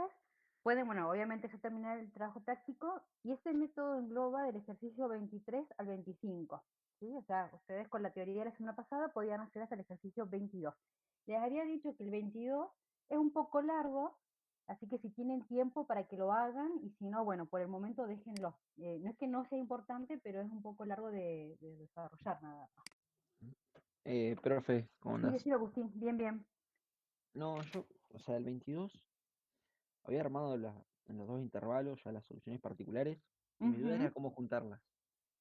entonces pueden, bueno, obviamente ya terminar el trabajo práctico y este método engloba del ejercicio 23 al 25, ¿sí? O sea, ustedes con la teoría de la semana pasada podían hacer hasta el ejercicio 22. Les había dicho que el 22 es un poco largo, así que si tienen tiempo para que lo hagan y si no, bueno, por el momento déjenlo. No es que no sea importante, pero es un poco largo de desarrollar nada más. Profe, ¿cómo Sí, andás? decir Agustín, bien, bien. No, yo, o sea, el 22 había armado en los dos intervalos ya las soluciones particulares y mi duda era Ujú. cómo juntarlas.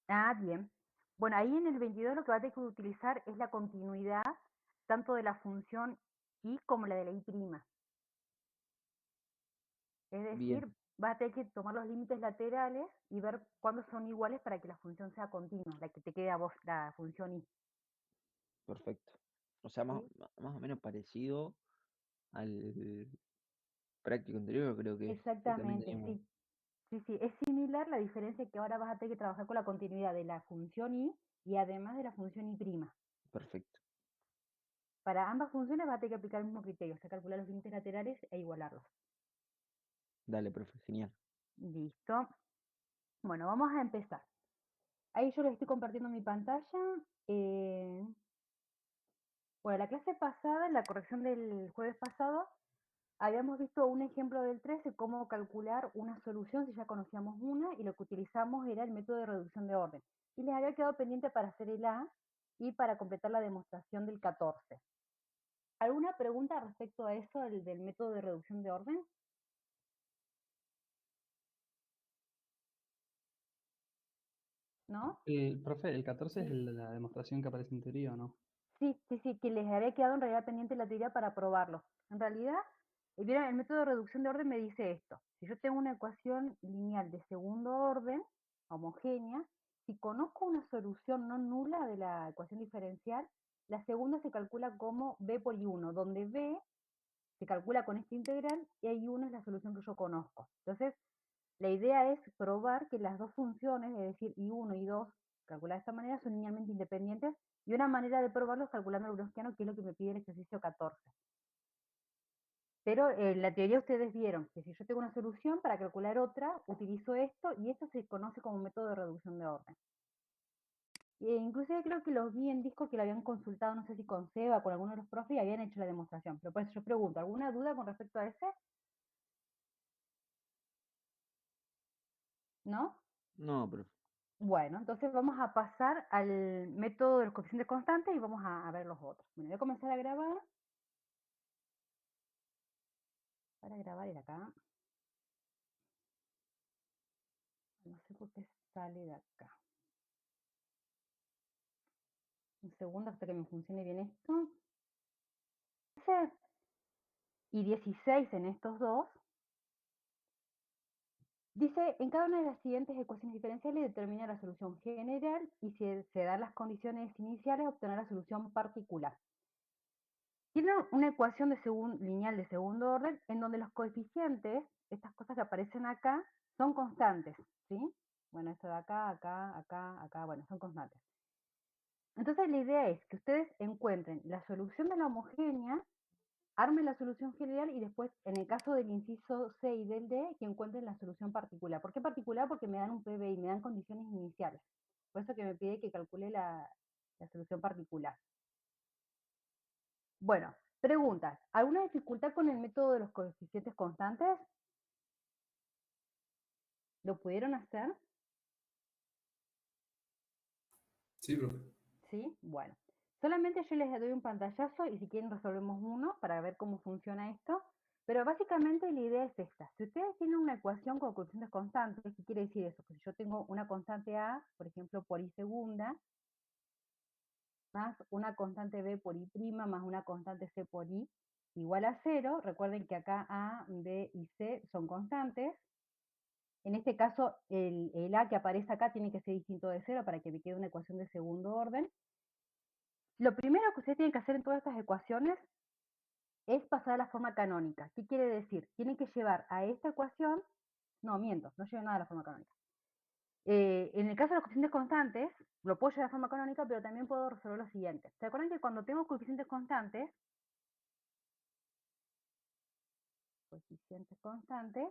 Ah, bien. Bueno, ahí en el 22 lo que va a tener que utilizar es la continuidad tanto de la función y como la de la y'. Es Bien, decir, va a tener que tomar los límites laterales y ver cuándo son iguales para que la función sea continua, la que te quede a vos, la función y. perfecto. O sea, ¿Sí? más o menos parecido al práctico anterior, creo que es, que también Exactamente, teníamos. sí. Sí, sí, es similar, la diferencia es que ahora vas a tener que trabajar con la continuidad de la función y además de la función y'. Perfecto. Para ambas funciones vas a tener que aplicar el mismo criterio, o sea, calcular los límites laterales e igualarlos. Dale, profe, genial. Listo. Bueno, vamos a empezar. Ahí yo les estoy compartiendo mi pantalla. Eh, bueno, la clase pasada, en la corrección del jueves pasado, habíamos visto un ejemplo del 13, cómo calcular una solución si ya conocíamos una, y lo que utilizamos era el método de reducción de orden. Y les había quedado pendiente para hacer el A y para completar la demostración del 14. ¿Alguna pregunta respecto a eso, del método de reducción de orden? ¿No? Profe, el 14 es Sí. la demostración que aparece en teoría, ¿o no? Sí, sí, sí, que les había quedado en realidad pendiente la teoría para probarlo. En realidad, vieron, el método de reducción de orden me dice esto. Si yo tengo una ecuación lineal de segundo orden, homogénea, si conozco una solución no nula de la ecuación diferencial, la segunda se calcula como b por i1, donde b se calcula con esta integral y i1 es la solución que yo conozco. Entonces, la idea es probar que las dos funciones, es decir, i1 y 2, calculadas de esta manera, son linealmente independientes, y una manera de probarlo es calculando el gaussiano, que es lo que me pide el ejercicio 14. Pero en la teoría ustedes vieron que si yo tengo una solución, para calcular otra, utilizo esto, y esto se conoce como método de reducción de orden. Inclusive creo que los vi en disco que lo habían consultado, no sé si con Seba, con alguno de los profes, y habían hecho la demostración. Pero por eso yo pregunto, ¿alguna duda con respecto a ese? ¿No? No, profe. Bueno, entonces vamos a pasar al método de los coeficientes constantes y vamos a ver los otros. Bueno, voy a comenzar a grabar. Para grabar era acá. No sé por qué sale de acá. Un segundo hasta que me funcione bien esto. Y 16 en estos dos. Dice, en cada una de las siguientes ecuaciones diferenciales determina la solución general y si se dan las condiciones iniciales obtener la solución particular. Tiene una ecuación lineal de segundo orden en donde los coeficientes, estas cosas que aparecen acá, son constantes, ¿sí? Bueno, esto de acá, acá, acá, acá, bueno, son constantes. Entonces la idea es que ustedes encuentren la solución de la homogénea, armen la solución general y después, en el caso del inciso C y del D, que encuentren la solución particular. ¿Por qué particular? Porque me dan un PBI, me dan condiciones iniciales. Por eso que me pide que calcule la solución particular. Bueno, preguntas. ¿Alguna dificultad con el método de los coeficientes constantes? ¿Lo pudieron hacer? Sí, profe. Sí, bueno. Solamente yo les doy un pantallazo y si quieren resolvemos uno para ver cómo funciona esto. Pero básicamente la idea es esta. Si ustedes tienen una ecuación con coeficientes constantes, ¿qué quiere decir eso? Que si yo tengo una constante A, por ejemplo, por I segunda, más una constante B por I', más una constante C por I, igual a cero. Recuerden que acá A, B y C son constantes. En este caso, el A que aparece acá tiene que ser distinto de cero para que me quede una ecuación de segundo orden. Lo primero que ustedes tienen que hacer en todas estas ecuaciones es pasar a la forma canónica. ¿Qué quiere decir? Tienen que llevar a esta ecuación, no, miento, no llevo nada a la forma canónica. En el caso de los coeficientes constantes, lo puedo llevar a la forma canónica, pero también puedo resolver lo siguiente. ¿Se acuerdan que cuando tengo coeficientes constantes, coeficientes constantes,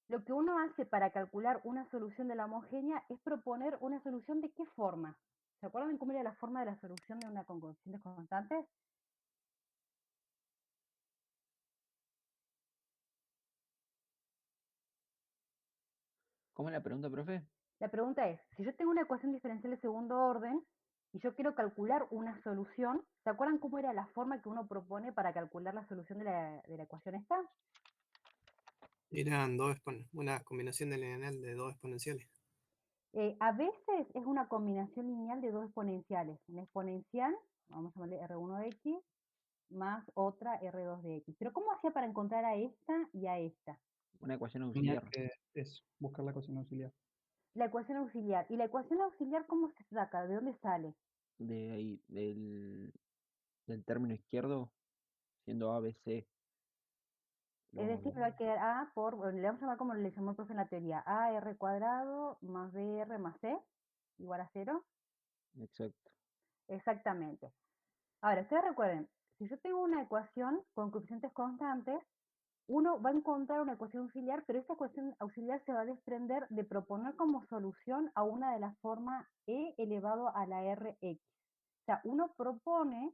lo que uno hace para calcular una solución de la homogénea es proponer una solución de qué forma. ¿Se acuerdan cómo era la forma de la solución de una con coeficientes constantes? ¿Cómo es la pregunta, profe? La pregunta es, si yo tengo una ecuación diferencial de segundo orden y yo quiero calcular una solución, ¿se acuerdan cómo era la forma que uno propone para calcular la solución de la ecuación esta? Eran una combinación de lineal de dos exponenciales. A veces es una combinación lineal de dos exponenciales. Una exponencial, vamos a llamarle R1 de X, más otra R2 de X. Pero ¿cómo hacía para encontrar a esta y a esta? Una ecuación Tenía auxiliar. que buscar la ecuación auxiliar. La ecuación auxiliar. ¿Y la ecuación auxiliar cómo se saca? ¿De dónde sale? De ahí, del término izquierdo, siendo ABC. Es decir, me va a quedar A por, bueno, le vamos a llamar como le llamó el profe en la teoría, AR cuadrado más BR más C, igual a 0. Exacto. Exactamente. Ahora, ustedes recuerden, si yo tengo una ecuación con coeficientes constantes, uno va a encontrar una ecuación auxiliar, pero esta ecuación auxiliar se va a desprender de proponer como solución a una de las formas e elevado a la rx. O sea, uno propone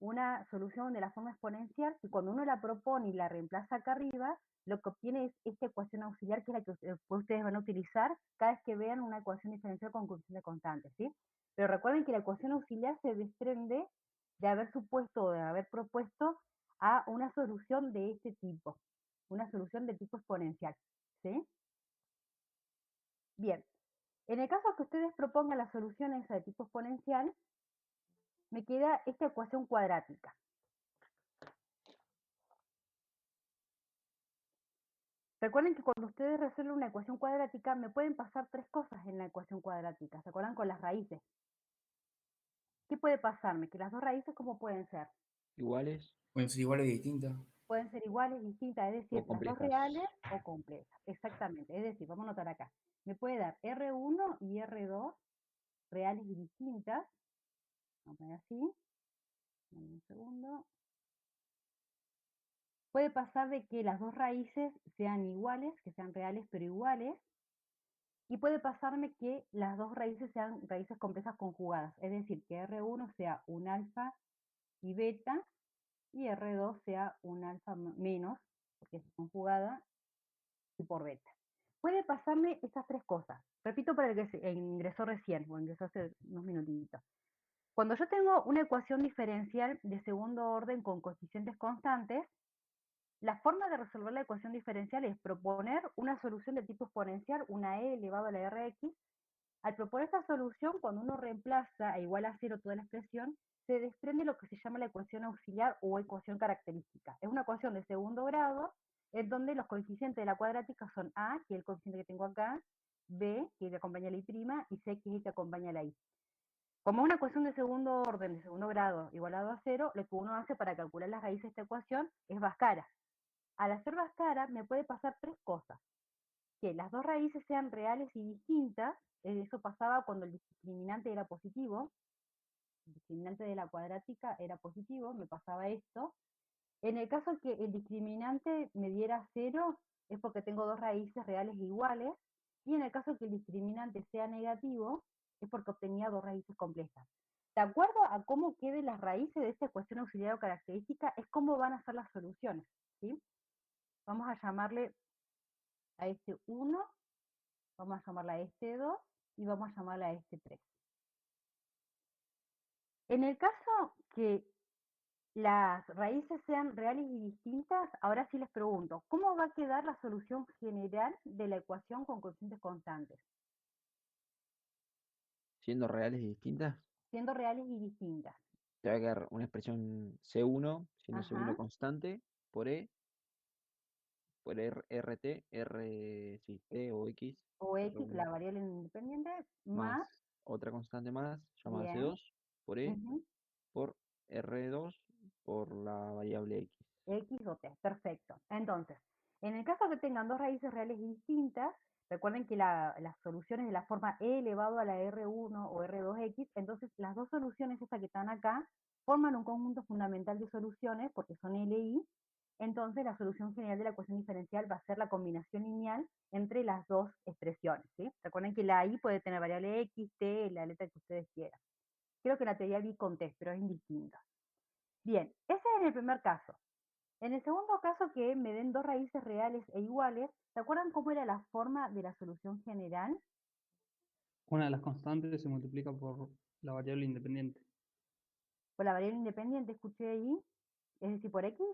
una solución de la forma exponencial y cuando uno la propone y la reemplaza acá arriba, lo que obtiene es esta ecuación auxiliar que es la que ustedes van a utilizar cada vez que vean una ecuación diferencial con coeficientes constantes, ¿sí? Pero recuerden que la ecuación auxiliar se desprende de haber supuesto o de haber propuesto a una solución de este tipo, una solución de tipo exponencial, ¿sí? Bien, en el caso que ustedes propongan la solución esa de tipo exponencial, me queda esta ecuación cuadrática. Recuerden que cuando ustedes resuelven una ecuación cuadrática, me pueden pasar tres cosas en la ecuación cuadrática. ¿Se acuerdan con las raíces? ¿Qué puede pasarme? Que las dos raíces, ¿cómo pueden ser? Iguales Pueden ser iguales y distintas. Pueden ser iguales, distintas, es decir, o las dos complejas. reales o complejas. Exactamente. Es decir, vamos a anotar acá. Me puede dar R1 y R2 reales y distintas. Vamos a poner así. Dame un segundo. Puede pasar de que las dos raíces sean iguales, que sean reales pero iguales. Y puede pasarme que las dos raíces sean raíces complejas conjugadas, es decir, que R1 sea un alfa y beta y R2 sea un alfa menos, porque es conjugada, y por beta. Puede pasarme estas tres cosas. Repito para el que ingresó recién, o ingresó hace unos minutitos. Cuando yo tengo una ecuación diferencial de segundo orden con coeficientes constantes, la forma de resolver la ecuación diferencial es proponer una solución de tipo exponencial, una e elevado a la rx. Al proponer esta solución, cuando uno reemplaza a igual a cero toda la expresión, se desprende lo que se llama la ecuación auxiliar o ecuación característica. Es una ecuación de segundo grado, en donde los coeficientes de la cuadrática son A, que es el coeficiente que tengo acá, B, que le acompaña a la I', y C, que es el que acompaña a la I. Como es una ecuación de segundo orden, de segundo grado, igualado a cero, lo que uno hace para calcular las raíces de esta ecuación es Bhaskara. Al hacer Bhaskara me puede pasar tres cosas: que las dos raíces sean reales y distintas, eso pasaba cuando el discriminante era positivo, el discriminante de la cuadrática era positivo, me pasaba esto. En el caso que el discriminante me diera cero, es porque tengo dos raíces reales iguales, y en el caso que el discriminante sea negativo, es porque obtenía dos raíces complejas. De acuerdo a cómo queden las raíces de esta ecuación auxiliar o característica, es cómo van a ser las soluciones, ¿sí? Vamos a llamarle a este 1, vamos a llamarla a este 2 y vamos a llamarla a este 3. En el caso que las raíces sean reales y distintas, ahora sí les pregunto, ¿cómo va a quedar la solución general de la ecuación con coeficientes constantes? Siendo reales y distintas, Siendo reales y distintas. te va a quedar una expresión C1, siendo C1 Ajá. constante, por E, por RT, R, sí, T o X, O X, R1, la variable independiente, más, más otra constante más, llamada bien, C2, por E, ujú, por R2, por la variable X. X o T, perfecto. Entonces, en el caso que tengan dos raíces reales y distintas, recuerden que las soluciones de la forma e elevado a la R1 o R2X, entonces las dos soluciones estas que están acá forman un conjunto fundamental de soluciones porque son LI, entonces la solución general de la ecuación diferencial va a ser la combinación lineal entre las dos expresiones, ¿sí? Recuerden que la i puede tener variable x, t, la letra que ustedes quieran. Creo que la teoría vi con t, pero es indistinta. Bien, ese es en el primer caso. En el segundo caso, que me den dos raíces reales e iguales, ¿se acuerdan cómo era la forma de la solución general? Una de las constantes se multiplica por la variable independiente. Por la variable independiente, escuché ahí, es decir, por x.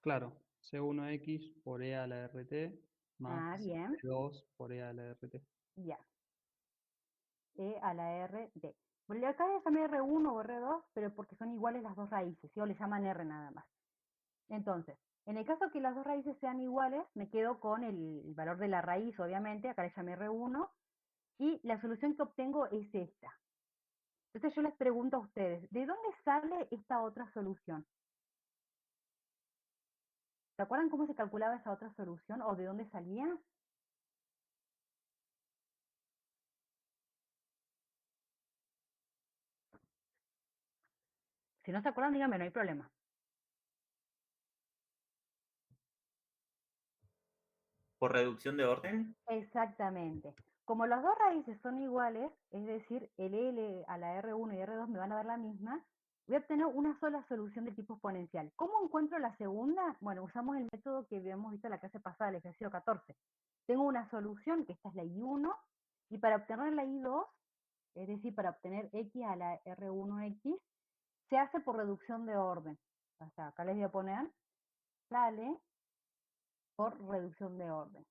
Claro, C1x por e a la rt más Ah, bien, C2 por e a la rt. ya. E a la r d. Bueno, acá le llamé R1 o R2, pero porque son iguales las dos raíces, ¿sí? O le llaman R nada más. Entonces, en el caso que las dos raíces sean iguales, me quedo con el valor de la raíz, obviamente, acá le llamé R1, y la solución que obtengo es esta. Entonces yo les pregunto a ustedes, ¿de dónde sale esta otra solución? ¿Se acuerdan cómo se calculaba esa otra solución o de dónde salía? Si no se acuerdan, díganme, no hay problema. ¿Por reducción de orden? Exactamente. Como las dos raíces son iguales, es decir, el L a la R1 y R2 me van a dar la misma, voy a obtener una sola solución de tipo exponencial. ¿Cómo encuentro la segunda? Bueno, usamos el método que habíamos visto en la clase pasada, el ejercicio 14. Tengo una solución, que esta es la I1, y para obtener la I2, es decir, para obtener X a la R1X, se hace por reducción de orden. O sea, acá les voy a poner, sale por reducción de orden.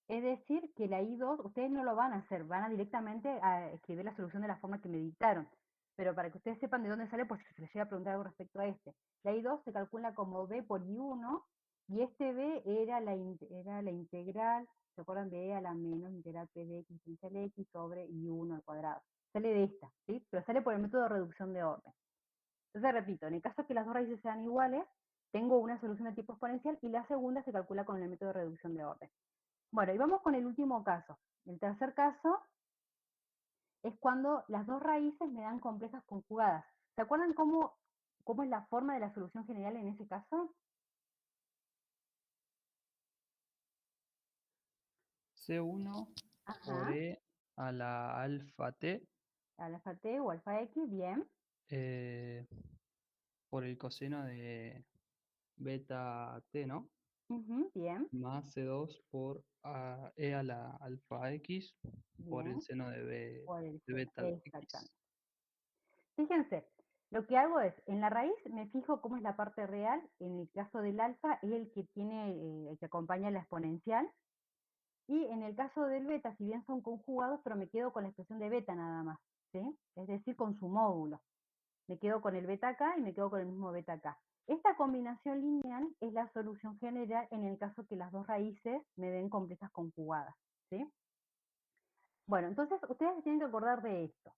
Es decir, que la I2, ustedes no lo van a hacer, van a directamente a escribir la solución de la forma que me dictaron. Pero para que ustedes sepan de dónde sale, pues si se les llega a preguntar algo respecto a este. La I2 se calcula como B por I1, y este B era la integral, ¿se acuerdan de E a la menos integral P de X potencial X sobre I1 al cuadrado? Sale de esta, ¿sí? Pero sale por el método de reducción de orden. Entonces, repito, en el caso que las dos raíces sean iguales, tengo una solución de tipo exponencial y la segunda se calcula con el método de reducción de orden. Bueno, y vamos con el último caso. El tercer caso es cuando las dos raíces me dan complejas conjugadas. ¿Se acuerdan cómo es la forma de la solución general en ese caso? C1 por Ajá, e a la alfa t alfa t o alfa x, bien. eh, por el coseno de beta t, ¿no? Ujú, bien, Más C2 por e a la alfa x por el bien, seno por el de seno, beta exactamente. x. Fíjense, lo que hago es, en la raíz me fijo cómo es la parte real, en el caso del alfa es el que tiene, el que acompaña la exponencial, y en el caso del beta, si bien son conjugados, pero me quedo con la expresión de beta nada más, ¿sí? Es decir, con su módulo. Me quedo con el beta acá y me quedo con el mismo beta acá. Esta combinación lineal es la solución general en el caso que las dos raíces me den complejas conjugadas, ¿sí? Bueno, entonces ustedes se tienen que acordar de esto.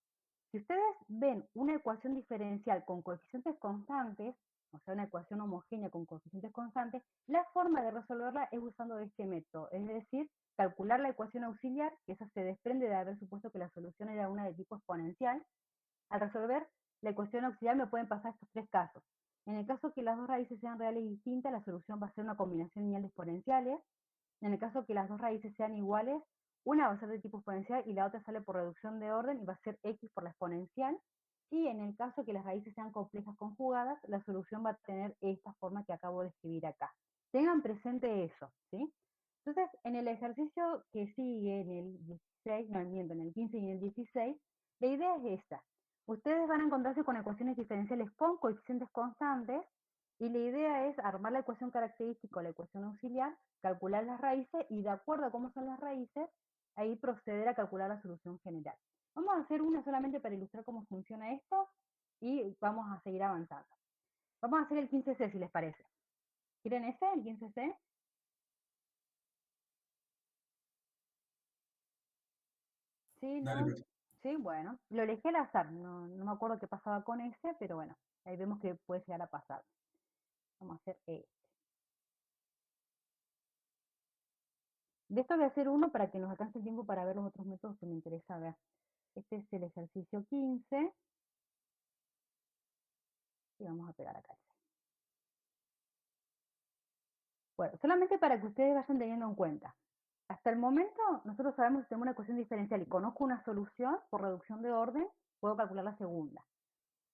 Si ustedes ven una ecuación diferencial con coeficientes constantes, o sea, una ecuación homogénea con coeficientes constantes, la forma de resolverla es usando este método, es decir, calcular la ecuación auxiliar, que esa se desprende de haber supuesto que la solución era una de tipo exponencial. Al resolver la ecuación auxiliar me pueden pasar estos tres casos. En el caso que las dos raíces sean reales y distintas, la solución va a ser una combinación lineal de exponenciales. En el caso que las dos raíces sean iguales, una va a ser de tipo exponencial y la otra sale por reducción de orden y va a ser x por la exponencial. Y en el caso que las raíces sean complejas conjugadas, la solución va a tener esta forma que acabo de escribir acá. Tengan presente eso, ¿sí? Entonces, en el ejercicio que sigue, en el 16, no miento, en el 15 y en el 16, la idea es esta. Ustedes van a encontrarse con ecuaciones diferenciales con coeficientes constantes y la idea es armar la ecuación característica o la ecuación auxiliar, calcular las raíces y de acuerdo a cómo son las raíces, ahí proceder a calcular la solución general. Vamos a hacer una solamente para ilustrar cómo funciona esto y vamos a seguir avanzando. Vamos a hacer el 15C si les parece. ¿Quieren ese, el 15C? Sí, Dale, no, profe. sí, bueno, lo elegí al azar, no me acuerdo qué pasaba con ese, pero bueno, ahí vemos que puede llegar a pasar. Vamos a hacer este. De esto voy a hacer uno para que nos alcance el tiempo para ver los otros métodos que me interesa ver. Este es el ejercicio 15. Y vamos a pegar acá el 6. Bueno, solamente para que ustedes vayan teniendo en cuenta. Hasta el momento, nosotros sabemos que tenemos una ecuación diferencial y conozco una solución por reducción de orden, puedo calcular la segunda.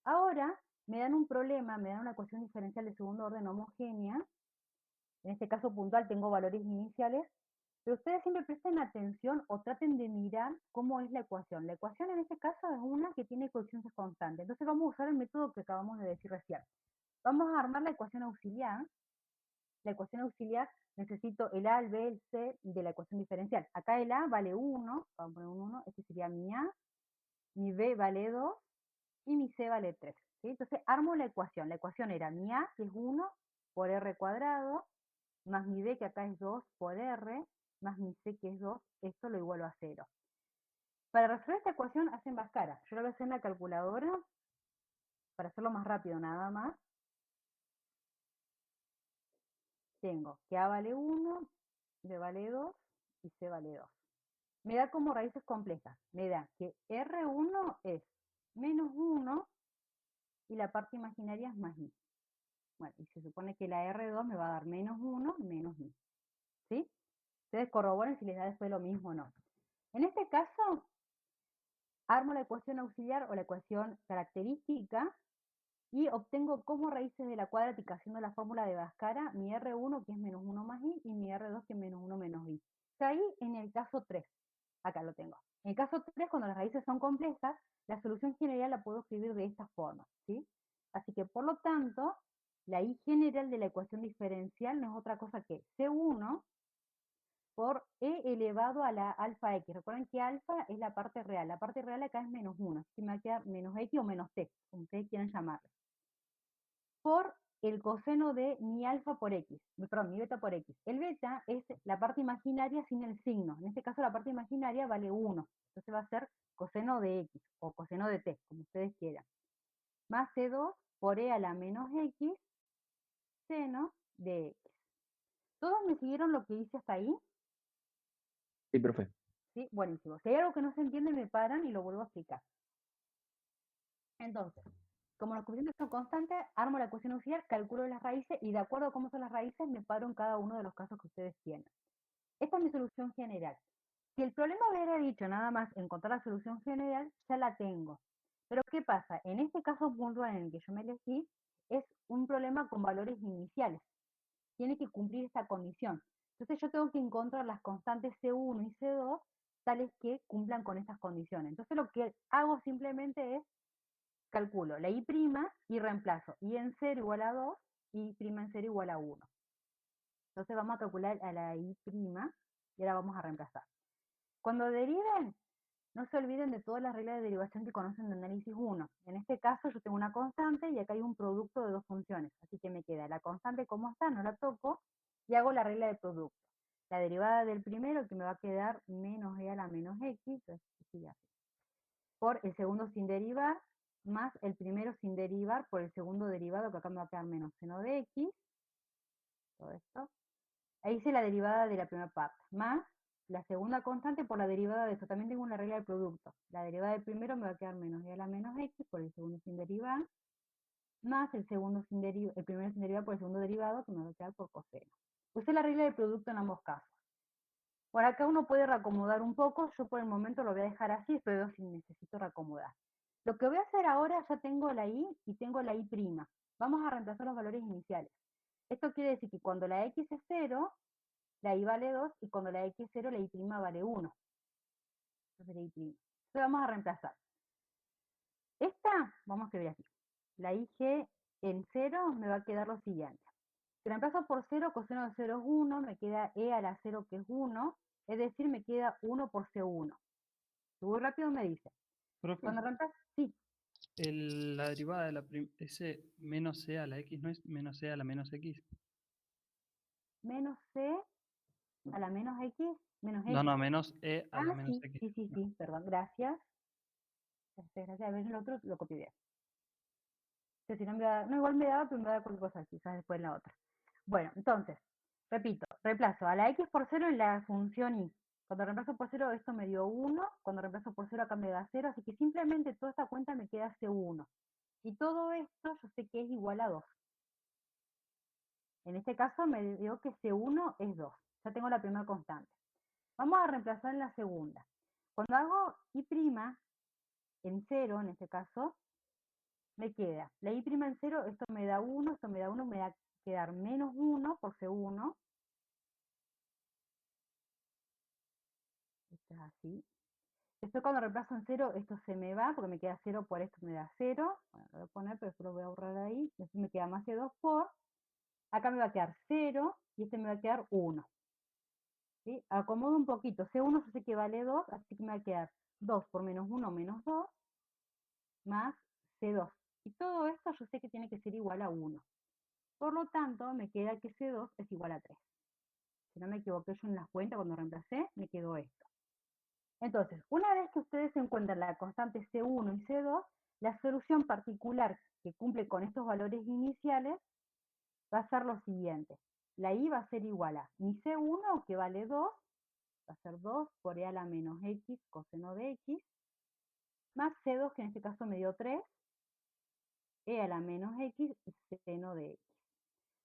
Ahora, me dan un problema, me dan una ecuación diferencial de segundo orden homogénea. En este caso puntual tengo valores iniciales, pero ustedes siempre presten atención o traten de mirar cómo es la ecuación. La ecuación en este caso es una que tiene coeficientes constantes. Entonces vamos a usar el método que acabamos de decir recién. Vamos a armar la ecuación auxiliar. La ecuación auxiliar necesito el A, el B, el C de la ecuación diferencial. Acá el A vale 1, vamos a poner un 1, este sería mi A, mi B vale 2 y mi C vale 3. ¿Sí? Entonces armo la ecuación. La ecuación era mi A, que es 1 por R cuadrado, más mi B, que acá es 2 por R, más mi C, que es 2, esto lo igualo a 0. Para resolver esta ecuación hacen más cara. Yo lo voy a hacer en la calculadora para hacerlo más rápido nada más. Tengo que A vale 1, B vale 2 y C vale 2. Me da como raíces complejas. Me da que R1 es menos 1 y la parte imaginaria es más i. Bueno, y se supone que la R2 me va a dar menos 1 menos i. ¿Sí? Ustedes corroboren si les da después lo mismo o no. En este caso, armo la ecuación auxiliar o la ecuación característica y obtengo como raíces de la cuadrática haciendo la fórmula de Bhaskara mi R1 que es menos 1 más i y mi R2 que es menos 1 menos i. Caí en el caso 3. Acá lo tengo. En el caso 3, cuando las raíces son complejas, la solución general la puedo escribir de esta forma, ¿sí? Así que, por lo tanto, la i general de la ecuación diferencial no es otra cosa que C1 por e elevado a la alfa x. Recuerden que alfa es la parte real. La parte real acá es menos 1. Así que me va a quedar menos x o menos t, como ustedes quieran llamarlo. Por el coseno de mi alfa por x, perdón, mi beta por x. El beta es la parte imaginaria sin el signo. En este caso la parte imaginaria vale 1. Entonces va a ser coseno de x o coseno de t, como ustedes quieran. Más C2 por e a la menos x seno de x. ¿Todos me siguieron lo que hice hasta ahí? Sí, profe. ¿Sí? Buenísimo. Si hay algo que no se entiende, me paran y lo vuelvo a explicar. Entonces, como los coeficientes son constantes, armo la ecuación auxiliar, calculo las raíces y de acuerdo a cómo son las raíces, me paro en cada uno de los casos que ustedes tienen. Esta es mi solución general. Si el problema hubiera dicho nada más encontrar la solución general, ya la tengo. Pero ¿qué pasa? En este caso puntual en el que yo me elegí, es un problema con valores iniciales. Tiene que cumplir esta condición. Entonces yo tengo que encontrar las constantes C1 y C2 tales que cumplan con estas condiciones. Entonces lo que hago simplemente es calculo la i' y reemplazo i en 0 igual a 2, i' en 0 igual a 1. Entonces vamos a calcular a la i' y ahora vamos a reemplazar. Cuando deriven, no se olviden de todas las reglas de derivación que conocen de análisis 1. En este caso yo tengo una constante y acá hay un producto de dos funciones. Así que me queda la constante como está, no la toco, y hago la regla de producto. La derivada del primero que me va a quedar menos e a la menos x, entonces sigue así. Por el segundo sin derivar, más el primero sin derivar por el segundo derivado, que acá me va a quedar menos seno de x, todo esto. Ahí hice la derivada de la primera parte, más la segunda constante por la derivada de esto. También tengo una regla de producto. La derivada del primero me va a quedar menos y a la menos x por el segundo sin derivar, más el segundo sin derivar, el primero sin derivar por el segundo derivado, que me va a quedar por coseno. Usé la regla de producto en ambos casos. Por acá uno puede reacomodar un poco, yo por el momento lo voy a dejar así, pero veo si necesito reacomodar. Lo que voy a hacer ahora, ya tengo la i y tengo la i'. Vamos a reemplazar los valores iniciales. Esto quiere decir que cuando la x es 0, la i vale 2, y cuando la x es 0, la i' vale 1. Entonces la i'. Entonces vamos a reemplazar. Esta, vamos a escribir así. La ig en 0 me va a quedar lo siguiente. Si reemplazo por 0, coseno de 0 es 1, me queda e a la 0 que es 1, es decir, me queda 1 por C1. Si voy rápido me dice. Profe, Cuando reemplazo, sí, la derivada de ese menos c a la x no es menos c a la menos x. menos C a la menos X, menos No, X. no, menos e a la Ah, menos sí, x. sí, sí, No. sí, perdón, gracias. Gracias, a ver el otro lo copié bien. Si no me da, no, igual me daba, pero me da cualquier cosa, quizás después en la otra. Bueno, entonces, repito, reemplazo a la x por 0 en la función y. Cuando reemplazo por 0 esto me dio 1, cuando reemplazo por 0 acá me da 0, así que simplemente toda esta cuenta me queda C1. Y todo esto yo sé que es igual a 2. En este caso me dio que C1 es 2. Ya tengo la primera constante. Vamos a reemplazar en la segunda. Cuando hago I' en 0, en este caso, me queda la I' en 0, esto me da 1, esto me da 1, me va a quedar menos 1 por C1. Esto es así. Después cuando reemplazo en 0, esto se me va, porque me queda 0 por esto, me da 0. Bueno, lo voy a poner, pero después lo voy a ahorrar ahí. Después me queda más C2 por. Acá me va a quedar 0 y este me va a quedar 1. ¿Sí? Acomodo un poquito. C1 yo sé que vale 2, así que me va a quedar 2 por menos 1 menos 2 más C2. Y todo esto yo sé que tiene que ser igual a 1. Por lo tanto, me queda que C2 es igual a 3. Si no me equivoqué yo en las cuentas cuando reemplacé, me quedó esto. Entonces, una vez que ustedes encuentran la constante C1 y C2, la solución particular que cumple con estos valores iniciales va a ser lo siguiente. La I va a ser igual a mi C1, que vale 2, va a ser 2 por E a la menos X coseno de X, más C2, que en este caso me dio 3, E a la menos X seno de X.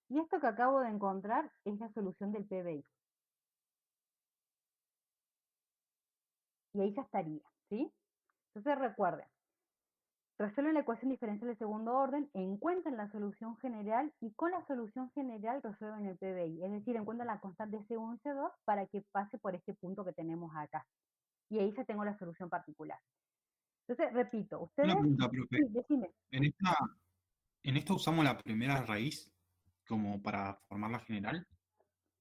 Y esto que acabo de encontrar es la solución del PBI. Y ahí ya estaría, ¿sí? Entonces recuerden, resuelven la ecuación diferencial de segundo orden, encuentran la solución general y con la solución general resuelven el PBI. Es decir, encuentran la constante C1 y C2 para que pase por este punto que tenemos acá. Y ahí ya tengo la solución particular. Entonces, repito, Una ustedes... pregunta, profe. Sí, decime. En esta, en esta usamos la primera raíz como para formar la general,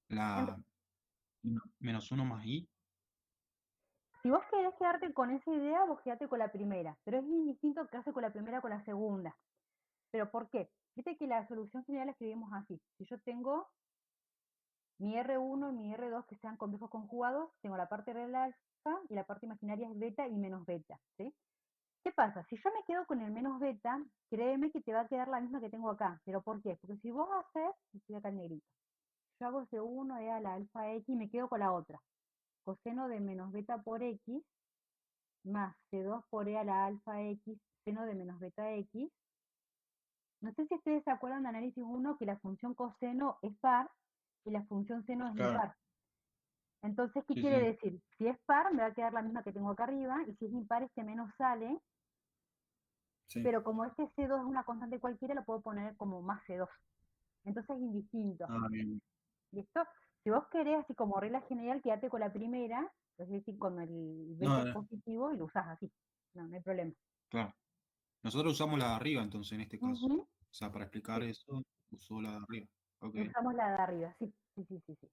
En- la menos 1 más i. Si vos querés quedarte con esa idea, vos quedate con la primera. Pero es indistinto quedarse con la primera o con la segunda. ¿Pero por qué? Viste que la solución general la escribimos así. Si yo tengo mi R1 y mi R2 que sean complejos conjugados, tengo la parte real alfa y la parte imaginaria es beta y menos beta, ¿sí? ¿Qué pasa? Si yo me quedo con el menos beta, créeme que te va a quedar la misma que tengo acá. ¿Pero por qué? Porque si vos haces, estoy acá en negrito, yo hago C1 e a la alfa X y me quedo con la otra. Coseno de menos beta por X más C2 por e a la alfa X seno de menos beta X. No sé si ustedes se acuerdan de análisis 1 que la función coseno es par y la función seno es Claro, impar. Entonces, ¿qué sí, quiere sí, decir? Si es par, me va a quedar la misma que tengo acá arriba, y si es impar, este menos sale, sí. pero como este C2 es una constante cualquiera, lo puedo poner como más C2. Entonces es indistinto. Ah, bien. ¿Listo? Si vos querés, así como regla general, quédate con la primera, es decir, con el beta No, es positivo y lo usás así. No, no hay problema. claro. Nosotros usamos la de arriba, entonces, en este caso. Ujú. O sea, para explicar Sí, eso, usó la de arriba. Ok. usamos la de arriba, sí, sí, sí, sí, sí.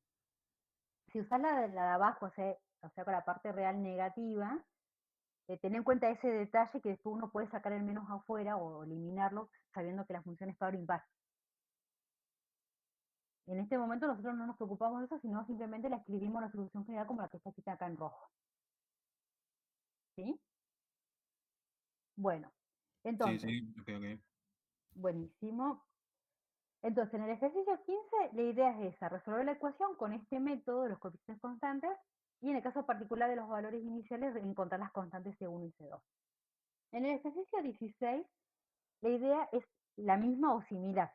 Si usás la de abajo, o sea, con la parte real negativa, ten en cuenta ese detalle que después uno puede sacar el menos afuera o eliminarlo sabiendo que la función es par o impar. En este momento nosotros no nos preocupamos de eso, sino simplemente la escribimos la solución general como la que está escrita acá en rojo. ¿Sí? Bueno, Sí, entonces, sí, ok, ok. buenísimo. Entonces, en el ejercicio 15, la idea es esa, resolver la ecuación con este método de los coeficientes constantes y en el caso particular de los valores iniciales, encontrar las constantes C1 y C2. En el ejercicio 16, la idea es la misma o similar.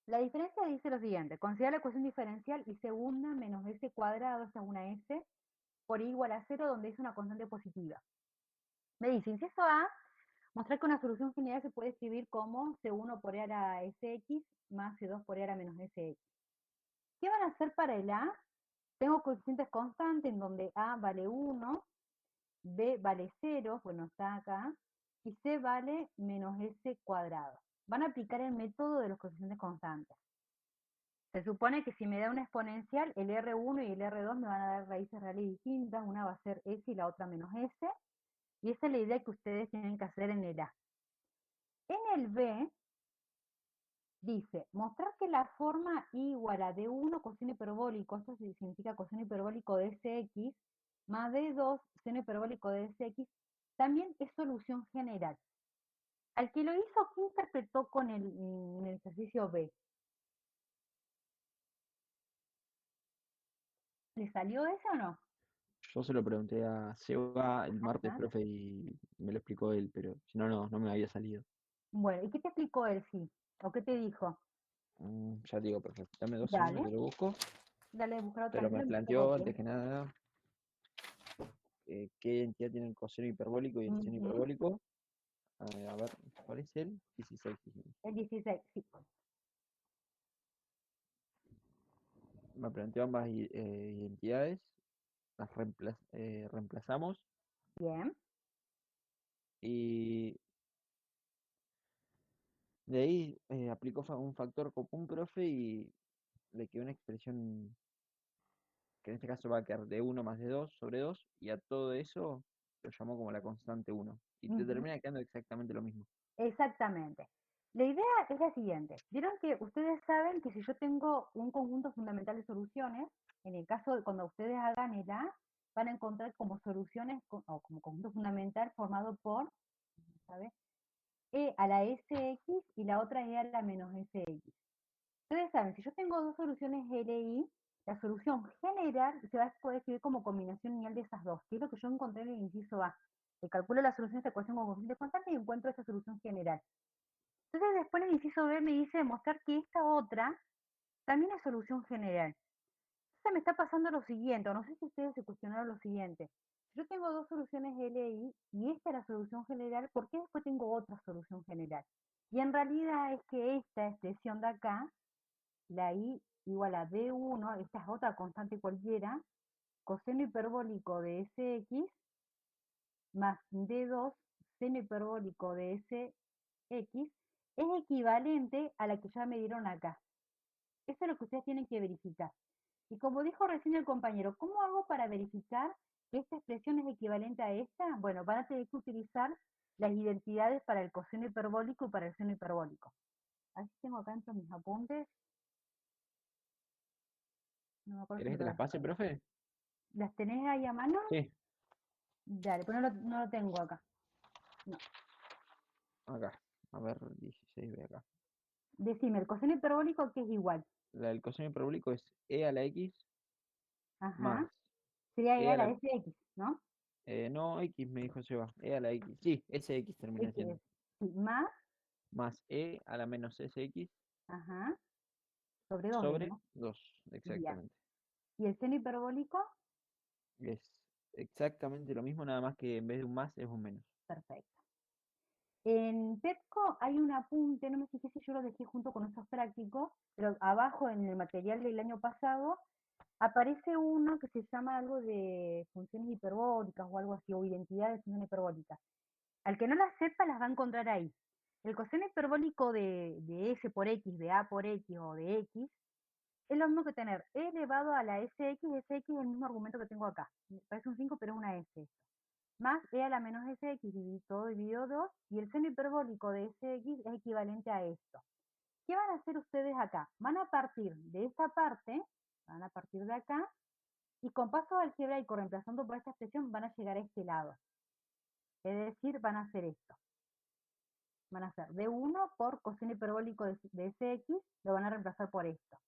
La diferencia dice lo siguiente, considera la ecuación diferencial y segunda menos s cuadrado, esta es una s, por i igual a 0, donde es una constante positiva. Me dice, inciso A, mostrar que una solución general se puede escribir como C1 por e a la sx más C2 por e a la menos sx. ¿Qué van a hacer para el A? Tengo coeficientes constantes en donde A vale 1, B vale 0, bueno, está acá, y C vale menos s cuadrado. Van a aplicar el método de los coeficientes constantes. Se supone que si me da una exponencial, el R1 y el R2 me van a dar raíces reales distintas, una va a ser S y la otra menos S, y esa es la idea que ustedes tienen que hacer en el A. En el B, dice, mostrar que la forma I igual a D1 coseno hiperbólico, esto significa coseno hiperbólico de Sx, más D2 seno hiperbólico de Sx, también es solución general. Al que lo hizo, ¿qué interpretó en el ejercicio B? ¿Le salió ese o no? Yo se lo pregunté a Seba el martes, Ajá. profe, y me lo explicó él, pero si no, no me había salido. Bueno, ¿y qué te explicó él, sí? ¿O qué te dijo? Ya te digo, perfecto. Dame 2 segundos Dale, que lo busco. dale, buscarlo Pero me tranquilo mientras planteó, tomo antes tiempo. que nada, qué identidad tiene el coseno hiperbólico y el seno Ujú, hiperbólico. A ver, ¿cuál es el? 16. el 16, sí. Me planteó ambas identidades, las reemplazamos Bien. y de ahí aplicó un factor común, profe, y le quedó una expresión que en este caso va a quedar de 1 más de 2 sobre 2 y a todo eso lo llamó como la constante 1 y te Ujú, termina quedando exactamente lo mismo. exactamente. La idea es la siguiente. Vieron que ustedes saben que si yo tengo un conjunto fundamental de soluciones, en el caso de cuando ustedes hagan el A, van a encontrar como soluciones o como conjunto fundamental formado por, ¿sabes? E a la sx y la otra e a la menos sx. Ustedes saben, si yo tengo dos soluciones LI, la solución general se va a poder escribir como combinación lineal de esas dos, que es lo que yo encontré en el inciso A. Le calculo la solución de esta ecuación con coeficiente constante y encuentro esa solución general. Entonces después en el inciso B me dice demostrar que esta otra también es solución general. Entonces me está pasando lo siguiente, o no sé si ustedes se cuestionaron lo siguiente. Si yo tengo dos soluciones LI y esta es la solución general, ¿por qué después tengo otra solución general? Y en realidad es que esta expresión de acá, la I igual a D1, esta es otra constante cualquiera, coseno hiperbólico de Sx más D2 seno hiperbólico de Sx es equivalente a la que ya me dieron acá. Eso es lo que ustedes tienen que verificar. Y como dijo recién el compañero, ¿cómo hago para verificar que esta expresión es equivalente a esta? Bueno, van a tener que utilizar las identidades para el coseno hiperbólico y para el seno hiperbólico. Así tengo acá entre mis apuntes. No me acuerdo si ¿Querés me que te las pase, profe? ¿Las tenés ahí a mano? Sí, Dale, pero no lo tengo acá. No. acá. A ver, 16 ve acá. Decime, el coseno hiperbólico que es igual. La del coseno hiperbólico es e a la x Ajá. más Sería e E a a la la... SX, ¿no? no, x me dijo Seba, e a la x. Sí, sx termina siendo. X. Sí, más, Más e a la menos sx ajá, sobre 2 es, sobre ¿no? 2 Bien. exactamente. ¿Y el seno hiperbólico? Es exactamente lo mismo, nada más que en vez de un más es un menos. Perfecto. En PEPCO hay un apunte, no me fijé si yo lo dejé junto con esos prácticos, pero abajo en el material del año pasado aparece uno que se llama algo de funciones hiperbólicas o algo así, o identidades de funciones hiperbólicas. Al que no las sepa, las va a encontrar ahí. El coseno hiperbólico de S por X, de A por X o de X, es lo mismo que tener E elevado a la SX es el mismo argumento que tengo acá. Parece un 5, pero es una S esto. Más E a la menos SX todo dividido 2, y el seno hiperbólico de SX es equivalente a esto. ¿Qué van a hacer ustedes acá? Van a partir de esta parte, van a partir de acá, y con pasos algebraicos reemplazando por esta expresión van a llegar a este lado. Es decir, van a hacer esto. Van a hacer D1 por coseno hiperbólico de Sx, lo van a reemplazar por esto.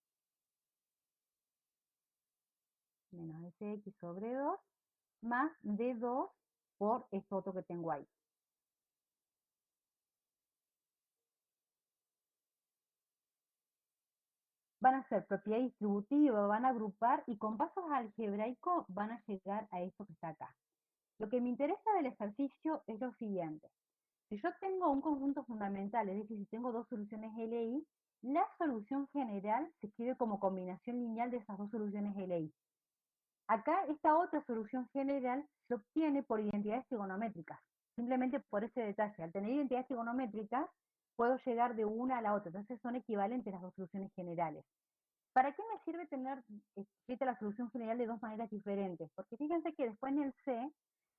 Menos Sx sobre 2, más D2 por esto otro que tengo ahí. Van a hacer propiedad distributiva, van a agrupar y con pasos algebraicos van a llegar a esto que está acá. Lo que me interesa del ejercicio es lo siguiente. Si yo tengo un conjunto fundamental, es decir, si tengo dos soluciones LI, la solución general se escribe como combinación lineal de esas dos soluciones LI. Acá esta otra solución general se obtiene por identidades trigonométricas, simplemente por ese detalle. Al tener identidades trigonométricas, puedo llegar de una a la otra, entonces son equivalentes las dos soluciones generales. ¿Para qué me sirve tener escrita la solución general de dos maneras diferentes? Porque fíjense que después en el C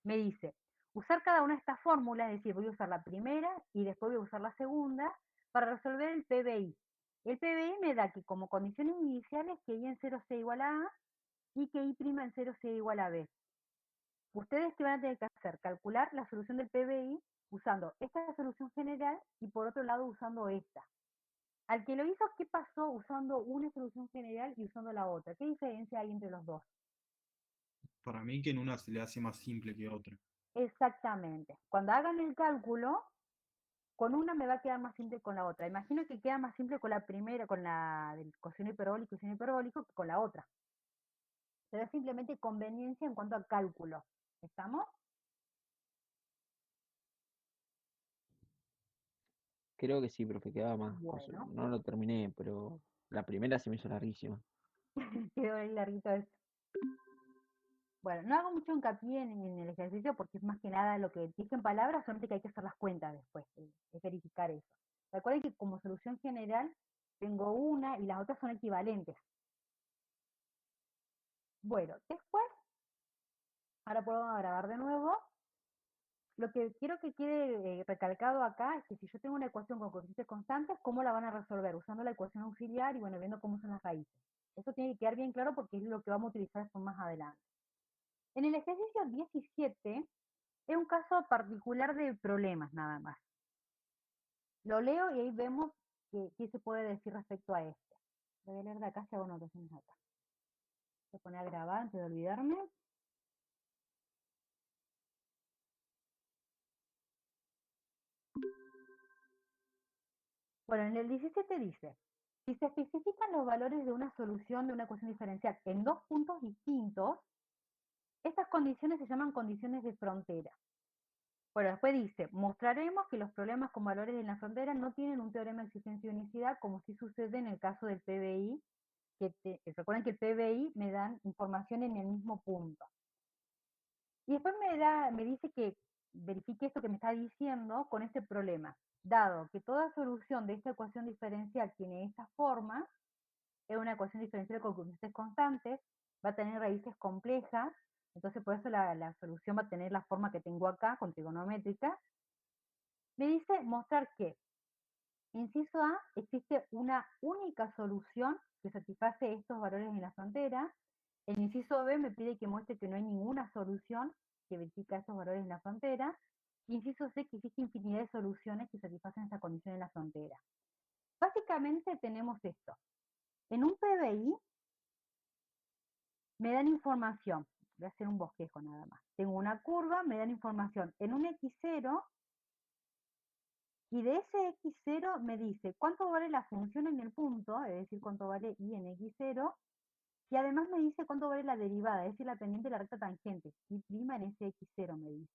me dice, usar cada una de estas fórmulas, es decir, voy a usar la primera y después voy a usar la segunda para resolver el PBI. El PBI me da que como condiciones iniciales que I en 0 sea igual a A y que I' en 0 sea igual a B. Ustedes que van a tener que hacer, calcular la solución del PBI usando esta solución general y por otro lado usando esta. Al que lo hizo, ¿qué pasó usando una solución general y usando la otra? ¿Qué diferencia hay entre los dos? Para mí que en una se le hace más simple que otra. Exactamente. Cuando hagan el cálculo, con una me va a quedar más simple con la otra. Imagino que queda más simple con la primera, con la del coseno hiperbólico y seno hiperbólico, que con la otra. Pero es simplemente conveniencia en cuanto a cálculo. ¿Estamos? Creo que sí, profe, quedaba más cosas. Bueno, No lo terminé, pero la primera se me hizo larguísima. quedó ahí larguito esto. Bueno, no hago mucho hincapié en el ejercicio porque es más que nada lo que dije en palabras, solamente que hay que hacer las cuentas después, es verificar eso. Recuerden que como solución general tengo una y las otras son equivalentes. Bueno, después, ahora puedo grabar de nuevo. Lo que quiero que quede recalcado acá es que si yo tengo una ecuación con coeficientes constantes, ¿cómo la van a resolver? Usando la ecuación auxiliar y bueno, viendo cómo son las raíces. Eso tiene que quedar bien claro porque es lo que vamos a utilizar después más adelante. En el ejercicio 17 es un caso particular de problemas nada más. Lo leo y ahí vemos qué se puede decir respecto a esto. Lo voy a leer de acá si hago anotaciones acá. Voy a poner a grabar antes de olvidarme. Bueno, en el 17 dice, si se especifican los valores de una solución de una ecuación diferencial en dos puntos distintos, estas condiciones se llaman condiciones de frontera. Bueno, después dice, mostraremos que los problemas con valores en la frontera no tienen un teorema de existencia y unicidad, como sí sucede en el caso del PBI, recuerden que el PBI me dan información en el mismo punto. Y después me dice que verifique esto que me está diciendo con este problema. Dado que toda solución de esta ecuación diferencial tiene esta forma, es una ecuación diferencial con coeficientes constantes, va a tener raíces complejas, entonces por eso la solución va a tener la forma que tengo acá, con trigonométrica. Me dice mostrar que, inciso A, existe una única solución que satisface estos valores en la frontera. El inciso B me pide que muestre que no hay ninguna solución que verifica estos valores en la frontera. Inciso C, que existe infinidad de soluciones que satisfacen esta condición en la frontera. Básicamente tenemos esto. En un PBI me dan información, voy a hacer un bosquejo nada más. Tengo una curva, me dan información en un X0 y de ese X0 me dice cuánto vale la función en el punto, es decir, cuánto vale y en X0, y además me dice cuánto vale la derivada, es decir, la pendiente de la recta tangente, y prima en ese X0 me dice.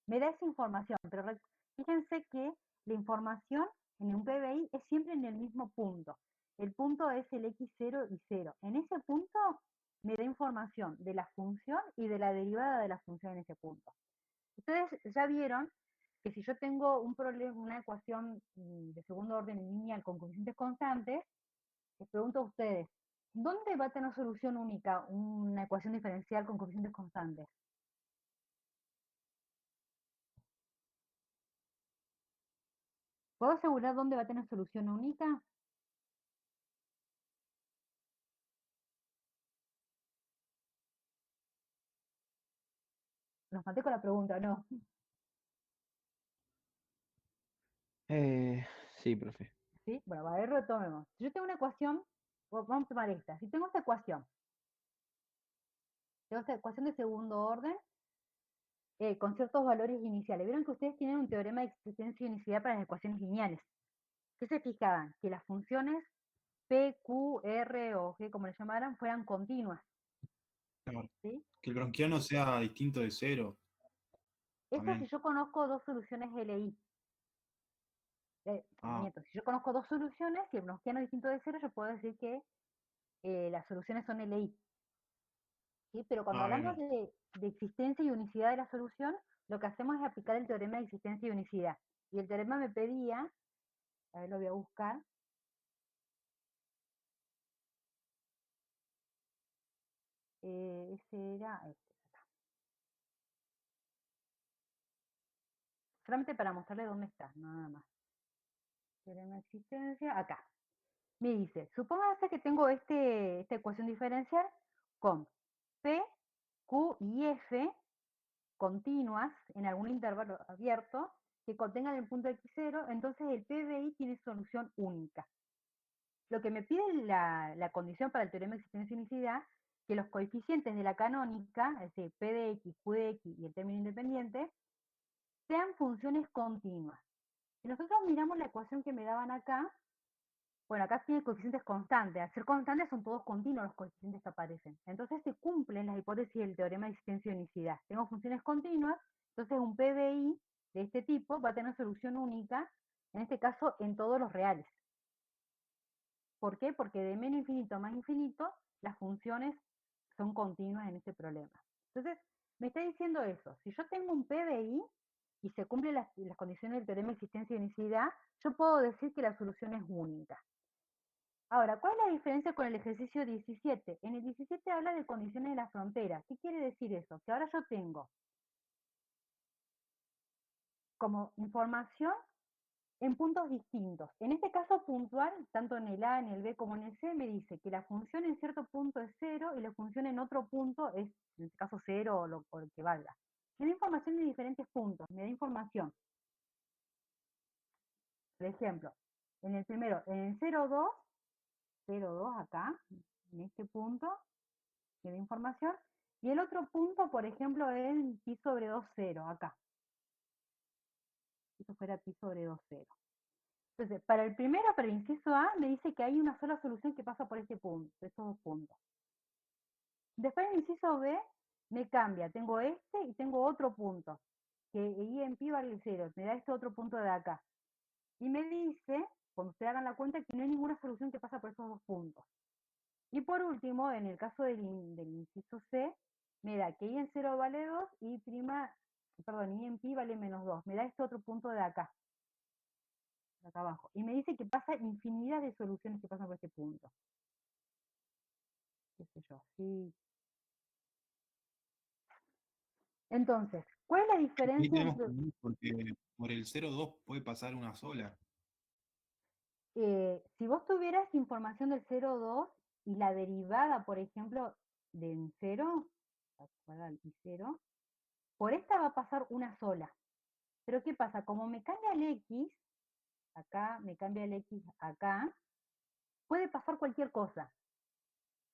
Me da esa información, pero fíjense que la información en un PBI es siempre en el mismo punto. El punto es el X0 y 0. En ese punto me da información de la función y de la derivada de la función en ese punto. Ustedes ya vieron que si yo tengo un problema, una ecuación de segundo orden lineal con coeficientes constantes, les pregunto a ustedes, ¿dónde va a tener solución única una ecuación diferencial con coeficientes constantes? ¿Puedo asegurar dónde va a tener solución única? Nos maté con la pregunta, ¿no? Sí, profe. ¿Sí? Bueno, a ver, retomemos. Si yo tengo una ecuación, vamos a tomar esta. Si tengo esta ecuación de segundo orden, con ciertos valores iniciales. Vieron que ustedes tienen un teorema de existencia y unicidad para las ecuaciones lineales. ¿Qué se fijaban? Que las funciones P, Q, R o G, como le llamaran, fueran continuas. Claro. ¿Sí? Que el bronquiano sea distinto de cero Eso si también. yo conozco dos soluciones LI. Ah, Si yo conozco dos soluciones, si el gaussiano es distinto de cero, yo puedo decir que las soluciones son LI. ¿Sí? Pero cuando hablamos bueno. de existencia y unicidad de la solución, lo que hacemos es aplicar el teorema de existencia y unicidad. Y el teorema me pedía, a ver, lo voy a buscar, ese era este, acá. Solamente para mostrarle dónde está, nada más. Teorema de existencia, acá. Me dice, supóngase que tengo esta ecuación diferencial con P, Q y F continuas en algún intervalo abierto que contengan el punto X0, entonces el PBI tiene solución única. Lo que me pide la condición para el teorema de existencia y unicidad, que los coeficientes de la canónica, es decir, P de X, Q de X y el término independiente, sean funciones continuas. Si nosotros miramos la ecuación que me daban acá, bueno, acá tiene coeficientes constantes. Al ser constantes son todos continuos los coeficientes que aparecen. Entonces se cumplen las hipótesis del teorema de existencia y unicidad. Tengo funciones continuas, entonces un PBI de este tipo va a tener solución única, en este caso en todos los reales. ¿Por qué? Porque de menos infinito a más infinito, las funciones son continuas en este problema. Entonces, me está diciendo eso. Si yo tengo un PBI y se cumplen las condiciones del teorema de existencia y unicidad, yo puedo decir que la solución es única. Ahora, ¿cuál es la diferencia con el ejercicio 17? En el 17 habla de condiciones de la frontera. ¿Qué quiere decir eso? Que ahora yo tengo como información en puntos distintos. En este caso puntual, tanto en el A, en el B como en el C, me dice que la función en cierto punto es 0 y la función en otro punto es, en este caso, 0 o el que valga. Me da información de diferentes puntos. Me da información, por ejemplo, en el primero, en el 0,2, 0,2 acá, en este punto, me da información. Y el otro punto, por ejemplo, es pi sobre 2, 0, acá. Si esto fuera pi sobre 2, 0. Entonces, para el primero, para el inciso A, me dice que hay una sola solución que pasa por este punto, estos dos puntos. Después el inciso B me cambia, tengo este y tengo otro punto, que I en pi vale 0, me da este otro punto de acá. Y me dice, cuando ustedes hagan la cuenta, que no hay ninguna solución que pasa por esos dos puntos. Y por último, en el caso del inciso C, me da que I en 0 vale 2 y I en pi vale menos 2. Me da este otro punto de acá abajo. Y me dice que pasa infinidad de soluciones que pasan por este punto. Qué sé yo, sí. Entonces, ¿cuál es la Ahí diferencia tenemos entre... que ver porque por el 0,2 puede pasar una sola. si vos tuvieras información del 0,2 y la derivada, por ejemplo, del 0, y 0, por esta va a pasar una sola. Pero ¿qué pasa? Como me cambia el X, acá, me cambia el X acá, puede pasar cualquier cosa.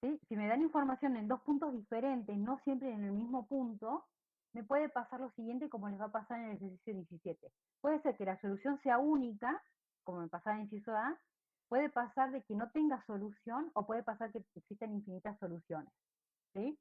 ¿Sí? Si me dan información en dos puntos diferentes, no siempre en el mismo punto, me puede pasar lo siguiente como les va a pasar en el ejercicio 17. Puede ser que la solución sea única, como me pasaba en el inciso A, puede pasar de que no tenga solución o puede pasar que existan infinitas soluciones. ¿Sí?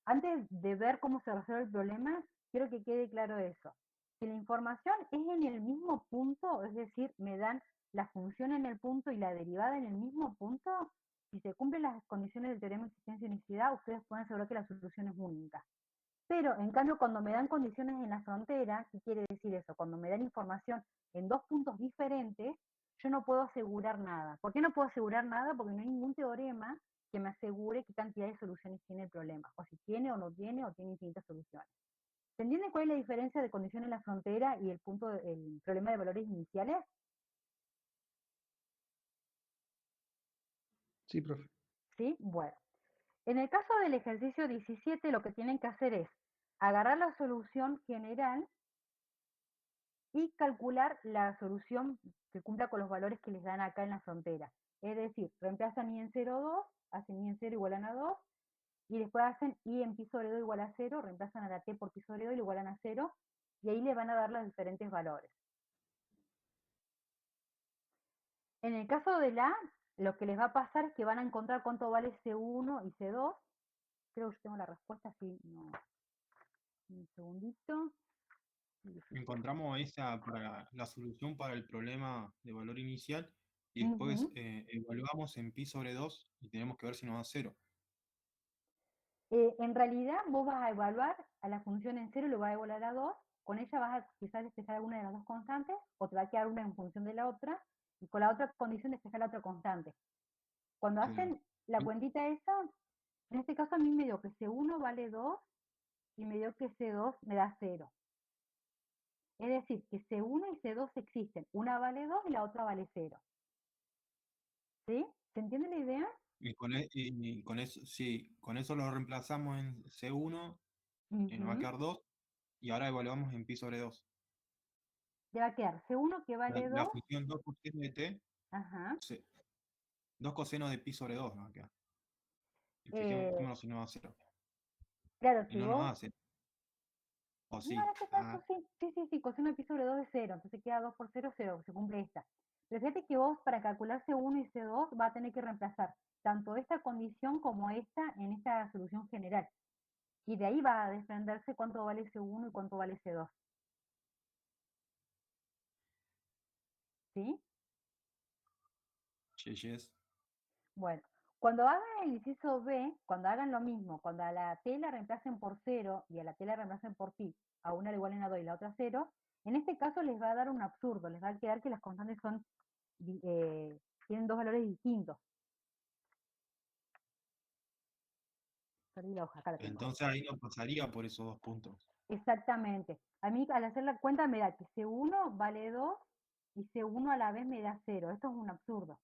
Antes de ver cómo se resuelve el problema, quiero que quede claro eso. Si la información es en el mismo punto, es decir, me dan la función en el punto y la derivada en el mismo punto, si se cumplen las condiciones del teorema de existencia y unicidad, ustedes pueden asegurar que la solución es única. Pero, en cambio, cuando me dan condiciones en la frontera, ¿qué quiere decir eso? Cuando me dan información en dos puntos diferentes, yo no puedo asegurar nada. ¿Por qué no puedo asegurar nada? Porque no hay ningún teorema que me asegure qué cantidad de soluciones tiene el problema, o si tiene o no tiene, o tiene infinitas soluciones. ¿Se entiende cuál es la diferencia de condiciones en la frontera y el problema de valores iniciales? Sí, profe. ¿Sí? Bueno. En el caso del ejercicio 17, lo que tienen que hacer es agarrar la solución general y calcular la solución que cumpla con los valores que les dan acá en la frontera. Es decir, reemplazan i en 0,2, hacen i en 0 igual a 2, y después hacen i en pi sobre 2 igual a 0, reemplazan a la t por pi sobre 2 y lo igualan a 0, y ahí le van a dar los diferentes valores. En el caso de la, lo que les va a pasar es que van a encontrar cuánto vale C1 y C2. Creo que yo tengo la respuesta, sí, no. Un segundito. Encontramos esa para la solución para el problema de valor inicial y después Ujú. evaluamos en pi sobre 2 y tenemos que ver si nos da 0. En realidad vos vas a evaluar a la función en 0 y lo vas a evaluar a 2. Con ella vas a quizás despejar alguna de las dos constantes, o te va a quedar una en función de la otra, y con la otra condición despejar la otra constante. Cuando Excelente. hacen la cuentita esa, en este caso a mí me dio que C1 vale 2 y me dio que C2 me da 0. Es decir, que C1 y C2 existen. Una vale 2 y la otra vale 0. ¿Sí? ¿Se entiende la idea? Y con eso, sí, con eso lo reemplazamos en C1, nos va a Ujú. quedar 2 y ahora evaluamos en pi sobre 2. Te va a quedar C1 que La, vale la 2. función 2 coseno de t, Ajá. 2 cosenos de pi sobre 2 nos va a quedar. Y Eh, fijémonos si nos da 0. claro, Y si no nos vos da 0. O No, sí. en este caso sí, coseno de pi sobre 2 es cero, entonces queda 2 por cero, 0, se cumple esta. Pero fíjate que vos para calcular C1 y C2 va a tener que reemplazar tanto esta condición como esta en esta solución general. Y de ahí va a desprenderse cuánto vale C1 y cuánto vale C2. ¿Sí? Yes. Bueno, cuando hagan el inciso B, cuando hagan lo mismo, cuando a la T la reemplacen por 0 y a la T la reemplacen por pi, a una le igualen a 2 y la otra a 0, en este caso les va a dar un absurdo, les va a quedar que las constantes son, tienen dos valores distintos. Perdí la hoja, acá la tengo. Entonces ahí no pasaría por esos 2 puntos. Exactamente. A mí al hacer la cuenta me da que C1 vale 2 y C1 a la vez me da 0. Esto es un absurdo.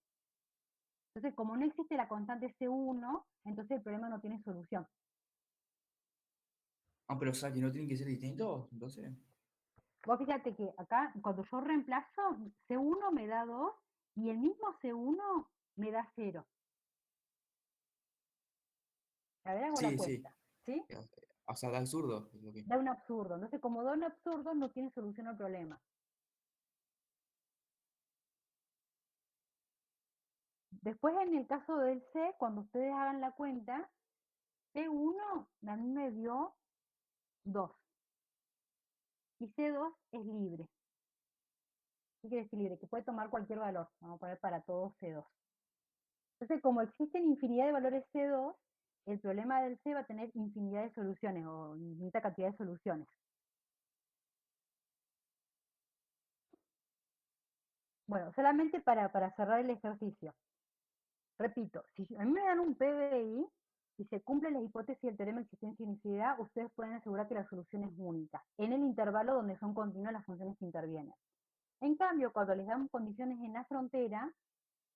Entonces, como no existe la constante C1, entonces el problema no tiene solución. Ah, pero o sea, que no tienen que ser distintos, entonces. Vos fíjate que acá, cuando yo reemplazo, C1 me da 2 y el mismo C1 me da 0. A ver, hago la Sí, sí. cuenta. ¿Sí? O sea, da absurdo. Es lo que... Da un absurdo. Entonces, como da un absurdo, no tiene solución al problema. Después, en el caso del C, cuando ustedes hagan la cuenta, C1 a mí me dio 2 y C2 es libre. ¿Qué quiere decir libre? Que puede tomar cualquier valor. Vamos a poner para todos C2. Entonces, como existen infinidad de valores C2, el problema del C va a tener infinidad de soluciones o infinita cantidad de soluciones. Bueno, solamente para cerrar el ejercicio. Repito, si a mí me dan un PBI y se cumplen las hipótesis del teorema de existencia y unicidad, ustedes pueden asegurar que la solución es única, en el intervalo donde son continuas las funciones que intervienen. En cambio, cuando les damos condiciones en la frontera,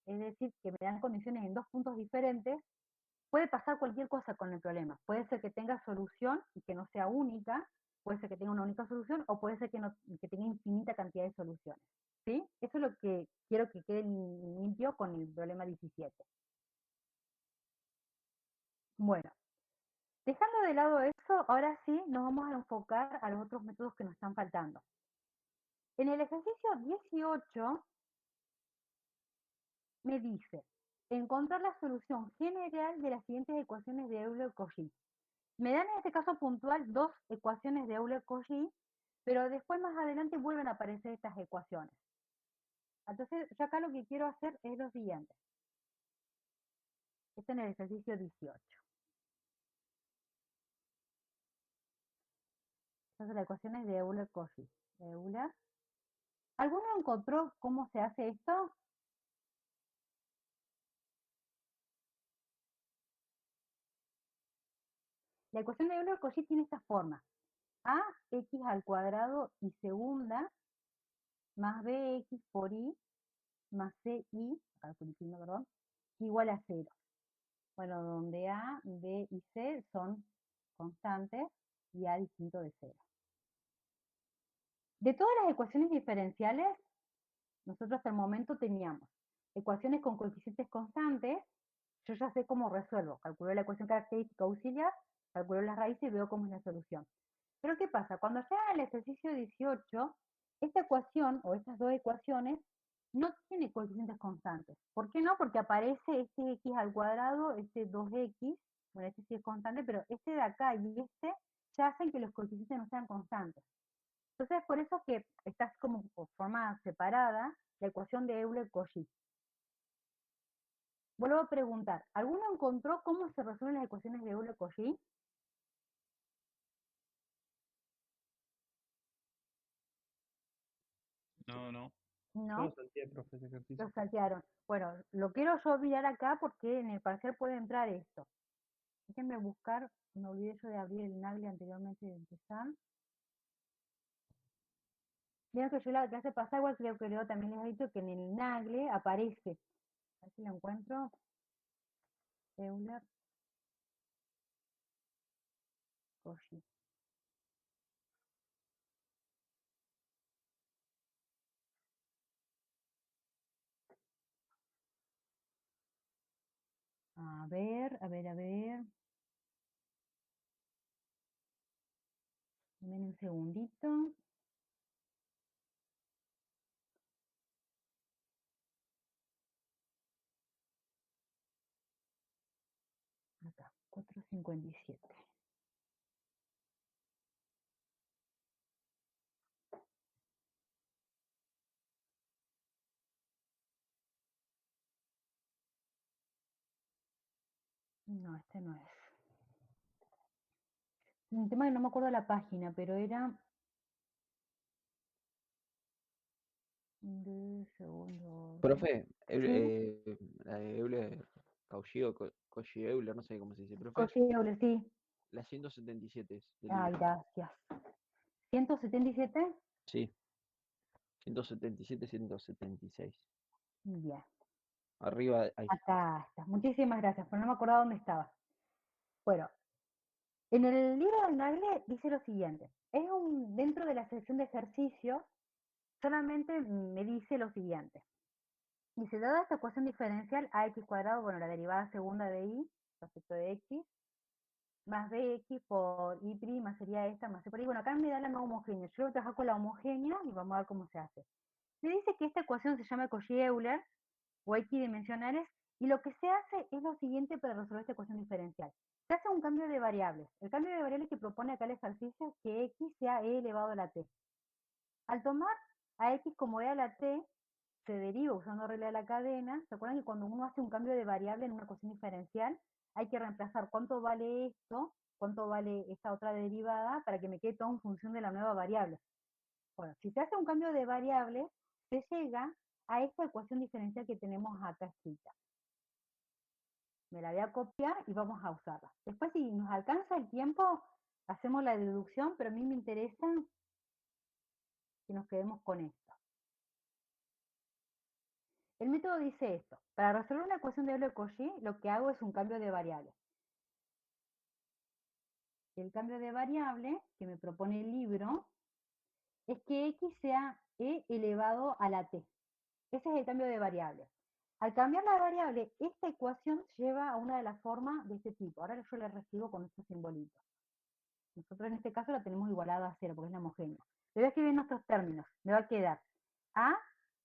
es decir, que me dan condiciones en dos puntos diferentes, puede pasar cualquier cosa con el problema. Puede ser que tenga solución y que no sea única, puede ser que tenga una única solución o puede ser que tenga infinita cantidad de soluciones. ¿Sí? Eso es lo que quiero que quede limpio con el problema 17. Bueno, dejando de lado eso, ahora sí nos vamos a enfocar a los otros métodos que nos están faltando. En el ejercicio 18 me dice, encontrar la solución general de las siguientes ecuaciones de Euler-Cauchy. Me dan en este caso puntual dos ecuaciones de Euler-Cauchy, pero después más adelante vuelven a aparecer estas ecuaciones. Entonces, yo acá lo que quiero hacer es lo siguiente. Esto en el ejercicio 18. Estas son las ecuaciones de Euler-Cauchy. Euler. ¿Alguno encontró cómo se hace esto? La ecuación de Euler-Cauchy tiene esta forma. Ax al cuadrado y segunda más bx por y más ci, perdón, igual a 0. Bueno, donde a, b y c son constantes y a distinto de 0. De todas las ecuaciones diferenciales, nosotros hasta el momento teníamos ecuaciones con coeficientes constantes. Yo ya sé cómo resuelvo. Calculo la ecuación característica auxiliar, calculo las raíces y veo cómo es la solución. Pero ¿qué pasa? Cuando llega al ejercicio 18, esta ecuación o estas dos ecuaciones no tienen coeficientes constantes. ¿Por qué no? Porque aparece este x al cuadrado, este 2x, bueno, este sí es constante, pero este de acá y este ya hacen que los coeficientes no sean constantes. Entonces, por eso que estás como por forma separada la ecuación de Euler-Cauchy. Vuelvo a preguntar, ¿alguno encontró cómo se resuelven las ecuaciones de Euler-Cauchy? No, no. Yo No, lo salteé, profe, ese ejercicio. lo saltearon. Bueno, lo quiero yo mirar acá porque en el parcial puede entrar esto. Déjenme buscar, me olvidé yo de abrir el Nagle anteriormente de empezar. Vieron que yo la clase pasada, igual creo que Leo también les ha dicho que en el Nagle aparece. A ver si lo encuentro. Euler Cauchy. A ver, a ver, a ver. Ven un segundito. Acá, 4,57. No, este no es. Un tema que no me acuerdo la página, pero era de segundo orden. Profe, Sí, la de Euler, Cauchy o Cauchy Euler, no sé cómo se dice, profe. Così Euler, sí. La 177 es del Ay, libro. gracias. 177. Sí, 177, 176. Bien, Arriba, ahí. acá está. Muchísimas gracias, pero no me acordaba dónde estaba. Bueno, en el libro del Nagle dice lo siguiente. Dentro de la sección de ejercicios, solamente me dice lo siguiente. Dice, dada esta ecuación diferencial ax cuadrado, bueno, la derivada segunda de y respecto de x, más bx por y' sería esta, más c por y. Bueno, acá me da la no homogénea. Yo voy a trabajar con la homogénea y vamos a ver cómo se hace. Me dice que esta ecuación se llama Cauchy-Euler o equidimensionales y lo que se hace es lo siguiente para resolver esta ecuación diferencial. Se hace un cambio de variables. El cambio de variables que propone acá el ejercicio es que x sea e elevado a la t. Al tomar a x como e a la t, se deriva usando regla de la cadena. ¿Se acuerdan que cuando uno hace un cambio de variable en una ecuación diferencial, hay que reemplazar cuánto vale esto, cuánto vale esta otra derivada, para que me quede todo en función de la nueva variable? Bueno, si se hace un cambio de variable, se llega a esta ecuación diferencial que tenemos acá escrita. Me la voy a copiar y vamos a usarla. Después, si nos alcanza el tiempo, hacemos la deducción, pero a mí me interesa que nos quedemos con esto. El método dice esto. Para resolver una ecuación de Euler-Cauchy, lo que hago es un cambio de variable. El cambio de variable que me propone el libro es que x sea e elevado a la t. Ese es el cambio de variable. Al cambiar la variable, esta ecuación lleva a una de las formas de este tipo. Ahora yo la reescribo con estos simbolitos. Nosotros en este caso la tenemos igualada a cero porque es la homogénea. Le voy a escribir en nuestros términos. Me va a quedar a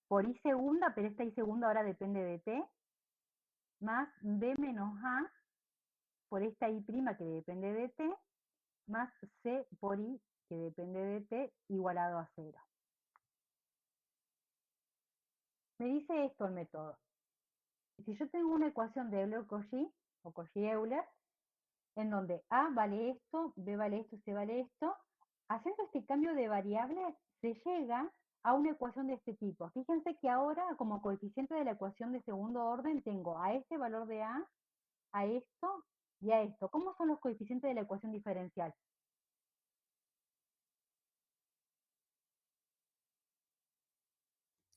por i segunda, pero esta i segunda ahora depende de t, más b menos a por esta i' que depende de t, más c por i que depende de t, igualado a cero. Me dice esto el método. Si yo tengo una ecuación de Euler-Cauchy, o Cauchy-Euler, en donde A vale esto, B vale esto, C vale esto, haciendo este cambio de variables, se llega a una ecuación de este tipo. Fíjense que ahora, como coeficiente de la ecuación de segundo orden, tengo a este valor de a esto y a esto. ¿Cómo son los coeficientes de la ecuación diferencial?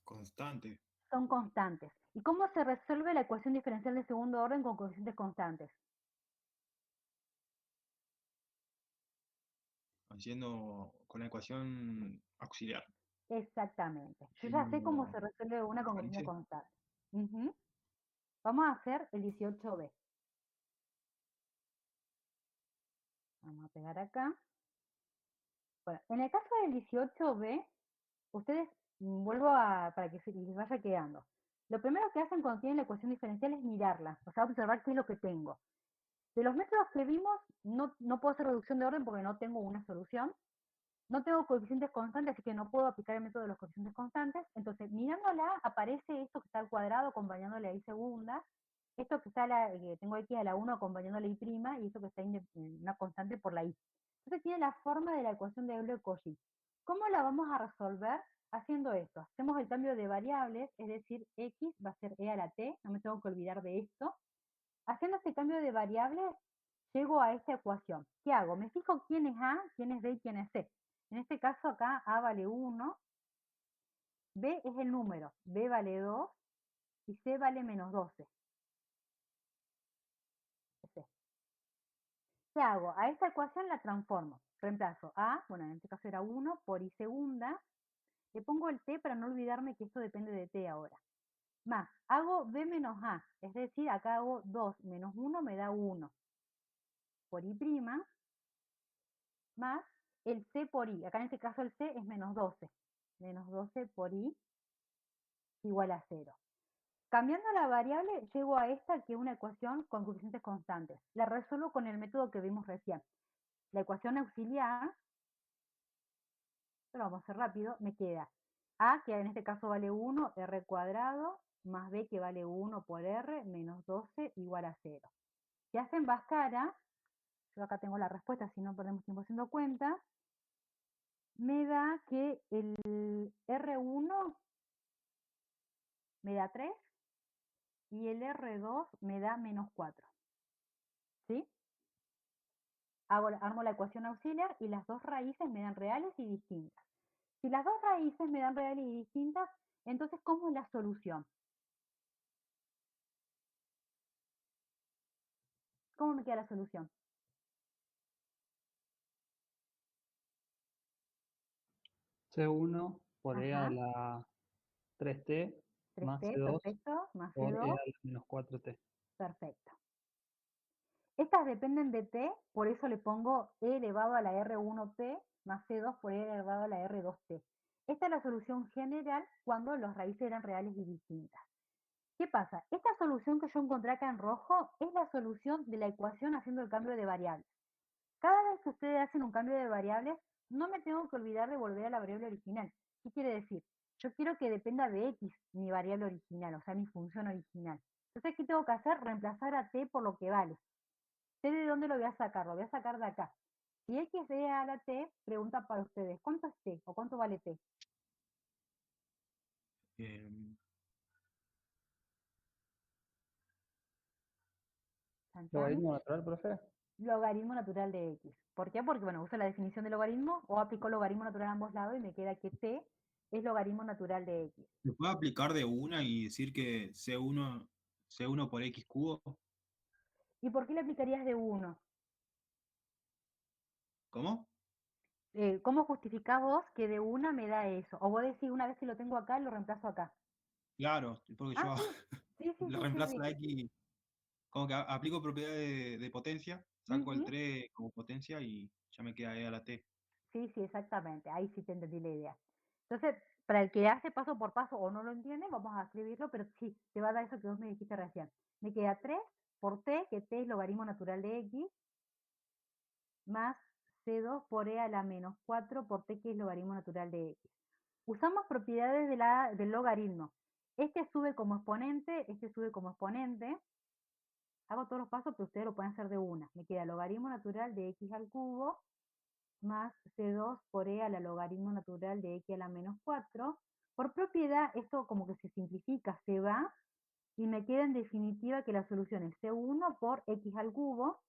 Constante. Son constantes. ¿Y cómo se resuelve la ecuación diferencial de segundo orden con coeficientes constantes? Haciendo con la ecuación auxiliar. Exactamente. Yo ya sé cómo se Haciendo resuelve una las con coeficiente raíces. constante. Ujú. Vamos a hacer el 18b. Vamos a pegar acá. Bueno, en el caso del 18b, ustedes, para que se les vaya quedando. Lo primero que hacen cuando tienen la ecuación diferencial es mirarla, o sea, observar qué es lo que tengo. De los métodos que vimos, no puedo hacer reducción de orden porque no tengo una solución. No tengo coeficientes constantes, así que no puedo aplicar el método de los coeficientes constantes. Entonces, mirándola, aparece esto que está al cuadrado acompañándole a i segunda, esto que está que tengo x a la 1 acompañándole i', y esto que está una constante por la i. Entonces tiene la forma de la ecuación de Euler-Cauchy. ¿Cómo la vamos a resolver? Haciendo esto. Hacemos el cambio de variables, es decir, x va a ser e a la t, no me tengo que olvidar de esto. Haciendo este cambio de variables, llego a esta ecuación. ¿Qué hago? Me fijo quién es A, quién es B y quién es C. En este caso acá A vale 1, B es el número, B vale 2 y C vale menos 12. ¿Qué hago? A esta ecuación la transformo. Reemplazo A, bueno, en este caso era 1, por I segunda. Le pongo el T para no olvidarme que esto depende de T ahora. Más, hago B menos A, es decir, acá hago 2 menos 1 me da 1. Por I', más el C por I. Acá en este caso el C es menos 12. Menos 12 por I igual a 0. Cambiando la variable, llego a esta, que es una ecuación con coeficientes constantes. La resuelvo con el método que vimos recién. La ecuación auxiliar, lo vamos a hacer rápido, me queda A, que en este caso vale 1, R cuadrado, más B, que vale 1 por R, menos 12, igual a 0. Si hacen Bhaskara, yo acá tengo la respuesta, si no perdemos tiempo haciendo cuenta, me da que el R1 me da 3 y el R2 me da menos 4. ¿Sí? Armo la ecuación auxiliar y las dos raíces me dan reales y distintas. Si las dos raíces me dan reales y distintas, entonces, ¿cómo es la solución? ¿Cómo me queda la solución? C1 por E a Ajá, la 3t más 3t, C2 perfecto, más por E a C2, la menos 4t. perfecto. Estas dependen de t, por eso le pongo e elevado a la R1t más C2 por e elevado a la R2t. Esta es la solución general cuando las raíces eran reales y distintas. ¿Qué pasa? Esta solución que yo encontré acá en rojo es la solución de la ecuación haciendo el cambio de variables. Cada vez que ustedes hacen un cambio de variables, no me tengo que olvidar de volver a la variable original. ¿Qué quiere decir? Yo quiero que dependa de x mi variable original, o sea, mi función original. Entonces, ¿qué tengo que hacer? Reemplazar a t por lo que vale. ¿T de dónde lo voy a sacar? Lo voy a sacar de acá. Si x es a la t, pregunta para ustedes, ¿cuánto es t o cuánto vale t? Eh, Chan, chan. ¿Logaritmo natural, profe? Logaritmo natural de x. ¿Por qué? Porque, bueno, uso la definición de logaritmo o aplico logaritmo natural a ambos lados y me queda que t es logaritmo natural de x. ¿Se puede aplicar de una y decir que C1 por X cubo? ¿Y por qué le aplicarías de 1? ¿Cómo? ¿Cómo justificás vos que de una me da eso? O vos decís, una vez que lo tengo acá, lo reemplazo acá. Claro, porque Ah, yo sí, sí, sí, le sí, sí, reemplazo sí. la X, como que aplico propiedad de potencia, saco el Ujú. 3 como potencia y ya me queda E a la T. Sí, sí, exactamente. Ahí sí te entendí la idea. Entonces, para el que hace paso por paso o no lo entiende, vamos a escribirlo, pero sí, te va a dar eso que vos me dijiste recién. Me queda 3 por t, que t es logaritmo natural de x, más C2 por e a la menos 4 por t, que es logaritmo natural de x. Usamos propiedades del logaritmo. Este sube como exponente, este sube como exponente. Hago todos los pasos, pero ustedes lo pueden hacer de una. Me queda logaritmo natural de x al cubo más C2 por e a la logaritmo natural de x a la menos 4. Por propiedad, esto como que se simplifica, se va, y me queda en definitiva que la solución es C1 por x al cubo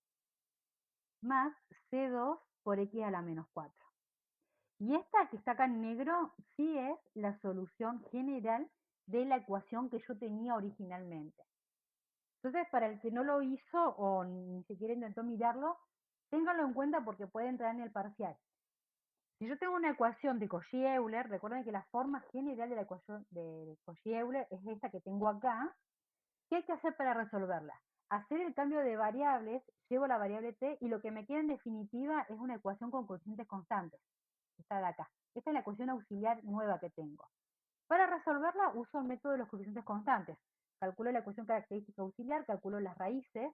más C2 por x a la menos 4. Y esta que está acá en negro sí es la solución general de la ecuación que yo tenía originalmente. Entonces, para el que no lo hizo o ni siquiera intentó mirarlo, ténganlo en cuenta porque puede entrar en el parcial. Si yo tengo una ecuación de Cauchy-Euler, recuerden que la forma general de la ecuación de Cauchy-Euler es esta que tengo acá. ¿Qué hay que hacer para resolverla? Hacer el cambio de variables, llevo la variable t y lo que me queda en definitiva es una ecuación con coeficientes constantes. Esta de acá. Esta es la ecuación auxiliar nueva que tengo. Para resolverla uso el método de los coeficientes constantes. Calculo la ecuación característica auxiliar, calculo las raíces.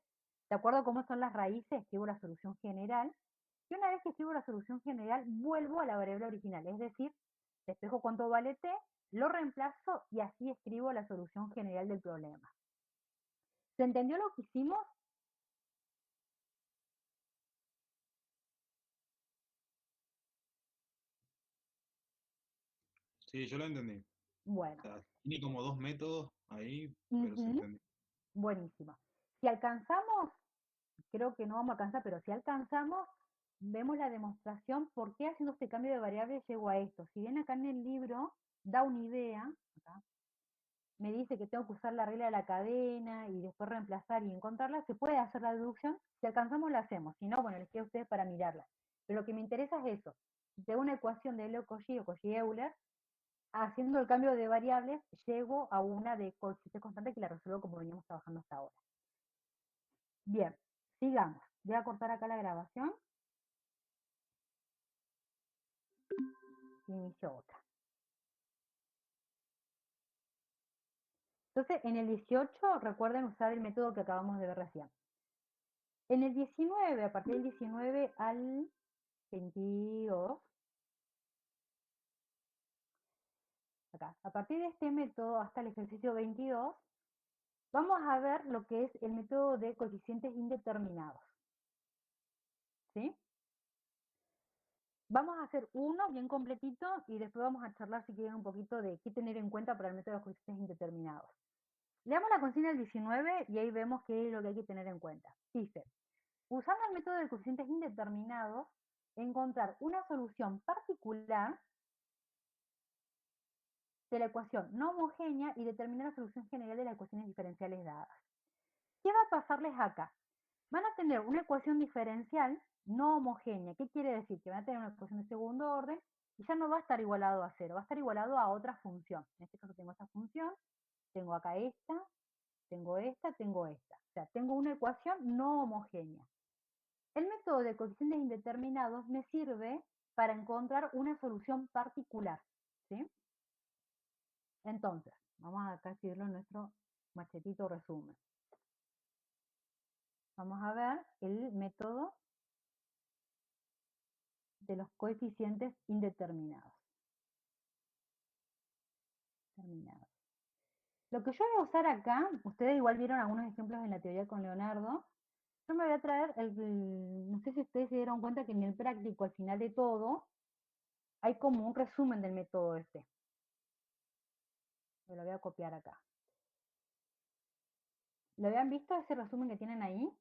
De acuerdo a cómo son las raíces, escribo la solución general. Y una vez que escribo la solución general, vuelvo a la variable original. Es decir, despejo cuánto vale t, lo reemplazo y así escribo la solución general del problema. ¿Se entendió lo que hicimos? Sí, yo lo entendí. O Bueno, sea, tiene como dos métodos ahí, pero se ujú, entendió. buenísimo. Si alcanzamos, creo que no vamos a alcanzar, pero si alcanzamos, vemos la demostración por qué haciendo este cambio de variable llego a esto. Si bien acá en el libro da una idea, acá, me dice que tengo que usar la regla de la cadena y después reemplazar y encontrarla, se puede hacer la deducción. Si alcanzamos, la hacemos. Si no, bueno, les queda a ustedes para mirarla. Pero lo que me interesa es eso. Si tengo una ecuación de Leo-Cauchy o Cauchy-Euler, haciendo el cambio de variables, llego a una de coeficiente constante que la resuelvo como veníamos trabajando hasta ahora. Bien, sigamos. Voy a cortar acá la grabación. inicio otra. Entonces, en el 18, recuerden usar el método que acabamos de ver recién. En el 19, a partir del 19 al 22, acá, a partir de este método hasta el ejercicio 22, vamos a ver lo que es el método de coeficientes indeterminados. ¿Sí? Vamos a hacer uno bien completito y después vamos a charlar si quieren un poquito de qué tener en cuenta para el método de los coeficientes indeterminados. Leamos la consigna del 19 y ahí vemos qué es lo que hay que tener en cuenta. Dice, usando el método de coeficientes indeterminados, encontrar una solución particular de la ecuación no homogénea y determinar la solución general de las ecuaciones diferenciales dadas. ¿Qué va a pasarles acá? Van a tener una ecuación diferencial no homogénea. ¿Qué quiere decir? Que van a tener una ecuación de segundo orden y ya no va a estar igualado a cero, va a estar igualado a otra función. En este caso tengo esta función, tengo acá esta, tengo esta, tengo esta. O sea, tengo una ecuación no homogénea. El método de coeficientes indeterminados me sirve para encontrar una solución particular. ¿Sí? Entonces, vamos acá a escribirlo en nuestro machetito resumen. Vamos a ver el método de los coeficientes indeterminados. Lo que yo voy a usar acá, ustedes igual vieron algunos ejemplos en la teoría con Leonardo, yo me voy a traer, no sé si ustedes se dieron cuenta que en el práctico, al final de todo, hay como un resumen del método este. Me lo voy a copiar acá. ¿Lo habían visto ese resumen que tienen ahí?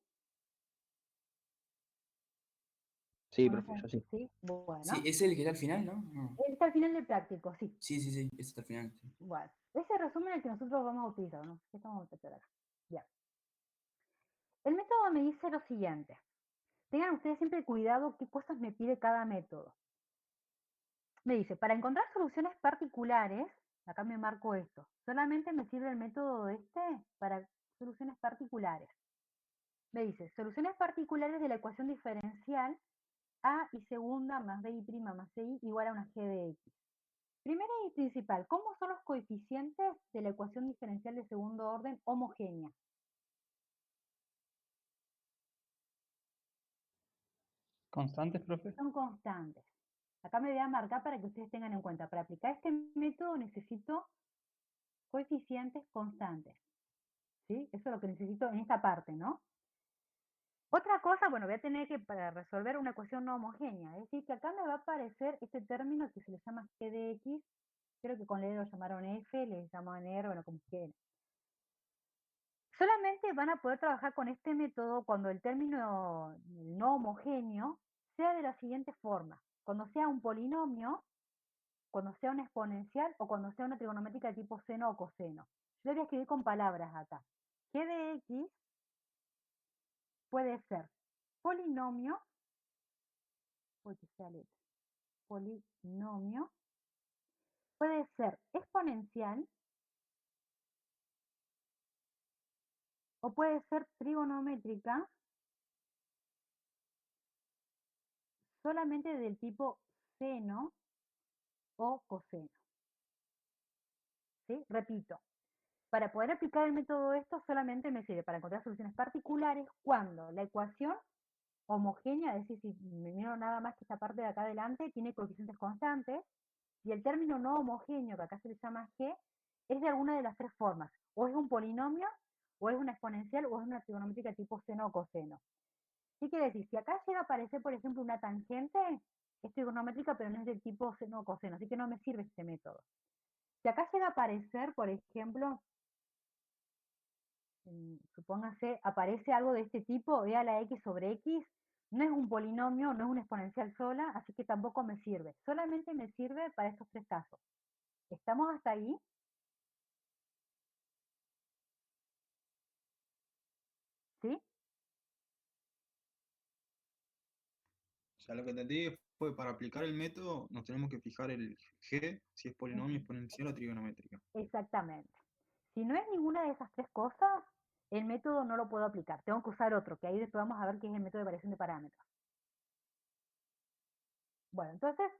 Sí, ¿O no profe, yo saben? sí. Sí, bueno. Sí, es el que está al final, ¿no? No. Está al final del práctico, sí. Sí, sí, sí, ese está al final. Sí. Bueno, ese resumen es el que nosotros vamos a utilizar, ¿no? ¿Qué estamos a hacer acá? Bien. El método me dice lo siguiente. Tengan ustedes siempre cuidado qué cosas me pide cada método. Me dice, para encontrar soluciones particulares, acá me marco esto, solamente me sirve el método este para soluciones particulares. Me dice, soluciones particulares de la ecuación diferencial a y segunda más bi' más ci igual a una g de x. Primera y principal, ¿cómo son los coeficientes de la ecuación diferencial de segundo orden homogénea? ¿Constantes, profe? Son constantes. Acá me voy a marcar para que ustedes tengan en cuenta. Para aplicar este método necesito coeficientes constantes. ¿Sí? Eso es lo que necesito en esta parte, ¿no? Otra cosa, bueno, voy a tener que para resolver una ecuación no homogénea. Es decir, que acá me va a aparecer este término que se le llama g de x. Creo que con L lo llamaron f, le llamaban r, bueno, como quieran. Solamente van a poder trabajar con este método cuando el término no homogéneo sea de la siguiente forma. Cuando sea un polinomio, cuando sea una exponencial o cuando sea una trigonométrica de tipo seno o coseno. Yo lo voy a escribir con palabras acá. G de x puede ser polinomio, porque sea letra, polinomio, puede ser exponencial o puede ser trigonométrica solamente del tipo seno o coseno. ¿Sí? Repito, para poder aplicar el método esto solamente me sirve para encontrar soluciones particulares cuando la ecuación homogénea, es decir, si me miro nada más que esta parte de acá adelante, tiene coeficientes constantes, y el término no homogéneo, que acá se le llama g, es de alguna de las tres formas. O es un polinomio, o es una exponencial, o es una trigonométrica tipo seno o coseno. ¿Qué quiere decir? Si acá llega a aparecer, por ejemplo, una tangente, es trigonométrica, pero no es del tipo seno o coseno, así que no me sirve este método. Si acá llega a aparecer, por ejemplo, supóngase, aparece algo de este tipo, vea la x sobre x, no es un polinomio, no es una exponencial sola, así que tampoco me sirve. Solamente me sirve para estos tres casos. ¿Estamos hasta ahí? ¿Sí? O sea, lo que entendí fue para aplicar el método nos tenemos que fijar el g, si es polinomio, exponencial o trigonométrica. Exactamente. Si no es ninguna de esas tres cosas, el método no lo puedo aplicar. Tengo que usar otro, que ahí después vamos a ver qué es el método de variación de parámetros. Bueno, entonces,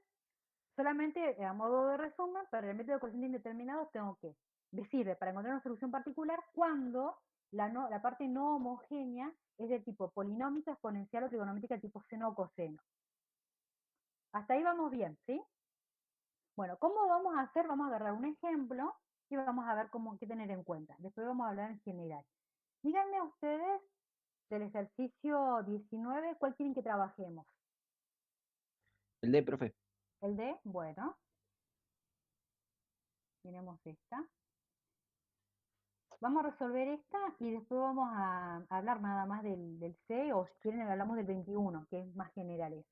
Solamente a modo de resumen, para el método de cociente indeterminado tengo que decirle para encontrar una solución particular cuando la parte no homogénea es de tipo polinómica, exponencial o trigonométrica de tipo seno o coseno. Hasta ahí vamos bien, ¿sí? Bueno, ¿cómo vamos a hacer? Vamos a agarrar un ejemplo y vamos a ver qué tener en cuenta. Después vamos a hablar en general. Díganme ustedes del ejercicio 19, ¿cuál quieren que trabajemos? El D, profe. El D, bueno, miremos esta. Vamos a resolver esta y después vamos a hablar nada más del C, o si quieren hablamos del 21, que es más general eso.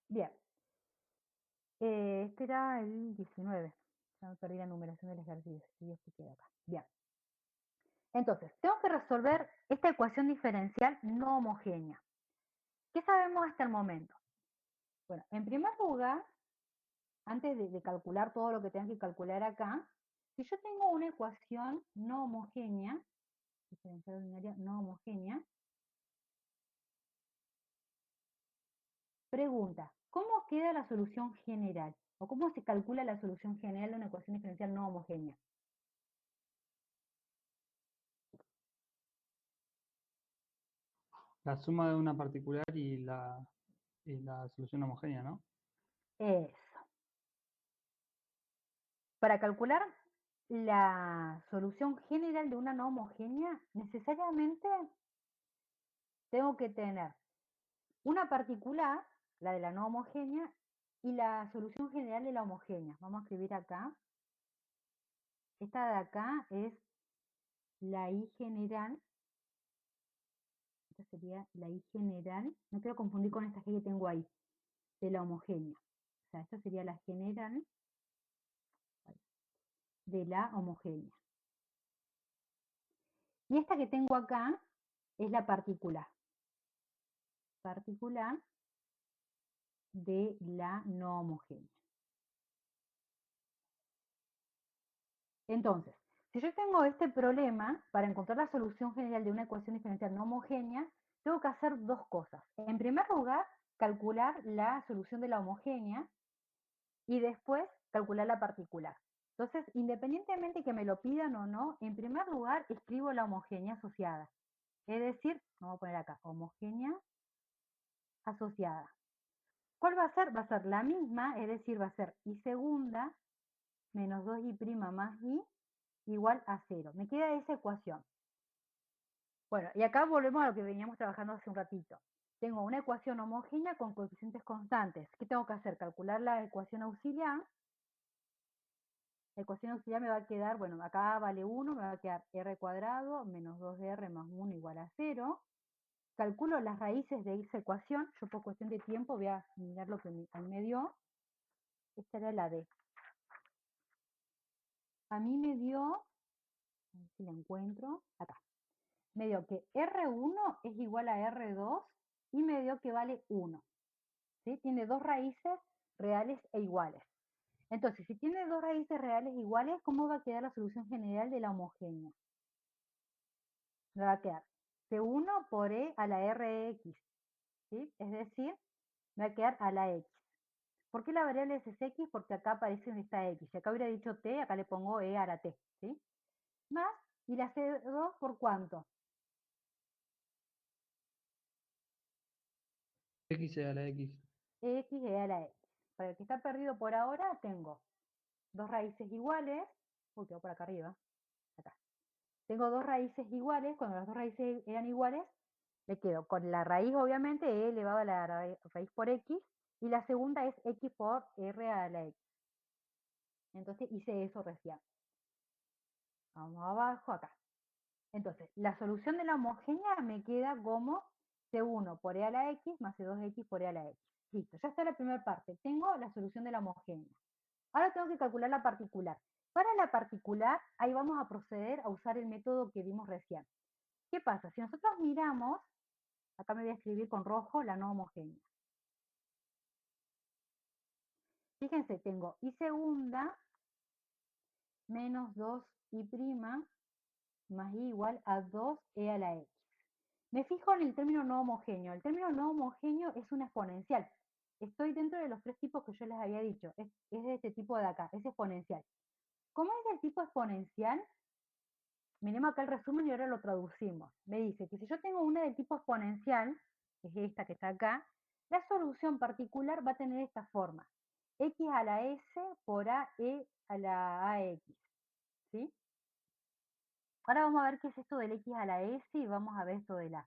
Bien, este era el 19. Ya me perdí la numeración del ejercicio, si Dios quiere acá. Bien. Entonces, tengo que resolver esta ecuación diferencial no homogénea. ¿Qué sabemos hasta el momento? Bueno, en primer lugar, antes de calcular todo lo que tengo que calcular acá, si yo tengo una ecuación no homogénea, diferencial ordinaria no homogénea, pregunta, ¿cómo queda la solución general? ¿O cómo se calcula la solución general de una ecuación diferencial no homogénea? La suma de una particular y la solución homogénea, ¿no? Eso. Para calcular la solución general de una no homogénea, necesariamente tengo que tener una particular, la de la no homogénea, y la solución general de la homogénea. Vamos a escribir acá. Esta de acá es la I general. Esta sería la I general. No quiero confundir con esta G que tengo ahí, de la homogénea. O sea, esta sería la general de la homogénea. Y esta que tengo acá es la particular. Particular de la no homogénea. Entonces, si yo tengo este problema, para encontrar la solución general de una ecuación diferencial no homogénea, tengo que hacer dos cosas. En primer lugar, calcular la solución de la homogénea y después calcular la particular. Entonces, independientemente que me lo pidan o no, en primer lugar escribo la homogénea asociada. Es decir, vamos a poner acá, homogénea asociada. ¿Cuál va a ser? Va a ser la misma, es decir, va a ser I segunda menos 2i' más i igual a 0. Me queda esa ecuación. Bueno, y acá volvemos a lo que veníamos trabajando hace un ratito. Tengo una ecuación homogénea con coeficientes constantes. ¿Qué tengo que hacer? Calcular la ecuación auxiliar. La ecuación auxiliar me va a quedar, bueno, acá vale 1, me va a quedar r cuadrado menos 2r más 1 igual a 0. Calculo las raíces de esa ecuación. Yo por cuestión de tiempo voy a mirar lo que a mí me dio. Esta era la D. A mí me dio, a ver si la encuentro, acá. Me dio que R1 es igual a R2 y me dio que vale 1. ¿Sí? Tiene dos raíces reales e iguales. Entonces, si tiene dos raíces reales iguales, ¿cómo va a quedar la solución general de la homogénea? Me va a quedar C1 por E a la Rx, ¿sí? Es decir, me va a quedar a la X. ¿Por qué la variable es X? Porque acá aparece esta X. Si acá hubiera dicho T, acá le pongo E a la T, ¿sí? Más, ¿y la C2 por cuánto? X a la X. X E a la X. Para el que está perdido por ahora, tengo dos raíces iguales. Uy, quedó por acá arriba. Acá. Tengo dos raíces iguales. Cuando las dos raíces eran iguales, me quedo con la raíz, obviamente, e elevado a la raíz por x, y la segunda es x por r a la x. Entonces hice eso recién. Vamos abajo, acá. Entonces, la solución de la homogénea me queda como C1 por e a la x más C2x por e a la x. Listo, ya está la primera parte. Tengo la solución de la homogénea. Ahora tengo que calcular la particular. Para la particular, ahí vamos a proceder a usar el método que vimos recién. ¿Qué pasa? Si nosotros miramos, acá me voy a escribir con rojo la no homogénea. Fíjense, tengo i segunda menos 2i' más i igual a 2e a la x. Me fijo en el término no homogéneo. El término no homogéneo es una exponencial. Estoy dentro de los tres tipos que yo les había dicho. Es de este tipo de acá, es exponencial. Como es del tipo exponencial, miremos acá el resumen y ahora lo traducimos. Me dice que si yo tengo una del tipo exponencial, que es esta que está acá, la solución particular va a tener esta forma. X a la S por AE a la AX. ¿Sí? Ahora vamos a ver qué es esto del X a la S y vamos a ver esto del A.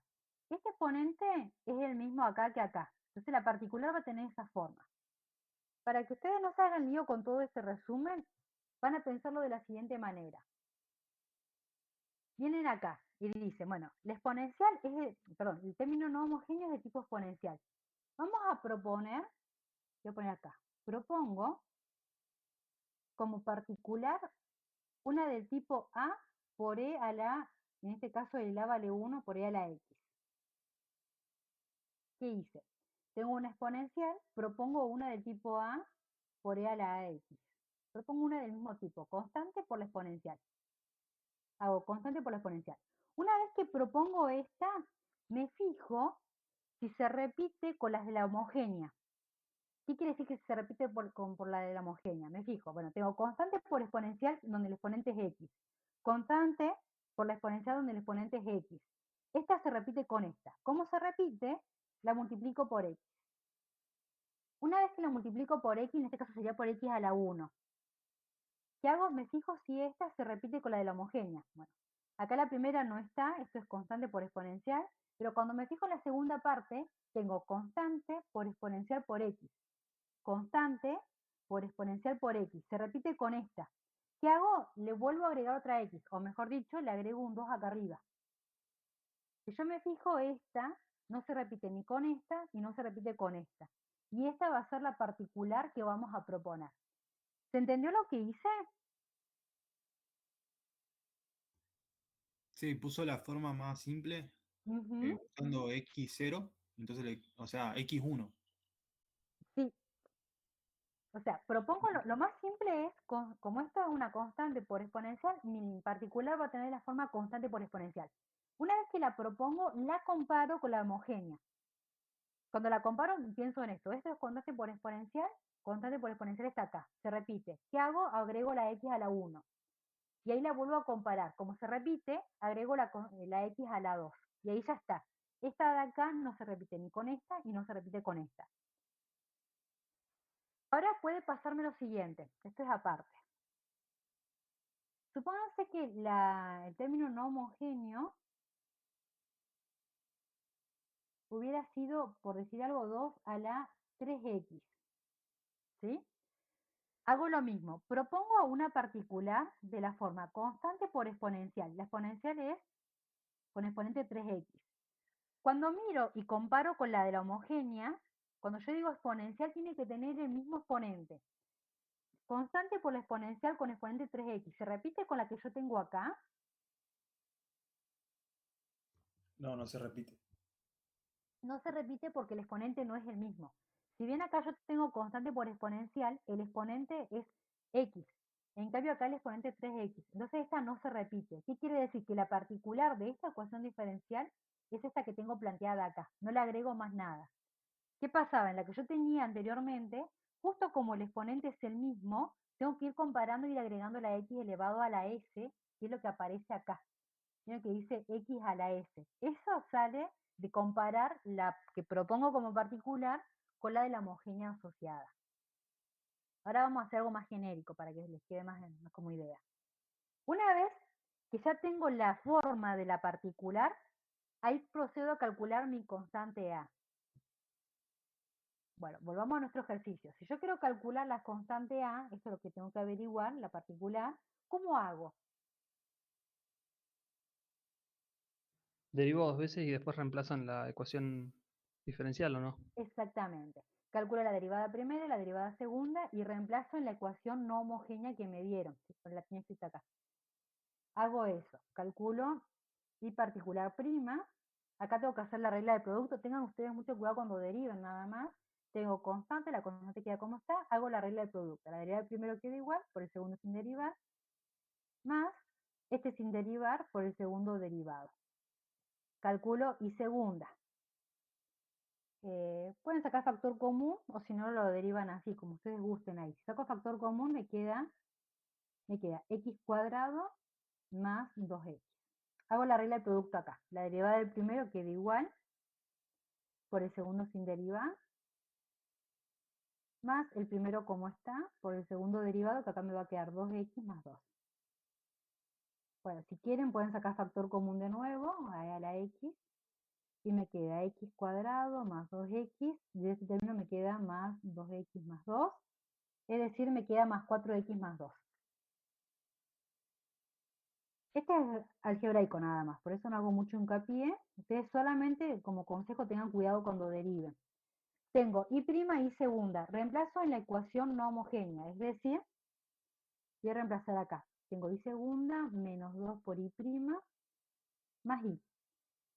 Este exponente es el mismo acá que acá. Entonces la particular va a tener esa forma. Para que ustedes no se hagan lío con todo este resumen, van a pensarlo de la siguiente manera. Vienen acá y dicen, bueno, la exponencial es, el término no homogéneo es de tipo exponencial. Vamos a proponer, voy a poner acá, propongo como particular una del tipo A por E a la, en este caso el A vale 1 por E a la X. ¿Qué hice? Tengo una exponencial, propongo una del tipo A por E a la X. Propongo una del mismo tipo, constante por la exponencial. Hago constante por la exponencial. Una vez que propongo esta, me fijo si se repite con las de la homogénea. ¿Qué quiere decir que se repite por la de la homogénea? Me fijo, bueno, tengo constante por exponencial donde el exponente es x. Constante por la exponencial donde el exponente es x. Esta se repite con esta. ¿Cómo se repite? La multiplico por x. Una vez que la multiplico por x, en este caso sería por x a la 1. ¿Qué hago? Me fijo si esta se repite con la de la homogénea. Bueno, acá la primera no está, esto es constante por exponencial, pero cuando me fijo en la segunda parte, tengo constante por exponencial por x. Constante por exponencial por x. Se repite con esta. ¿Qué hago? Le vuelvo a agregar otra x, o mejor dicho, le agrego un 2 acá arriba. Si yo me fijo, esta no se repite ni con esta y no se repite con esta. Y esta va a ser la particular que vamos a proponer. ¿Se entendió lo que hice? Sí, puso la forma más simple, Ujú. usando x0, entonces, o sea, x1. Sí, o sea, propongo lo más simple es, como esto es una constante por exponencial, mi particular va a tener la forma constante por exponencial. Una vez que la propongo, la comparo con la homogénea. Cuando la comparo, pienso en esto es constante por exponencial está acá, se repite. ¿Qué hago? Agrego la x a la 1. Y ahí la vuelvo a comparar. Como se repite, agrego la x a la 2. Y ahí ya está. Esta de acá no se repite ni con esta y no se repite con esta. Ahora puede pasarme lo siguiente, esto es aparte. Supónganse que el término no homogéneo hubiera sido, por decir algo, 2 a la 3x. ¿Sí? Hago lo mismo, propongo una particular de la forma constante por exponencial. La exponencial es con exponente 3x. Cuando miro y comparo con la de la homogénea, cuando yo digo exponencial tiene que tener el mismo exponente. Constante por la exponencial con exponente 3x. ¿Se repite con la que yo tengo acá? No, no se repite. No se repite porque el exponente no es el mismo. Si bien acá yo tengo constante por exponencial, el exponente es x. En cambio acá el exponente es 3x. Entonces esta no se repite. ¿Qué quiere decir? Que la particular de esta ecuación diferencial es esta que tengo planteada acá. No le agrego más nada. ¿Qué pasaba? En la que yo tenía anteriormente, justo como el exponente es el mismo, tengo que ir comparando y ir agregando la x elevado a la s, que es lo que aparece acá. Miren que dice x a la s. Eso sale de comparar la que propongo como particular con la de la homogénea asociada. Ahora vamos a hacer algo más genérico para que les quede más como idea. Una vez que ya tengo la forma de la particular, ahí procedo a calcular mi constante A. Bueno, volvamos a nuestro ejercicio. Si yo quiero calcular la constante A, esto es lo que tengo que averiguar, la particular, ¿cómo hago? Derivo dos veces y después reemplazan la ecuación diferencial, ¿o no? Exactamente. Calculo la derivada primera y la derivada segunda y reemplazo en la ecuación no homogénea que me dieron. La tenía escrita acá. Hago eso. Calculo y particular prima. Acá tengo que hacer la regla de producto. Tengan ustedes mucho cuidado cuando deriven nada más. Tengo constante, la constante queda como está. Hago la regla de producto. La derivada del primero queda igual, por el segundo sin derivar, más este sin derivar por el segundo derivado. calculo y segunda. Pueden sacar factor común o si no lo derivan así, como ustedes gusten ahí. Si saco factor común me queda x cuadrado más 2x. Hago la regla del producto acá. La derivada del primero queda igual por el segundo sin derivar, más el primero como está, por el segundo derivado, que acá me va a quedar 2x más 2. Bueno, si quieren pueden sacar factor común de nuevo, a la x, y me queda x cuadrado más 2x, y de este término me queda más 2x más 2, es decir, me queda más 4x más 2. Este es algebraico nada más, por eso no hago mucho hincapié. Ustedes solamente, como consejo, tengan cuidado cuando deriven. Tengo y' y segunda. Reemplazo en la ecuación no homogénea, es decir, voy a reemplazar acá. Tengo y segunda menos 2 por y' más y.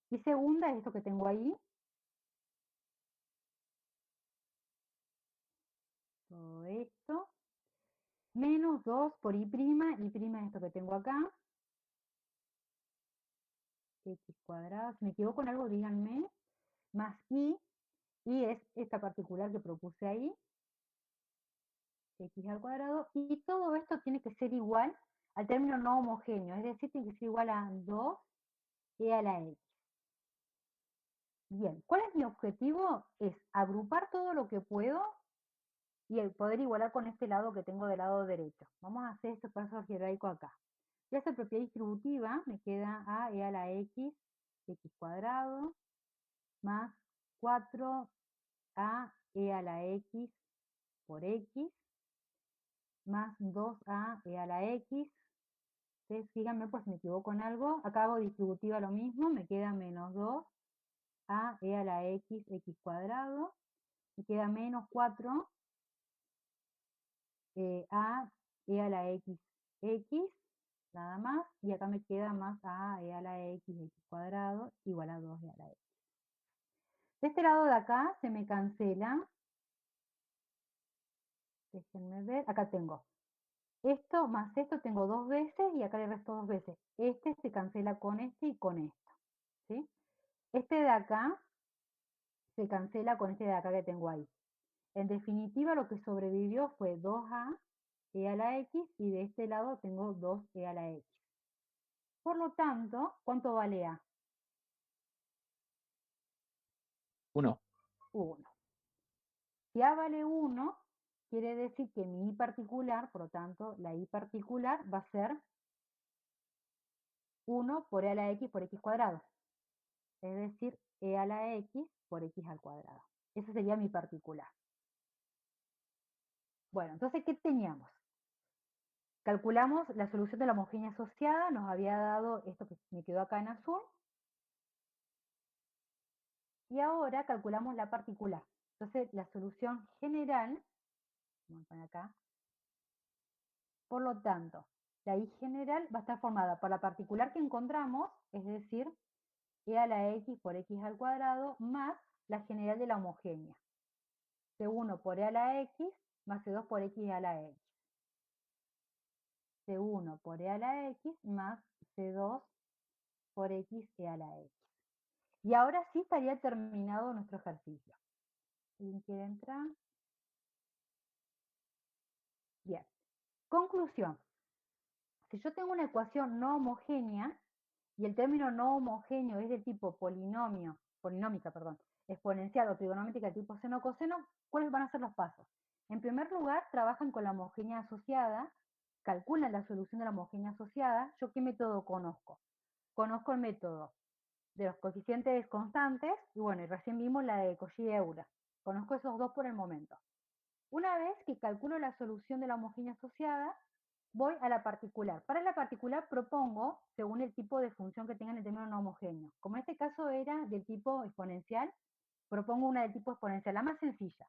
Y segunda es esto que tengo ahí. Todo esto. Menos 2 por y' es esto que tengo acá. X cuadrado. Si me equivoco en algo, díganme. Más y es esta particular que propuse ahí. X al cuadrado. Y todo esto tiene que ser igual al término no homogéneo. Es decir, tiene que ser igual a 2e a la x. Bien, ¿cuál es mi objetivo? Es agrupar todo lo que puedo y el poder igualar con este lado que tengo del lado derecho. Vamos a hacer este paso algebraico acá. Ya esta propiedad distributiva me queda a e a la x, x cuadrado, más 4a e a la x por x, más 2a e a la x. Ustedes síganme por si me equivoco en algo. Acá hago distributiva lo mismo, me queda menos 2a e a la x, x cuadrado. Me queda menos 4 a e a la x, x, nada más, y acá me queda más a e a la x, x cuadrado, igual a 2e a la x. De este lado de acá se me cancela, déjenme ver, acá tengo esto más esto, tengo 2 veces, y acá le resto 2 veces. Este se cancela con este y con esto, ¿sí? Este de acá se cancela con este de acá que tengo ahí. En definitiva, lo que sobrevivió fue 2a e a la x, y de este lado tengo 2e a la x. Por lo tanto, ¿cuánto vale a? 1. 1. Si a vale 1, quiere decir que mi y particular, por lo tanto, la y particular va a ser 1 por e a la x por x cuadrado. Es decir, e a la x por x al cuadrado. Ese sería mi particular. Bueno, entonces, ¿qué teníamos? Calculamos la solución de la homogénea asociada, nos había dado esto que me quedó acá en azul. Y ahora calculamos la particular. Entonces, la solución general, vamos a poner acá, por lo tanto, la y general va a estar formada por la particular que encontramos, es decir, e a la x por x al cuadrado, más la general de la homogénea. C1 por e a la x, más C2 por x a la x. C1 por e a la x, más C2 por x e a la x. Y ahora sí estaría terminado nuestro ejercicio. ¿Alguien quiere entrar? Bien. Conclusión. Si yo tengo una ecuación no homogénea, y el término no homogéneo es de tipo polinómica, exponencial o trigonométrica de tipo seno coseno, ¿cuáles van a ser los pasos? En primer lugar, trabajan con la homogénea asociada, calculan la solución de la homogénea asociada. ¿Yo qué método conozco? Conozco el método de los coeficientes constantes, y bueno, y recién vimos la de Cauchy y Euler. Conozco esos dos por el momento. Una vez que calculo la solución de la homogénea asociada, voy a la particular. Para la particular propongo, según el tipo de función que tenga en el término no homogéneo. Como en este caso era del tipo exponencial, propongo una del tipo exponencial, la más sencilla.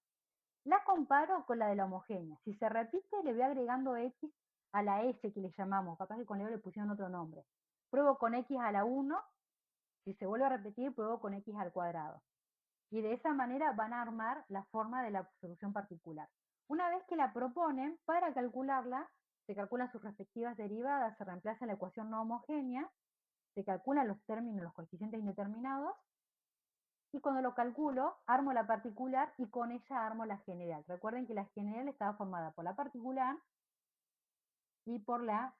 La comparo con la de la homogénea. Si se repite, le voy agregando x a la s que le llamamos. Capaz que con Leo le pusieron otro nombre. Pruebo con x a la 1. Si se vuelve a repetir, pruebo con x al cuadrado. Y de esa manera van a armar la forma de la solución particular. Una vez que la proponen, para calcularla, se calculan sus respectivas derivadas, se reemplaza la ecuación no homogénea, se calculan los términos, los coeficientes indeterminados, y cuando lo calculo, armo la particular y con ella armo la general. Recuerden que la general estaba formada por la particular y por la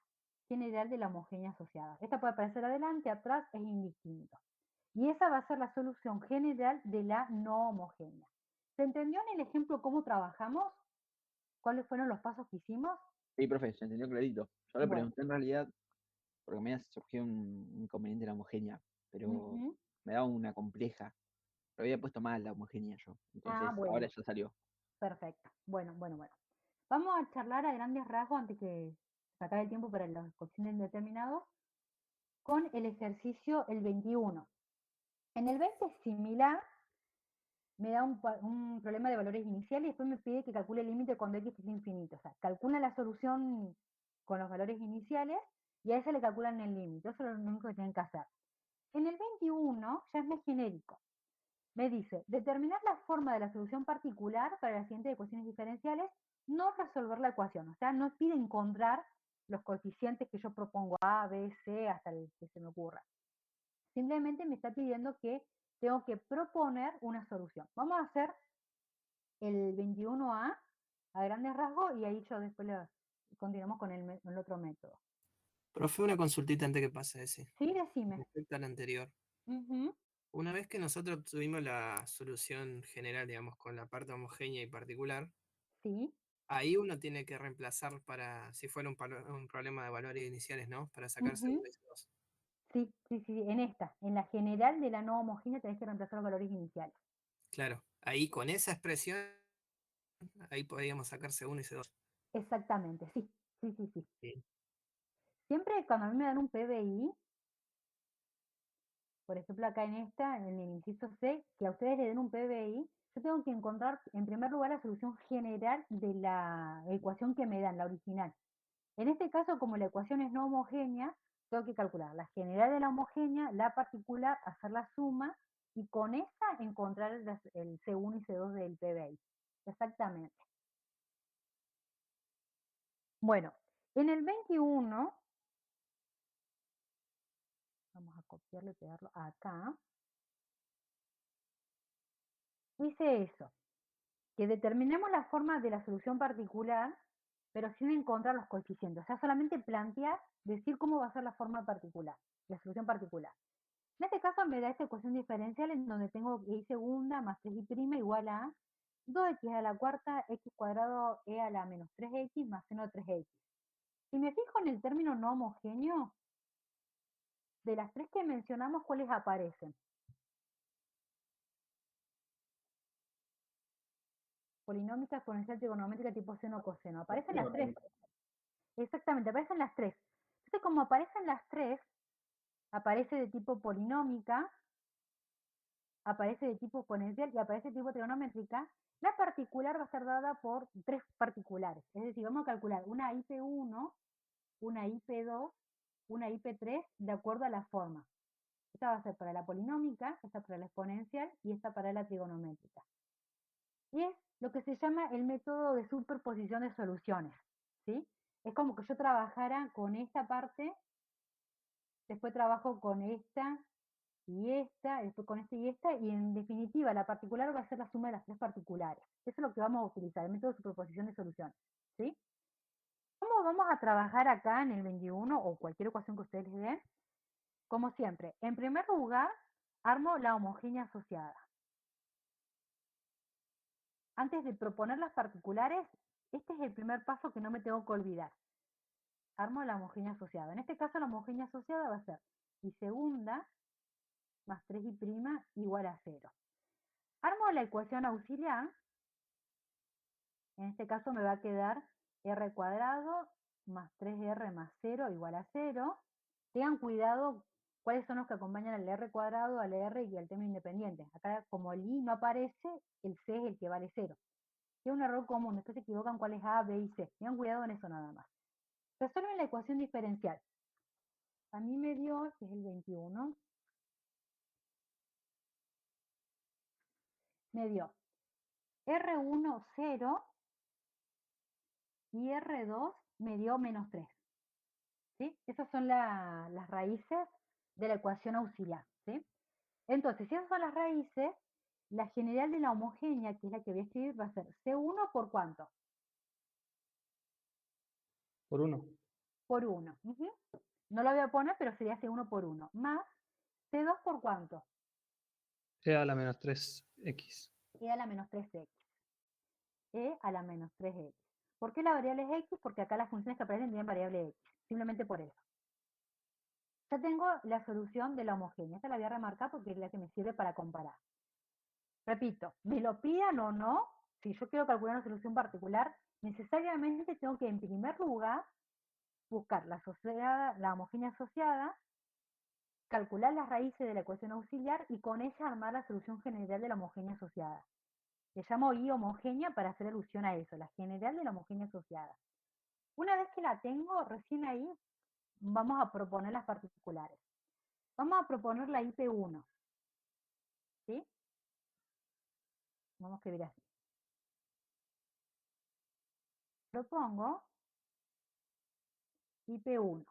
general de la homogénea asociada. Esta puede aparecer adelante, atrás, es indistinto. Y esa va a ser la solución general de la no homogénea. ¿Se entendió en el ejemplo cómo trabajamos? ¿Cuáles fueron los pasos que hicimos? Sí, profe, se entendió clarito. Yo le Bueno, pregunté en realidad, porque me había surgido un inconveniente en la homogénea, pero ujú. me daba una compleja. Lo había puesto mal la homogénea yo. Ah, Entonces, ahora bueno, ya salió. perfecto. Bueno. Vamos a charlar a grandes rasgos antes que se acabe el tiempo para los coeficientes indeterminados con el ejercicio el 21. En el 20 es similar, me da un problema de valores iniciales y después me pide que calcule el límite cuando x es infinito. O sea, calcula la solución con los valores iniciales y a esa le calculan el límite. Eso es lo único que tienen que hacer. En el 21 ya es más genérico. Me dice, determinar la forma de la solución particular para las siguientes ecuaciones diferenciales, no resolver la ecuación. O sea, no pide encontrar los coeficientes que yo propongo, A, B, C, hasta el que se me ocurra. Simplemente me está pidiendo que tengo que proponer una solución. Vamos a hacer el 21A a grandes rasgos y ahí yo después continuamos con el otro método. Profe, una consultita antes que pase ese. Sí, decime. Respecto al anterior. Ujú, Una vez que nosotros tuvimos la solución general, digamos, con la parte homogénea y particular, sí. ahí uno tiene que reemplazar para, si fuera un problema de valores iniciales, ¿no? Para sacarse Ujú. uno y dos. Sí, en la general de la no homogénea tenés que reemplazar los valores iniciales. Claro, ahí con esa expresión, ahí podríamos sacarse uno y C2. Exactamente, sí. Bien. Siempre cuando a mí me dan un PBI, por ejemplo acá en el inciso C, que a ustedes le den un PBI, yo tengo que encontrar en primer lugar la solución general de la ecuación que me dan, la original. En este caso, como la ecuación es no homogénea, tengo que calcular la general de la homogénea, la particular, hacer la suma, y con esa encontrar el C1 y C2 del PBI. Exactamente. Bueno, en el 21, vamos a copiarlo y pegarlo acá, dice eso, que determinemos la forma de la solución particular, pero sin encontrar los coeficientes. O sea, solamente plantear, decir cómo va a ser la forma particular, la solución particular. En este caso me da esta ecuación diferencial en donde tengo y segunda más 3y' igual a 2x a la cuarta x cuadrado e a la menos 3x más seno de 3x. Si me fijo en el término no homogéneo, de las tres que mencionamos, ¿cuáles aparecen? Polinómica, exponencial, trigonométrica, tipo seno, coseno. Aparecen las tres. Exactamente, aparecen las tres. Entonces, como aparecen las tres, aparece de tipo polinómica, aparece de tipo exponencial y aparece de tipo trigonométrica, la particular va a estar dada por tres particulares. Es decir, vamos a calcular una IP1, una IP2, una IP3 de acuerdo a la forma. Esta va a ser para la polinómica, esta para la exponencial y esta para la trigonométrica. Y es lo que se llama el método de superposición de soluciones, ¿sí? Es como que yo trabajara con esta parte, después trabajo con esta y esta, después con esta y en definitiva la particular va a ser la suma de las tres particulares. Eso es lo que vamos a utilizar, el método de superposición de soluciones, ¿sí? ¿Cómo vamos a trabajar acá en el 21 o cualquier ecuación que ustedes les den? Como siempre, en primer lugar, armo la homogénea asociada. Antes de proponer las particulares, este es el primer paso que no me tengo que olvidar. Armo la homogénea asociada. En este caso la homogénea asociada va a ser y segunda más 3y' igual a 0. Armo la ecuación auxiliar. En este caso me va a quedar r cuadrado más 3r más 0 igual a 0. Tengan cuidado cuáles son los que acompañan al r cuadrado, al r y al término independiente. Acá como el i no aparece, el c es el que vale 0. Es un error común, después se equivocan cuál es A, B y C. Tengan cuidado en eso nada más. Resuelven la ecuación diferencial. A mí me dio, que es el 21, me dio R1, 0 y R2 me dio menos 3. ¿Sí? Esas son las raíces de la ecuación auxiliar, ¿sí? Entonces, si esas son las raíces, la general de la homogénea, que es la que voy a escribir, va a ser C1 por ¿cuánto? Por 1. Por 1. No lo voy a poner, pero sería C1 por 1. Más C2 por ¿cuánto? E a la menos 3x. E a la menos 3x. E a la menos 3x. ¿Por qué la variable es x? Porque acá las funciones que aparecen tienen variable x. Simplemente por eso. Ya tengo la solución de la homogénea. Esta la voy a remarcar porque es la que me sirve para comparar. Repito, me lo pidan o no, si yo quiero calcular una solución particular, necesariamente tengo que en primer lugar buscar la homogénea asociada, calcular las raíces de la ecuación auxiliar y con ella armar la solución general de la homogénea asociada. Le llamo I homogénea para hacer alusión a eso, la general de la homogénea asociada. Una vez que la tengo, recién ahí vamos a proponer las particulares. Vamos a proponer la IP1, ¿sí? Vamos a escribir así. Propongo IP1.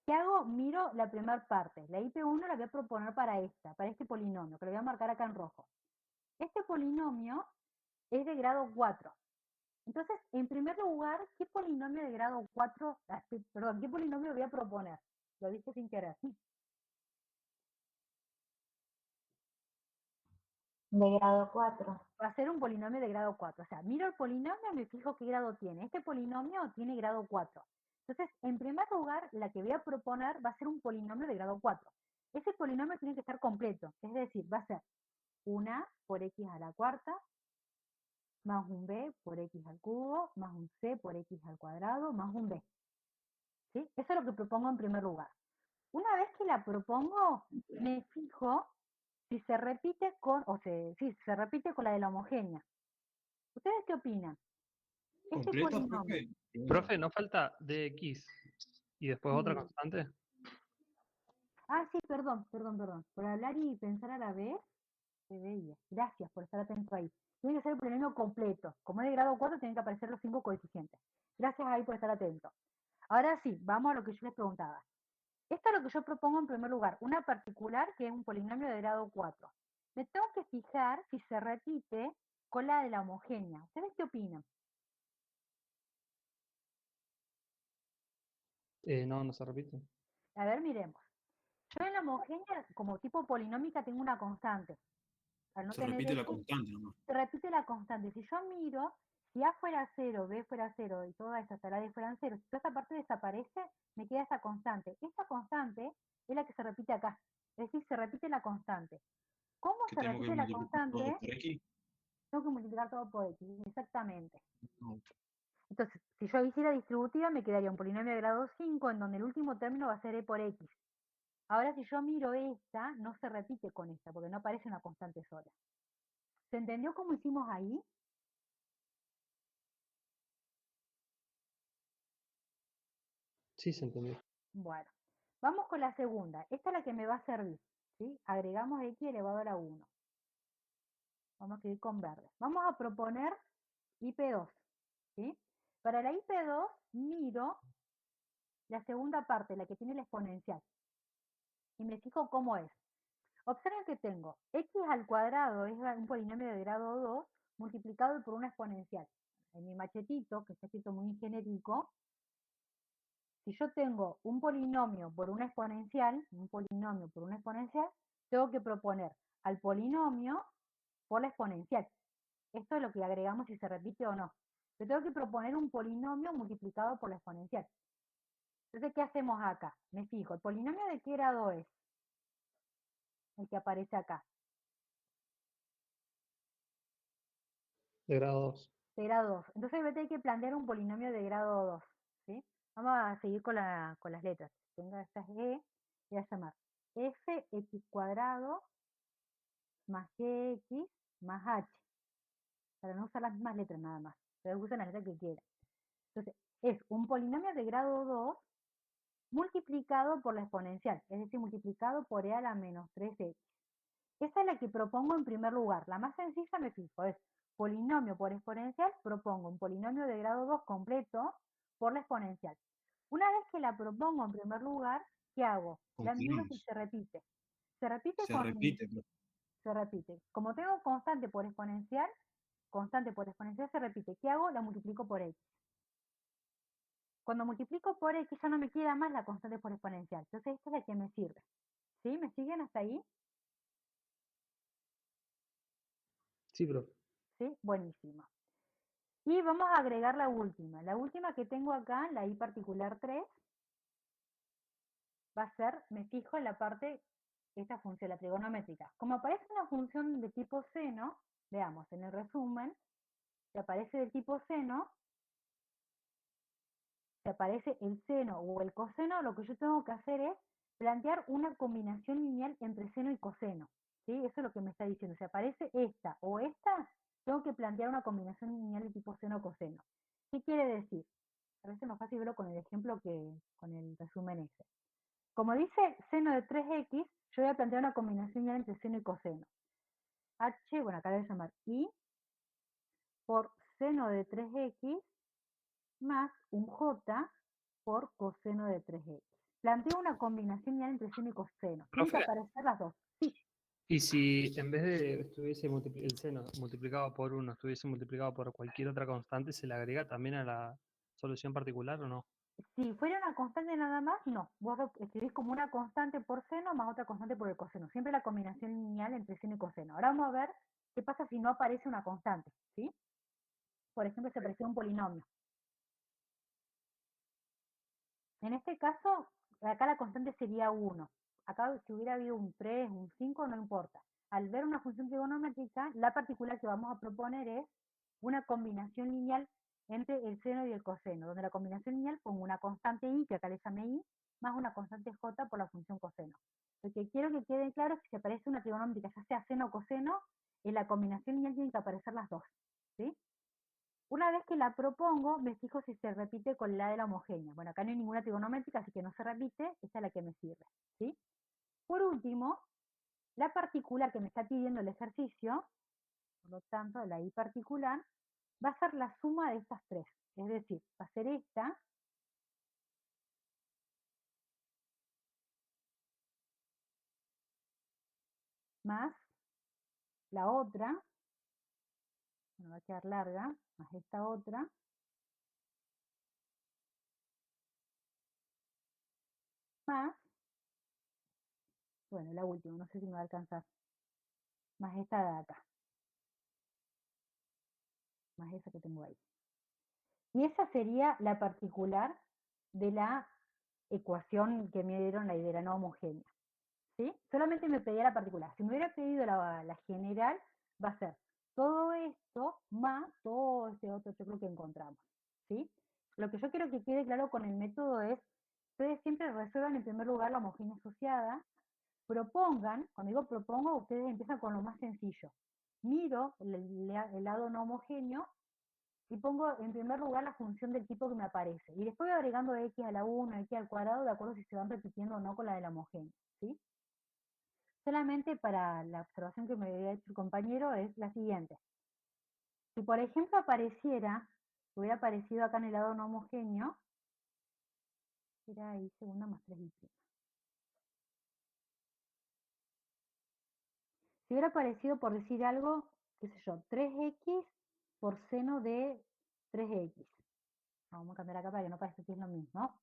¿Qué hago? Miro la primera parte. La IP1 la voy a proponer para este polinomio, que lo voy a marcar acá en rojo. Este polinomio es de grado 4. Entonces, en primer lugar, ¿qué polinomio de grado 4, perdón, qué polinomio voy a proponer? Lo dije sin querer. De grado 4. Va a ser un polinomio de grado 4. O sea, miro el polinomio y me fijo qué grado tiene. Este polinomio tiene grado 4. Entonces, en primer lugar, la que voy a proponer va a ser un polinomio de grado 4. Ese polinomio tiene que estar completo. Es decir, va a ser una por x a la cuarta, más un b por x al cubo, más un c por x al cuadrado, más un b. ¿Sí? Eso es lo que propongo en primer lugar. Una vez que la propongo, me fijo si se repite con, si se repite con la de la homogénea. ¿Ustedes qué opinan? Este ¿Completa, polinomio. profe? Profe, ¿no falta dx y después otra Sí. constante? Ah, sí, perdón. Por hablar y pensar a la vez, se veía. Gracias por estar atento ahí. Tiene que ser el polinomio completo. Como es de grado 4, tienen que aparecer los 5 coeficientes. Gracias ahí por estar atento. Ahora sí, vamos a lo que yo les preguntaba. Esto es lo que yo propongo en primer lugar. Una particular que es un polinomio de grado 4. Me tengo que fijar si se repite con la de la homogénea. ¿Ustedes qué opinan? No, no se repite. A ver, miremos. Yo en la homogénea, como tipo polinómica, tengo una constante. Al no Se tener repite la X, constante nomás. se repite la constante. Si yo miro, si A fuera 0, B fuera 0 y todas estas hasta la D fueran 0, si toda esta parte desaparece, me queda esta constante. Esta constante es la que se repite acá. Es decir, se repite la constante. ¿Cómo Que se tenemos que repite la multiplicar todo constante? por X. Tengo que multiplicar todo por X, exactamente. No. Entonces, si yo hiciera distributiva, me quedaría un polinomio de grado 5, en donde el último término va a ser E por X. Ahora, si yo miro esta, no se repite con esta, porque no aparece una constante sola. ¿Se entendió cómo hicimos ahí? Sí, se entendió. Bueno, vamos con la segunda. Esta es la que me va a servir, ¿sí? Agregamos x elevado a la 1. Vamos a escribir con verde. Vamos a proponer IP2, ¿sí? Para la IP2, miro la segunda parte, la que tiene la exponencial, y me fijo cómo es. Observen que tengo x al cuadrado, es un polinomio de grado 2, multiplicado por una exponencial. En mi machetito, que está escrito muy genérico, si yo tengo un polinomio por una exponencial, tengo que proponer al polinomio por la exponencial. Esto es lo que agregamos si se repite o no. Yo tengo que proponer un polinomio multiplicado por la exponencial. Entonces, ¿qué hacemos acá? Me fijo, ¿el polinomio de qué grado es? El que aparece acá. De grado 2. De grado 2. Entonces voy a tener que plantear un polinomio de grado 2. ¿Sí? Vamos a seguir con las letras. Tengo estas E, voy a llamar fx cuadrado más gx más h. Para no usar las mismas letras nada más. Pero usen la letra que quieran. Entonces, es un polinomio de grado 2 multiplicado por la exponencial, es decir, multiplicado por e a la menos 3x. Esa es la que propongo en primer lugar. La más sencilla, me fijo, es polinomio por exponencial, propongo un polinomio de grado 2 completo por la exponencial. Una vez que la propongo en primer lugar, ¿qué hago? La miro si Continuamos. se repite. Se repite Se repite, profe. se repite. Como tengo constante por exponencial se repite. ¿Qué hago? La multiplico por x. Cuando multiplico por x ya no me queda más la constante por exponencial. Entonces esta es la que me sirve. ¿Sí? ¿Me siguen hasta ahí? Sí, profe. ¿Sí? Buenísimo. Y vamos a agregar la última. La última que tengo acá, la i particular 3, va a ser, me fijo en la parte, esta función, la trigonométrica. Como aparece una función de tipo seno, veamos, en el resumen, si aparece del tipo seno, si aparece el seno o el coseno, lo que yo tengo que hacer es plantear una combinación lineal entre seno y coseno. ¿Sí? Eso es lo que me está diciendo. Si aparece esta o esta, tengo que plantear una combinación lineal de tipo seno o coseno. ¿Qué quiere decir? A veces es más fácil verlo con el ejemplo que con el resumen ese. Como dice seno de 3x, yo voy a plantear una combinación lineal entre seno y coseno. H, bueno, acá debe llamar I, por seno de 3x más un J por coseno de 3x. Planteo una combinación lineal entre seno y coseno. Tienen que Profe, aparecer las dos. Sí, y si en vez de estuviese el seno multiplicado por 1 estuviese multiplicado por cualquier otra constante, ¿se le agrega también a la solución particular o no? si fuera una constante nada más, no. Vos lo escribís como una constante por seno más otra constante por el coseno. Siempre la combinación lineal entre seno y coseno. Ahora vamos a ver qué pasa si no aparece una constante. ¿Sí? Por ejemplo, si aparece un polinomio. En este caso, acá la constante sería 1. Acá si hubiera habido un 3, un 5, no importa. Al ver una función trigonométrica, la particular que vamos a proponer es una combinación lineal entre el seno y el coseno, donde la combinación lineal pongo una constante i, que acá le llamé i, más una constante j por la función coseno. Lo que quiero que quede claro es que si aparece una trigonométrica, ya sea seno o coseno, en la combinación lineal tienen que aparecer las dos. ¿Sí? Una vez que la propongo, me fijo si se repite con la de la homogénea. Bueno, acá no hay ninguna trigonométrica, así que no se repite, esta es la que me sirve. ¿Sí? Por último, la particular que me está pidiendo el ejercicio, por lo tanto, la i particular, va a ser la suma de estas tres. Es decir, va a ser esta, más la otra, bueno, va a quedar larga, más esta otra, más, bueno, la última, no sé si me va a alcanzar, más esta de acá, más esa que tengo ahí. Y esa sería la particular de la ecuación que me dieron, la de la no homogénea. ¿Sí? Solamente me pedía la particular. Si me hubiera pedido la general, va a ser todo esto más todo este otro choclo que encontramos. ¿Sí? Lo que yo quiero que quede claro con el método es, ustedes siempre resuelvan en primer lugar la homogénea asociada, propongan, cuando digo propongo, ustedes empiezan con lo más sencillo. Miro el lado no homogéneo y pongo en primer lugar la función del tipo que me aparece. Y después voy agregando x a la 1, x al cuadrado, de acuerdo si se van repitiendo o no con la de la homogénea. ¿Sí? Solamente para la observación que me había hecho el compañero es la siguiente. Si por ejemplo apareciera, hubiera aparecido acá en el lado no homogéneo, era i segunda más 3i prima. Si hubiera aparecido, por decir algo, qué sé yo, 3x por seno de 3x. Vamos a cambiar acá para que no parezca que es lo mismo.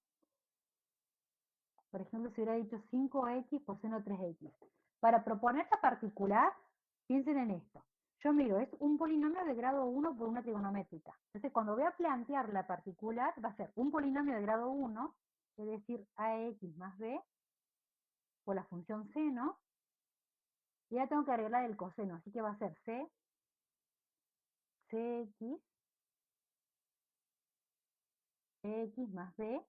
Por ejemplo, si hubiera dicho 5x por seno 3x. Para proponer la particular, piensen en esto. Yo miro, es un polinomio de grado 1 por una trigonométrica. Entonces, cuando voy a plantear la particular, va a ser un polinomio de grado 1, es decir, ax más b, por la función seno, y ya tengo que arreglar el coseno, así que va a ser cx, x más b,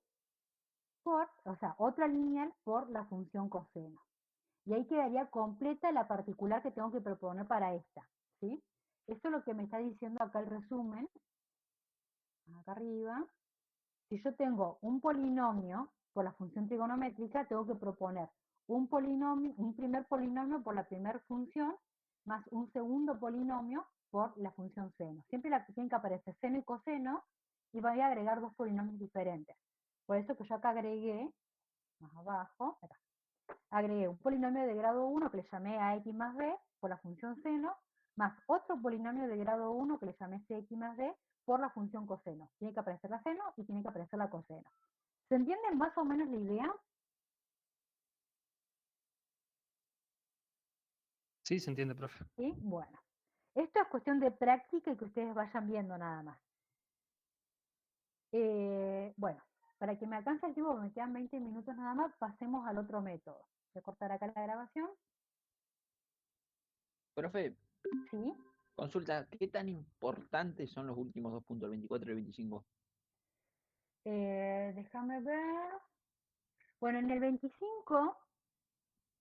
o sea, otra lineal por la función coseno. Y ahí quedaría completa la particular que tengo que proponer para esta. ¿Sí? Esto es lo que me está diciendo acá el resumen. Acá arriba. Si yo tengo un polinomio por la función trigonométrica, tengo que proponer un polinomio, un primer polinomio por la primera función, más un segundo polinomio por la función seno. Siempre tienen que aparecer seno y coseno, y voy a agregar dos polinomios diferentes. Por eso que yo acá agregué más abajo, acá, agregué un polinomio de grado 1 que le llamé ax más b por la función seno, más otro polinomio de grado 1 que le llamé cx más d por la función coseno. Tiene que aparecer la seno y tiene que aparecer la coseno. ¿Se entiende más o menos la idea? Sí, se entiende, profe. ¿Sí? Bueno. Esto es cuestión de práctica y que ustedes vayan viendo nada más. Bueno, para que me alcance el tiempo, me quedan 20 minutos nada más, pasemos al otro método. Voy a cortar acá la grabación. Profe, ¿Sí? consulta, ¿qué tan importantes son los últimos dos puntos, el 24 y el 25? Déjame ver. Bueno, en el 25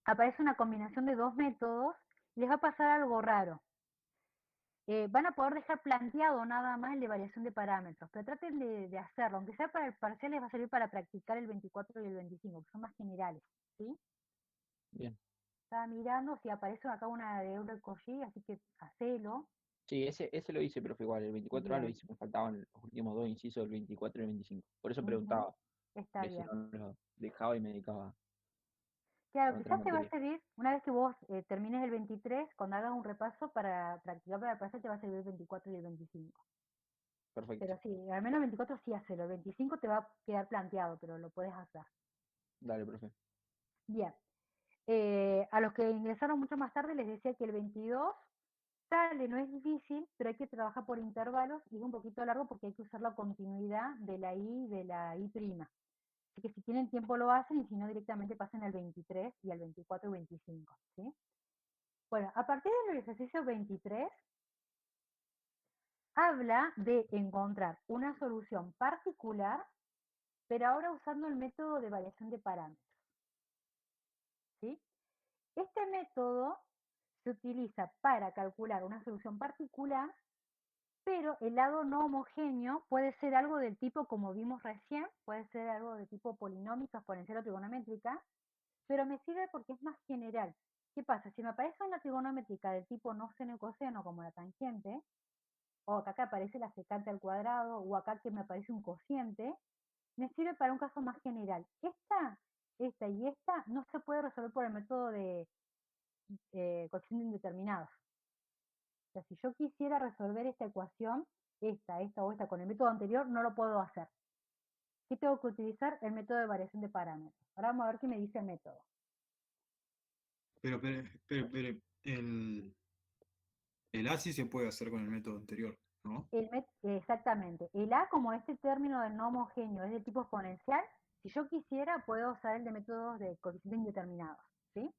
aparece una combinación de dos métodos y les va a pasar algo raro. Van a poder dejar planteado nada más el de variación de parámetros, pero traten de hacerlo, aunque sea para el parcial, les va a servir para practicar el 24 y el 25, que son más generales, ¿sí? Bien. Estaba mirando si aparece acá una de Euler-Cauchy, así que hacelo. Sí, ese lo hice, profe, igual. El 24A lo Bien. hice, me faltaban los últimos dos incisos del 24 y el 25. Por eso Ujú, preguntaba, está porque si bien. no lo dejaba y me dedicaba Claro, con otra quizás te va a materia. servir, una vez que vos termines el 23, cuando hagas un repaso para practicar para el parcial, te va a servir el 24 y el 25. Perfecto. Pero sí, al menos el 24 sí hacelo, el 25 te va a quedar planteado, pero lo puedes hacer. Dale, profe. Bien. A los que ingresaron mucho más tarde les decía que el 22 sale, no es difícil, pero hay que trabajar por intervalos y es un poquito largo porque hay que usar la continuidad de la I y de la I'. Así que si tienen tiempo lo hacen y si no directamente pasen al 23 y al 24 y 25. ¿Sí? Bueno, a partir del ejercicio 23 habla de encontrar una solución particular, pero ahora usando el método de variación de parámetros. ¿Sí? Este método se utiliza para calcular una solución particular, pero el lado no homogéneo puede ser algo del tipo, como vimos recién, puede ser algo de tipo polinómica, exponencial o trigonométrica, pero me sirve porque es más general. ¿Qué pasa? Si me aparece una trigonométrica del tipo no seno y coseno, como la tangente, o acá que aparece la secante al cuadrado, o acá que me aparece un cociente, me sirve para un caso más general. Esta y esta no se puede resolver por el método de coeficientes indeterminados. O sea, si yo quisiera resolver esta ecuación, esta o esta con el método anterior, no lo puedo hacer. ¿Qué tengo que utilizar? El método de variación de parámetros. Ahora vamos a ver qué me dice el método. Pero, el A sí se puede hacer con el método anterior, ¿no? Exactamente. El A, como este término del no homogéneo es de tipo exponencial, si yo quisiera, puedo usar el de métodos de coeficientes indeterminados. ¿Sí?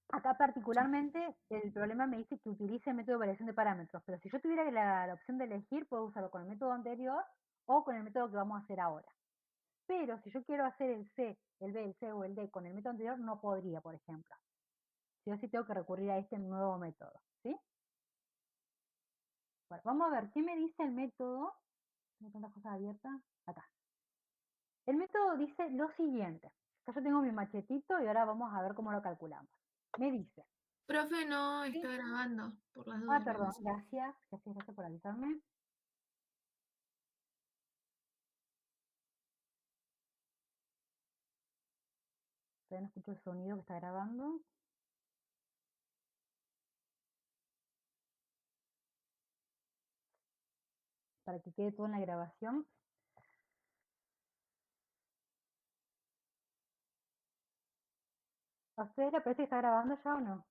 Acá Sí. particularmente el problema me dice que utilice el método de variación de parámetros, pero si yo tuviera la opción de elegir, puedo usarlo con el método anterior o con el método que vamos a hacer ahora. Pero si yo quiero hacer el C, el B, el C o el D con el método anterior, no podría, por ejemplo. Yo sí tengo que recurrir a este nuevo método. ¿Sí? Bueno, vamos a ver, ¿qué me dice el método? Tengo tantas cosas abiertas. Acá. El método dice lo siguiente. Acá yo tengo mi machetito y ahora vamos a ver cómo lo calculamos. Me dice. Profe, no ¿Sí? está grabando, por las Ah, dudas le perdón, aviso. gracias. Gracias por avisarme. Todavía no escucho el sonido que está grabando. Para que quede todo en la grabación. ¿A ustedes les parece que está grabando ya o no?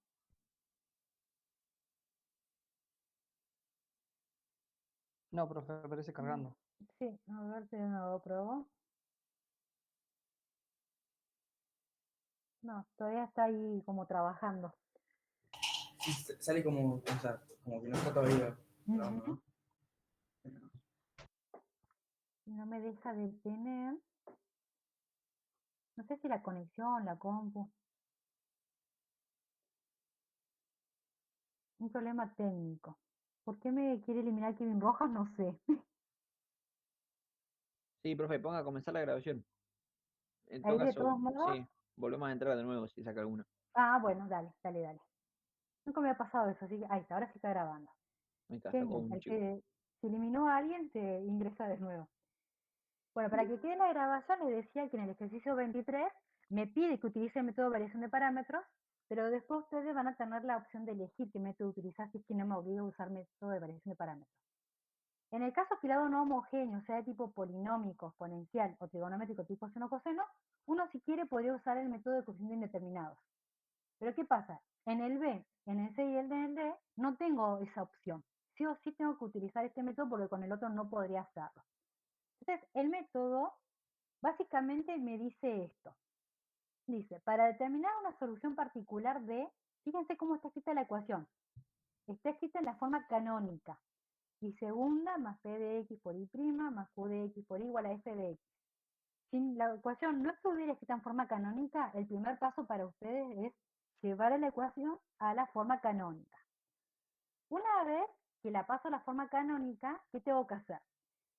No, profe, aparece cargando. Sí, a ver si de nuevo pruebo. No, todavía está ahí como trabajando. Sí, sale como, o sea, como que no está todavía grabando, Ujú. ¿no? Pero- No me deja detener. No sé si la conexión, la compu. Un problema técnico. ¿Por qué me quiere eliminar Kevin Rojas? No sé. Sí, profe, ponga a comenzar la grabación. En todo Ahí de caso, todos modos. sí, volvemos a entrar de nuevo si saca alguna. Ah, bueno, dale. Nunca me ha pasado eso, así que ahí está, ahora sí está grabando. Ahí está, sacó Genial. un El chico. que si eliminó a alguien se ingresa de nuevo. Bueno, para que quede la grabación, les decía que en el ejercicio 23 me pide que utilice el método de variación de parámetros, pero después ustedes van a tener la opción de elegir qué método utilizar si es que no me obliga a usar método de variación de parámetros. En el caso que el lado no homogéneo sea de tipo polinómico, exponencial o trigonométrico tipo seno coseno, uno si quiere podría usar el método de coeficientes indeterminados. Pero ¿qué pasa? En el B, en el C y en el D no tengo esa opción. Sí o sí tengo que utilizar este método porque con el otro no podría hacerlo. Entonces, el método básicamente me dice esto. Dice, para determinar una solución particular de, fíjense cómo está escrita la ecuación. Está escrita en la forma canónica. Y segunda más p de x por y' más q de x por y igual a f de x. Si la ecuación no estuviera escrita en forma canónica, el primer paso para ustedes es llevar a la ecuación a la forma canónica. Una vez que la paso a la forma canónica, ¿qué tengo que hacer?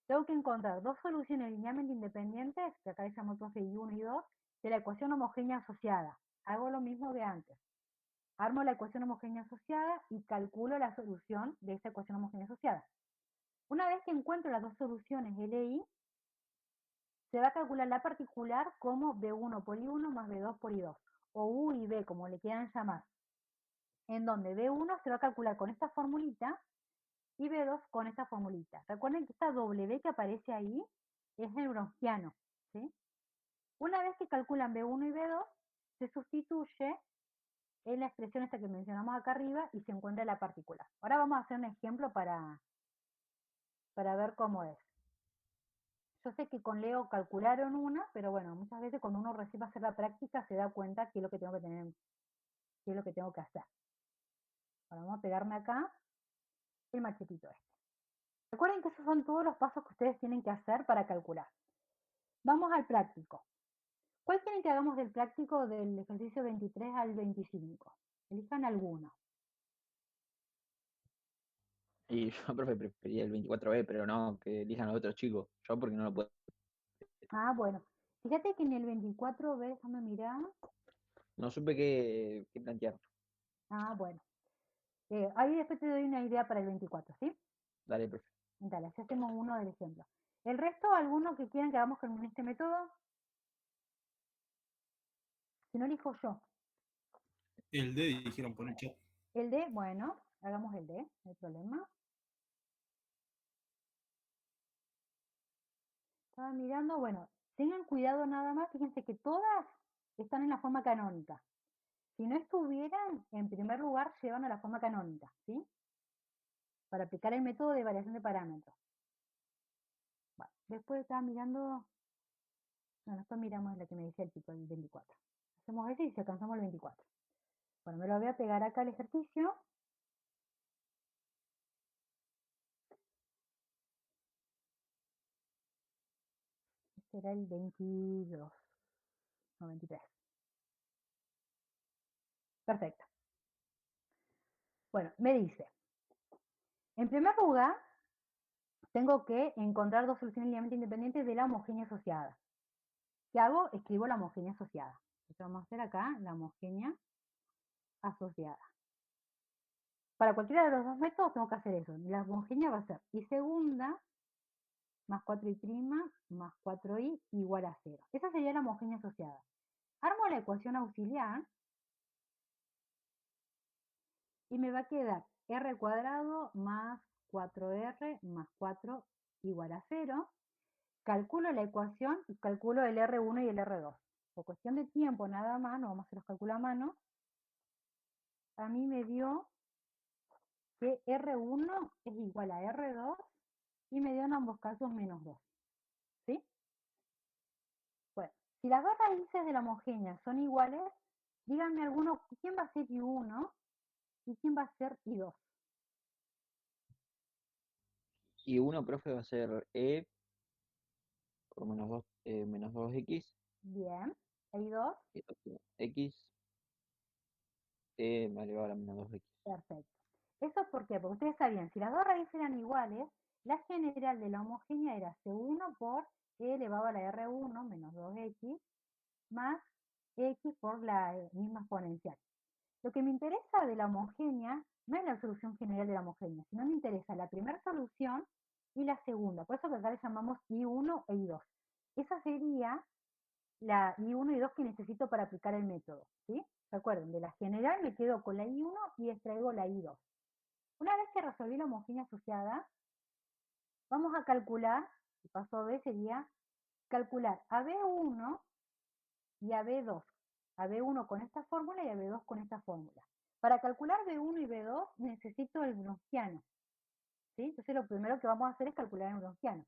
Tengo que encontrar dos soluciones linealmente independientes, que acá llamamos y1 y 2, de la ecuación homogénea asociada. Hago lo mismo de antes. Armo la ecuación homogénea asociada y calculo la solución de esa ecuación homogénea asociada. Una vez que encuentro las dos soluciones LI, se va a calcular la particular como B1 por I1 más B2 por I2, o U y B, como le quieran llamar, en donde B1 se va a calcular con esta formulita y B2 con esta formulita. Recuerden que esta W que aparece ahí es el browniano, ¿sí? Una vez que calculan B1 y B2, se sustituye en la expresión esta que mencionamos acá arriba y se encuentra la particular. Ahora vamos a hacer un ejemplo para ver cómo es. Yo sé que con Leo calcularon una, pero bueno, muchas veces cuando uno recibe a hacer la práctica se da cuenta qué es lo que tengo que tener, qué es lo que tengo que hacer. Ahora vamos a pegarme acá el machetito este. Recuerden que esos son todos los pasos que ustedes tienen que hacer para calcular. Vamos al práctico. ¿Cuál quieren que hagamos del práctico del ejercicio 23 al 25? Elijan alguno. Y yo, profe, prefería el 24B, pero no, que elijan los otros chicos. Yo porque no lo puedo. Ah, bueno. Fíjate que en el 24B, déjame mirar. No supe qué plantear. Ah, bueno. Ahí después te doy una idea para el 24, ¿sí? Dale, profe. Dale, así hacemos uno del ejemplo. ¿El resto, alguno que quieran que hagamos con este método? Si no, elijo yo. El D dijeron por el chat. El D, bueno, hagamos el D, no hay problema. Estaba mirando, bueno, tengan cuidado nada más, fíjense que todas están en la forma canónica. Si no estuvieran, en primer lugar, llevan a la forma canónica, ¿sí? Para aplicar el método de variación de parámetros. Bueno, después estaba mirando, no, después miramos la que me decía el chico, el 24. Hacemos ese y si alcanzamos el 24. Bueno, me lo voy a pegar acá al ejercicio. Este era el 22, no, 23. Perfecto. Bueno, me dice, en primer lugar, tengo que encontrar dos soluciones linealmente independientes de la homogénea asociada. ¿Qué hago? Escribo la homogénea asociada. Entonces vamos a hacer acá la homogénea asociada. Para cualquiera de los dos métodos tengo que hacer eso. La homogénea va a ser y segunda más 4y' más 4i igual a 0. Esa sería la homogénea asociada. Armo la ecuación auxiliar y me va a quedar r cuadrado más 4r más 4 igual a 0. Calculo la ecuación y calculo el R1 y el R2. Por cuestión de tiempo nada más, no vamos a hacer los cálculos a mano, a mí me dio que R1 es igual a R2 y me dio en ambos casos menos 2. ¿Sí? Bueno, si las dos raíces de la homogénea son iguales, díganme alguno, ¿quién va a ser I1 y quién va a ser I2? Y uno, profe, va a ser E por menos 2X. Bien. ¿I2? Y otro X, E me elevado a la menos 2X. Perfecto. ¿Eso por qué? Porque ustedes sabían, si las dos raíces eran iguales, la general de la homogénea era C1 por E elevado a la R1 menos 2X más X por la misma exponencial. Lo que me interesa de la homogénea no es la solución general de la homogénea, sino me interesa la primera solución y la segunda. Por eso que acá le llamamos I1 e I2. Esa sería la I1 y 2 que necesito para aplicar el método, ¿sí? Recuerden, de la general me quedo con la I1 y extraigo la I2. Una vez que resolví la homogénea asociada, vamos a calcular, el paso B sería calcular a B1 y a B2. A B1 con esta fórmula y a B2 con esta fórmula. Para calcular B1 y B2 necesito el Browniano, ¿sí? Entonces lo primero que vamos a hacer es calcular el Browniano.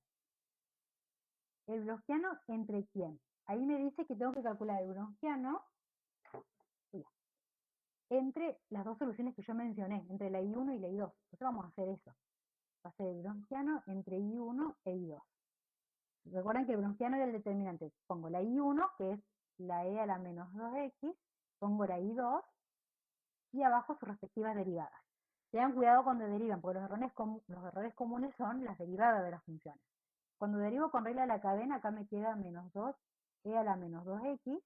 ¿El Browniano entre quién? Ahí me dice que tengo que calcular el Browniano entre las dos soluciones que yo mencioné, entre la I1 y la I2. Nosotros vamos a hacer eso. Va a ser el Browniano entre I1 e I2. Recuerden que el Browniano era el determinante. Pongo la I1, que es la E a la menos 2X, pongo la I2 y abajo sus respectivas derivadas. Tengan cuidado cuando derivan, porque los errores comunes son las derivadas de las funciones. Cuando derivo con regla de la cadena, acá me queda menos 2E a la menos 2X.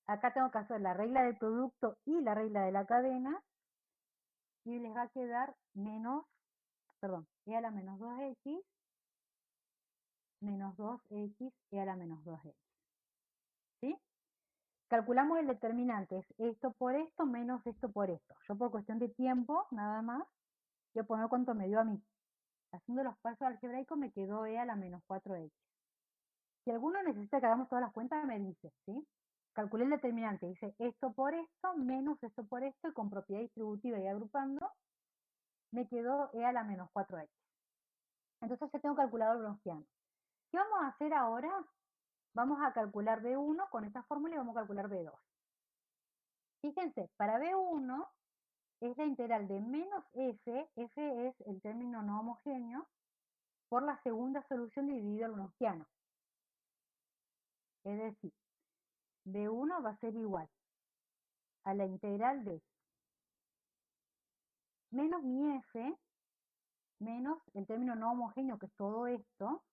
Acá tengo que hacer la regla del producto y la regla de la cadena, y les va a quedar E a la menos 2X menos 2X E a la menos 2X. ¿Sí? Calculamos el determinante, es esto por esto menos esto por esto. Yo por cuestión de tiempo, nada más, voy a poner cuánto me dio a mí. Haciendo los pasos algebraicos me quedó E a la menos 4X. Si alguno necesita que hagamos todas las cuentas, me dice, ¿sí? Calculé el determinante, dice esto por esto menos esto por esto, y con propiedad distributiva y agrupando, me quedó E a la menos 4X. Entonces ya tengo calculado el Browniano. ¿Qué vamos a hacer ahora? Vamos a calcular B1 con esta fórmula y vamos a calcular B2. Fíjense, para B1 es la integral de menos f es el término no homogéneo, por la segunda solución dividido el Browniano. Es decir, B1 va a ser igual a la integral de menos mi f menos el término no homogéneo, que es todo esto,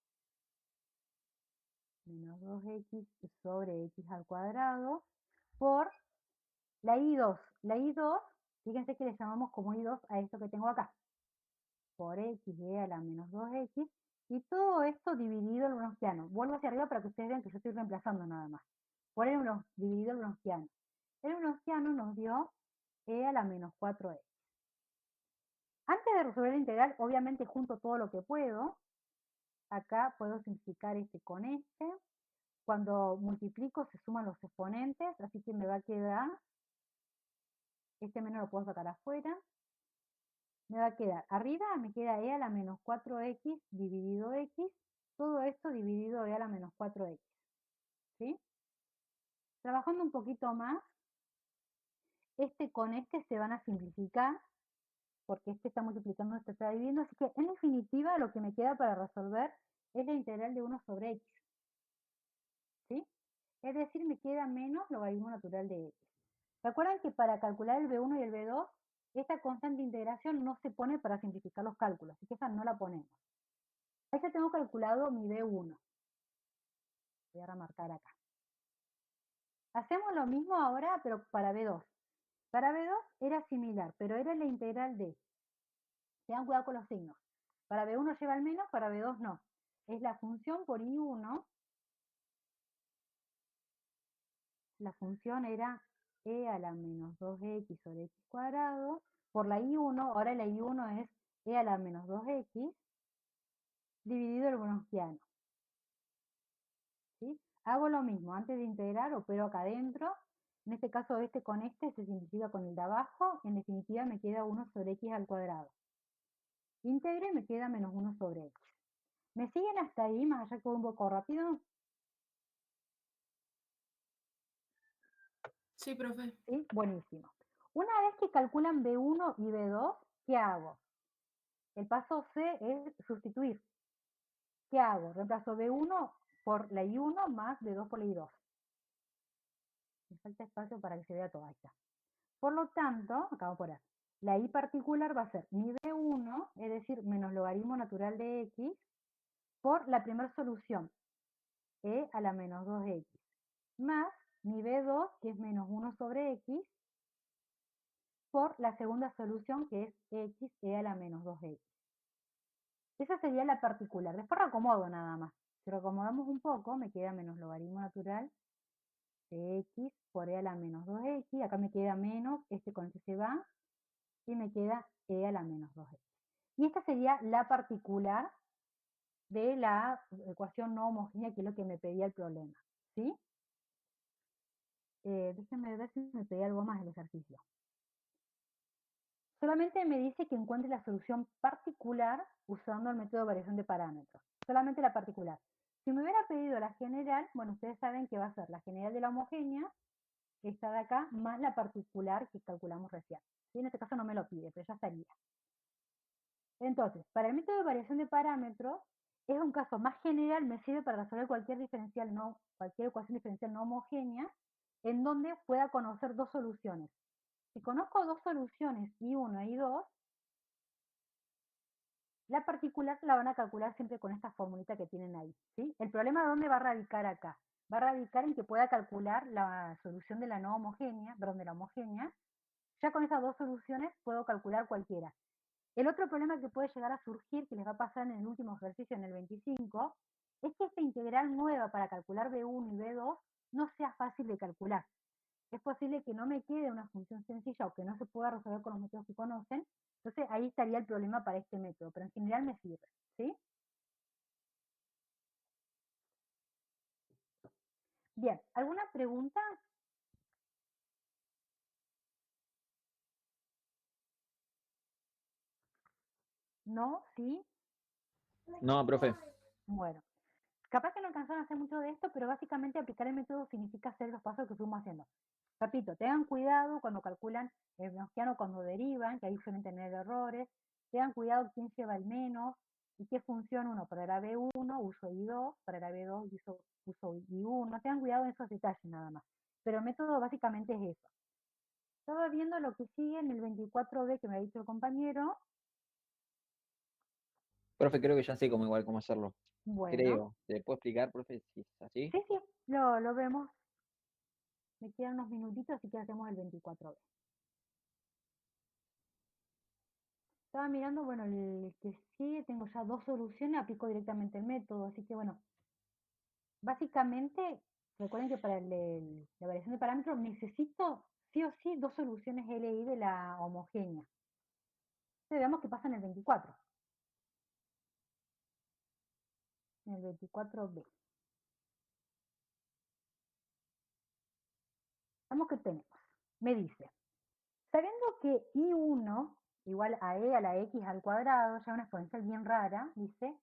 menos 2x sobre x al cuadrado, por la I2. La I2, fíjense que le llamamos como I2 a esto que tengo acá, por x e a la menos 2x, y todo esto dividido el Browniano. Vuelvo hacia arriba para que ustedes vean que yo estoy reemplazando nada más. Por el dividido el Browniano. El Browniano nos dio e a la menos 4x. Antes de resolver la integral, obviamente junto todo lo que puedo. Acá puedo simplificar este con este. Cuando multiplico se suman los exponentes, así que me va a quedar, este menos lo puedo sacar afuera. Me va a quedar, arriba me queda e a la menos 4x dividido x, todo esto dividido e a la menos 4x. ¿Sí? Trabajando un poquito más, este con este se van a simplificar, porque este está multiplicando, este está dividiendo, así que en definitiva lo que me queda para resolver es la integral de 1 sobre x. ¿Sí? Es decir, me queda menos logaritmo natural de x. Recuerden que para calcular el B1 y el B2, esta constante de integración no se pone para simplificar los cálculos, así que esa no la ponemos. Ahí ya tengo calculado mi B1. Voy a remarcar acá. Hacemos lo mismo ahora, pero para B2. Para B2 era similar, pero era la integral de. Tengan cuidado con los signos. Para B1 lleva el menos, para B2 no. Es la función por I1. La función era e a la menos 2x sobre x cuadrado. Por la I1, ahora la I1 es e a la menos 2x dividido el Browniano. ¿Sí? Hago lo mismo, antes de integrar opero acá adentro. En este caso este con este se simplifica con el de abajo. En definitiva me queda 1 sobre x al cuadrado. Integro y me queda menos 1 sobre x. ¿Me siguen hasta ahí, más allá que voy un poco rápido? Sí, profe. ¿Sí? Buenísimo. Una vez que calculan B1 y B2, ¿qué hago? El paso C es sustituir. ¿Qué hago? Reemplazo B1 por la I1 más B2 por la I2. Me falta espacio para que se vea todo. Ahí está. Por lo tanto, acá vamos a poner, la I particular va a ser mi B1, es decir, menos logaritmo natural de X, por la primera solución, E a la menos 2X, más mi B2, que es menos 1 sobre X, por la segunda solución, que es X, E a la menos 2X. Esa sería la particular. Después reacomodo nada más, Si lo acomodamos un poco, me queda menos logaritmo natural de x por e a la menos 2x. Acá me queda menos, este con este se va, y me queda e a la menos 2x. Y esta sería la particular de la ecuación no homogénea, que es lo que me pedía el problema, ¿sí? Déjenme ver si me pedía algo más del ejercicio. Solamente me dice que encuentre la solución particular usando el método de variación de parámetros. Solamente la particular. Si me hubiera pedido la general, bueno, ustedes saben que va a ser la general de la homogénea, esta de acá, más la particular que calculamos recién. ¿Sí? En este caso no me lo pide, pero ya estaría. Entonces, para el método de variación de parámetros, es un caso más general, me sirve para resolver cualquier ecuación diferencial no homogénea, en donde pueda conocer dos soluciones. Si conozco dos soluciones, I1 y I2, la particular la van a calcular siempre con esta formulita que tienen ahí, ¿sí? El problema, ¿dónde va a radicar acá? Va a radicar en que pueda calcular la solución de la no homogénea, perdón, de la homogénea. Ya con esas dos soluciones puedo calcular cualquiera. El otro problema que puede llegar a surgir, que les va a pasar en el último ejercicio, en el 25, es que esta integral nueva para calcular B1 y B2 no sea fácil de calcular. Es posible que no me quede una función sencilla o que no se pueda resolver con los métodos que conocen. Entonces ahí estaría el problema para este método, pero en general me sirve, ¿sí? Bien, ¿alguna pregunta? ¿No? ¿Sí? No, profe. Bueno, capaz que no alcanzaron a hacer mucho de esto, pero básicamente aplicar el método significa hacer los pasos que fuimos haciendo. Repito, tengan cuidado cuando calculan el gaussiano, cuando derivan, que ahí suelen tener errores. Tengan cuidado quién lleva el menos y qué función uno. Para la B1 uso I2, para la B2 uso I1. Tengan cuidado en esos detalles nada más. Pero el método básicamente es eso. Estaba viendo lo que sigue en el 24B que me ha dicho el compañero. Profe, creo que ya sé cómo hacerlo. Bueno, Creo. ¿Se puede explicar, profe, si es así? sí, sí, lo vemos. Me quedan unos minutitos, así que hacemos el 24B. Estaba mirando, bueno, el que sigue, tengo ya dos soluciones, aplico directamente el método, así que bueno, básicamente, recuerden que para la variación de parámetros necesito sí o sí dos soluciones LI de la homogénea. Entonces veamos qué pasa en el 24. En el 24B. Veamos qué tenemos. Me dice, sabiendo que I1 igual a E a la X al cuadrado, ya una exponencial bien rara, dice,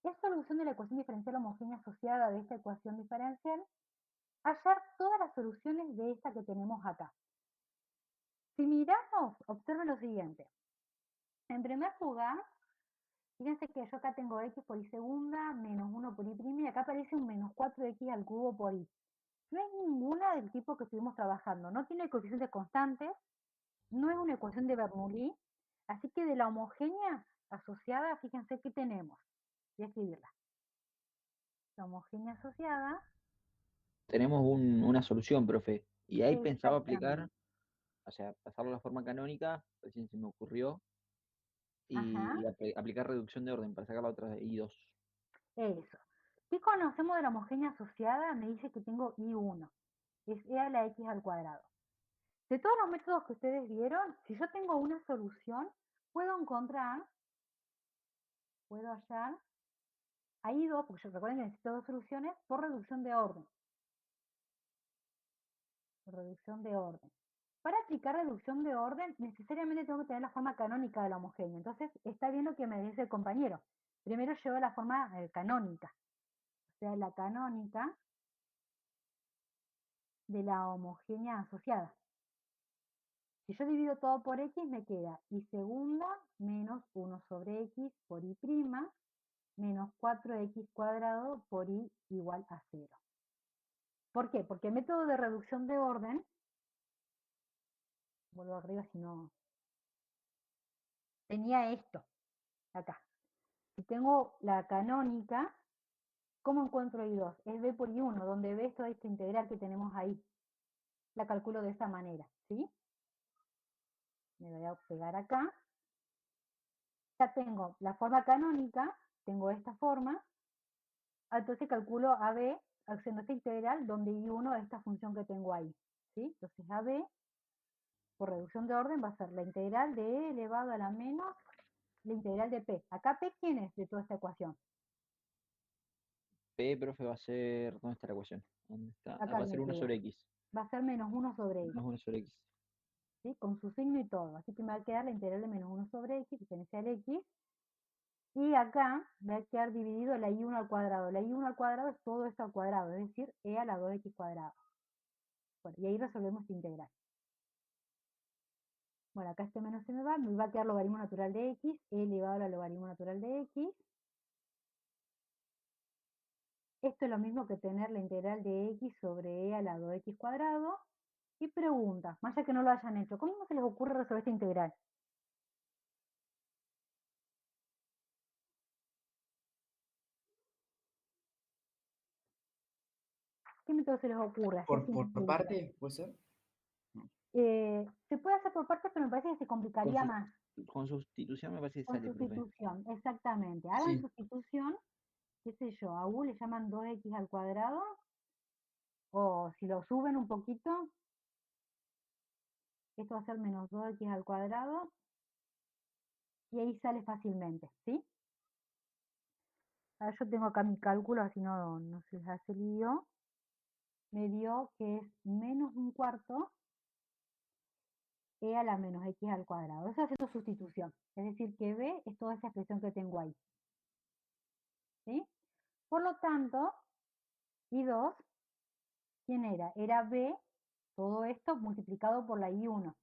es solución de la ecuación diferencial homogénea asociada de esta ecuación diferencial, hallar todas las soluciones de esta que tenemos acá. Si miramos, observen lo siguiente. En primer lugar, fíjense que yo acá tengo x por y segunda menos 1 por y prima y acá aparece un menos 4x al cubo por y. No es ninguna del tipo que estuvimos trabajando. No tiene coeficientes constantes, no es una ecuación de Bernoulli, así que de la homogénea asociada, fíjense que tenemos. Voy a escribirla. La homogénea asociada. Tenemos una solución, profe. Y ahí pensaba aplicar, Exactamente. o sea, pasarlo a la forma canónica, recién se me ocurrió, Ajá. y aplicar reducción de orden para sacar la otra de I2. Eso. ¿Qué conocemos de la homogénea asociada? Me dice que tengo I1. Es E a la X al cuadrado. De todos los métodos que ustedes vieron, si yo tengo una solución, puedo hallar a I2, porque recuerden que necesito dos soluciones, por reducción de orden. Por reducción de orden. Para aplicar reducción de orden, necesariamente tengo que tener la forma canónica de la homogénea. Entonces, está bien lo que me dice el compañero. Primero llevo la forma canónica. O sea, la canónica de la homogénea asociada. Si yo divido todo por x, me queda y segunda menos 1 sobre x por y prima menos 4x cuadrado por y igual a 0. ¿Por qué? Porque el método de reducción de orden, vuelvo arriba si no, tenía esto acá. Si tengo la canónica, ¿cómo encuentro I2? Es b por I1, donde b es toda esta integral que tenemos ahí. La calculo de esta manera, ¿sí? Me voy a pegar acá. Ya tengo la forma canónica, tengo esta forma, Entonces calculo AB haciendo esta integral donde I1 es esta función que tengo ahí. ¿Sí? Entonces AB, por reducción de orden, va a ser la integral de E elevado a la menos la integral de P. Acá P, ¿quién es de toda esta ecuación? P, profe, va a ser. ¿Dónde está la ecuación? ¿Dónde está? Ah, Acá va a ser me 1 queda. sobre X. Va a ser menos 1 sobre X. Menos 1 sobre X. ¿Sí? Con su signo y todo. Así que me va a quedar la integral de menos 1 sobre X, diferencial X. Y acá me va a quedar dividido la I1 al cuadrado. La I1 al cuadrado es todo esto al cuadrado, es decir, E a la 2X cuadrado. Bueno, y ahí resolvemos esta integral. Bueno, acá este menos se me va a quedar logaritmo natural de X, E elevado al logaritmo natural de X. Esto es lo mismo que tener la integral de X sobre E a la 2X cuadrado. Y pregunta, más allá que no lo hayan hecho, ¿cómo se les ocurre resolver esta integral? ¿Qué método se les ocurre? Así Por simplista. parte, ¿puede ser? Se puede hacer por partes, pero me parece que se Con, complicaría más. con sustitución me parece que Con sale, profe. sustitución, exactamente. Hagan Sí. sustitución, qué sé yo, a U le llaman 2X al cuadrado, o si lo suben un poquito, esto va a ser menos 2X al cuadrado, y ahí sale fácilmente, ¿sí? Ahora yo tengo acá mi cálculo, así no se les hace lío. Me dio que es menos un cuarto E a la menos X al cuadrado. Eso haciendo sustitución. Es decir, que B es toda esa expresión que tengo ahí. ¿Sí? Por lo tanto, I2, ¿quién era? Era B, todo esto multiplicado por la I1.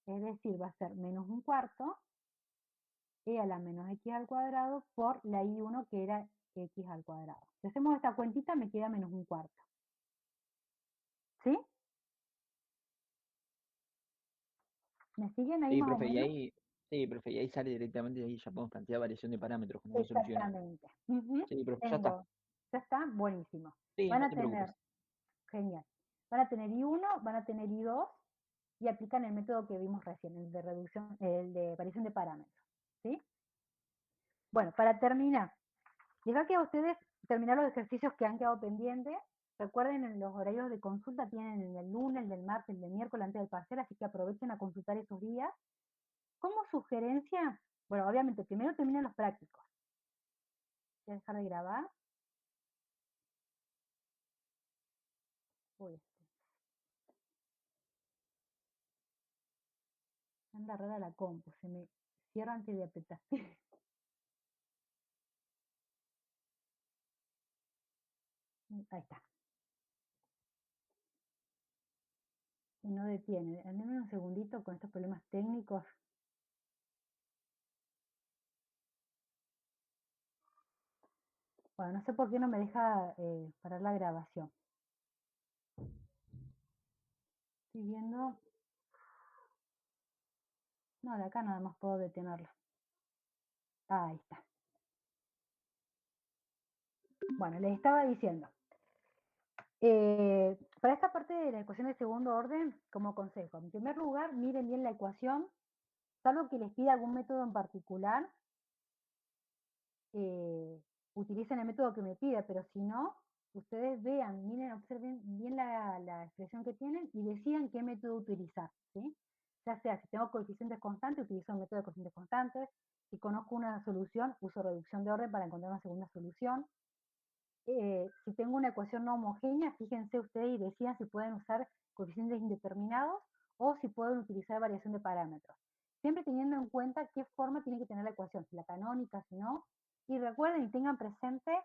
Es decir, va a ser menos un cuarto E a la menos X al cuadrado por la I1 que era X al cuadrado. Si hacemos esta cuentita me queda menos un cuarto. ¿Sí? ¿Me siguen ahí Sí, más o profe, y menos? ahí. Sí, profe, y ahí sale directamente, y ahí ya podemos plantear variación de parámetros con las dos soluciones. Exactamente. Ujú. Sí, profe, ya está. Tengo, ya está, buenísimo. Sí, Van no a te tener, preocupes. genial, van a tener I1, van a tener I2 y aplican el método que vimos recién, el de reducción, el de variación de parámetros. ¿Sí? Bueno, para terminar, dejar que ustedes terminar los ejercicios que han quedado pendientes. Recuerden, en los horarios de consulta tienen el del lunes, el del martes, el del miércoles antes del parcial, así que aprovechen a consultar esos días. Como sugerencia, bueno, obviamente primero terminen los prácticos. Voy a dejar de grabar. Uy, anda rara la compu, se me cierra antes de apretar. Ahí está. Y no detiene. Denme un segundito con estos problemas técnicos. Bueno, no sé por qué no me deja parar la grabación. Estoy viendo. No, de acá nada más puedo detenerlo. Ahí está. Bueno, les estaba diciendo. Para esta parte de la ecuación de segundo orden, como consejo, en primer lugar, miren bien la ecuación, salvo que les pida algún método en particular, utilicen el método que me pida, pero si no, ustedes vean, miren, observen bien la expresión que tienen y decidan qué método utilizar, ¿sí? Ya sea, si tengo coeficientes constantes, utilizo el método de coeficientes constantes, si conozco una solución, uso reducción de orden para encontrar una segunda solución. Si tengo una ecuación no homogénea, fíjense ustedes y decidan si pueden usar coeficientes indeterminados o si pueden utilizar variación de parámetros. Siempre teniendo en cuenta qué forma tiene que tener la ecuación, si la canónica, si no. Y recuerden y tengan presente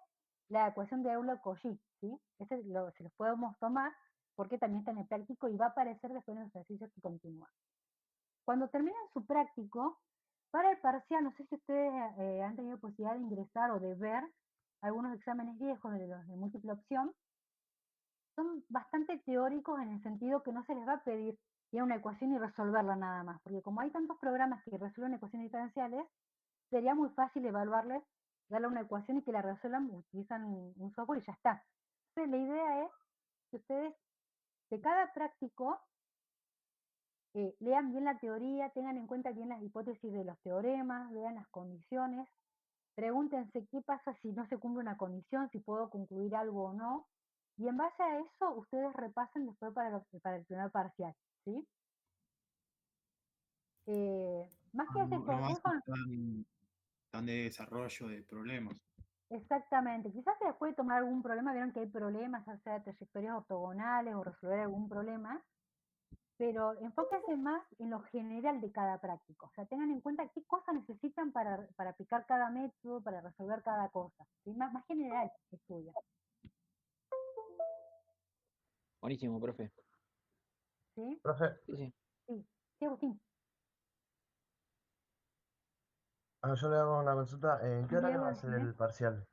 la ecuación de Euler-Cauchy, ¿sí? Se los podemos tomar porque también está en el práctico y va a aparecer después en los ejercicios que continúan. Cuando terminen su práctico, para el parcial, no sé si ustedes han tenido posibilidad de ingresar o de ver algunos exámenes viejos de los de múltiple opción, son bastante teóricos en el sentido que no se les va a pedir ir a una ecuación y resolverla nada más, porque como hay tantos programas que resuelven ecuaciones diferenciales, sería muy fácil evaluarles, darle una ecuación y que la resuelvan, utilizan un software y ya está. Entonces la idea es que ustedes de cada práctico lean bien la teoría, tengan en cuenta bien las hipótesis de los teoremas, vean las condiciones, Pregúntense qué pasa si no se cumple una condición, si puedo concluir algo o no. Y en base a eso, ustedes repasen después para el primer parcial, ¿sí? Más que ese No va a consejo, ser tan de desarrollo de problemas. exactamente, quizás se les puede tomar algún problema, vieron que hay problemas, ya sea de trayectorias ortogonales o resolver algún problema, pero enfóquense más en lo general de cada práctico. O sea, tengan en cuenta qué cosas necesitan para aplicar cada método, para resolver cada cosa. ¿Sí? Más general estudio. Buenísimo, profe. ¿Sí? Profe, Sí, sí. Sí, sí, Agustín. yo le hago una consulta. ¿En qué horario Diego, va a ser decime. el parcial?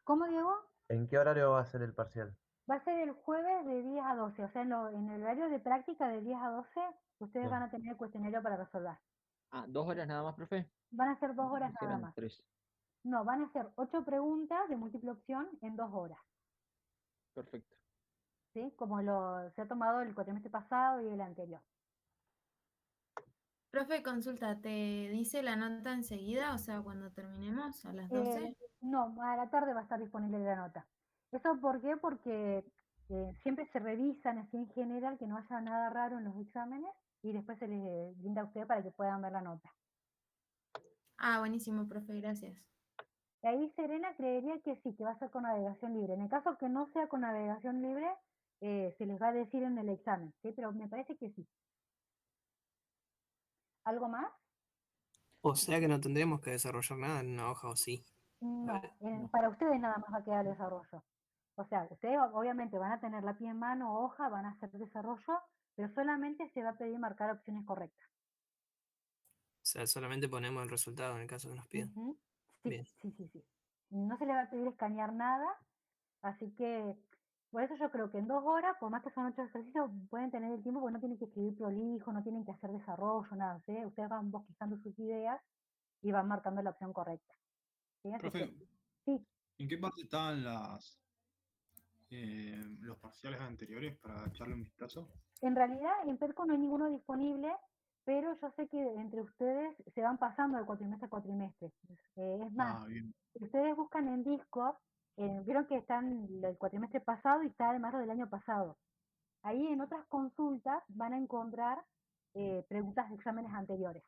¿Cómo, Diego? ¿En qué horario va a ser el parcial? Va a ser el jueves de 10 a 12, o sea, en el horario de práctica de 10 a 12, ustedes van Bien. a tener el cuestionario para resolver. 2 horas nada más, profe. Van a ser 2 horas Pensé que nada eran más. 3. No, van a ser 8 preguntas de múltiple opción en 2 horas, Perfecto. ¿sí? Como se ha tomado el cuatrimestre pasado y el anterior. Profe, consulta, ¿te dice la nota enseguida? O sea, cuando terminemos a las 12. No, a la tarde va a estar disponible la nota. ¿Eso por qué? Porque siempre se revisan así en general que no haya nada raro en los exámenes y después se les brinda a ustedes para que puedan ver la nota. Ah, buenísimo, profe, gracias. Y ahí Serena creería que sí, que va a ser con navegación libre. En el caso que no sea con navegación libre, se les va a decir en el examen, ¿sí? Pero me parece que sí. ¿Algo más? O sea que no tendremos que desarrollar nada en una hoja, ¿o sí? No, No. para ustedes nada más va a quedar el desarrollo. O sea, ustedes obviamente van a tener lápiz en mano, hoja, van a hacer desarrollo, pero solamente se va a pedir marcar opciones correctas. O sea, solamente ponemos el resultado en el caso que nos pidan. Ujú. Sí, Bien. sí. No se les va a pedir escanear nada, así que por eso yo creo que en 2 horas, por más que son 8 ejercicios, pueden tener el tiempo porque no tienen que escribir prolijo, no tienen que hacer desarrollo, nada. ¿Sí? Ustedes van bosquejando sus ideas y van marcando la opción correcta. ¿Sí? Así que, Profe, sí, ¿en qué parte estaban los parciales anteriores para echarle un vistazo? en realidad en Perco no hay ninguno disponible, pero yo sé que entre ustedes se van pasando de cuatrimestre a cuatrimestre. Es más, Ah, bien. si ustedes buscan en Discord, vieron que están el cuatrimestre pasado y está además lo del año pasado. Ahí en otras consultas van a encontrar preguntas de exámenes anteriores.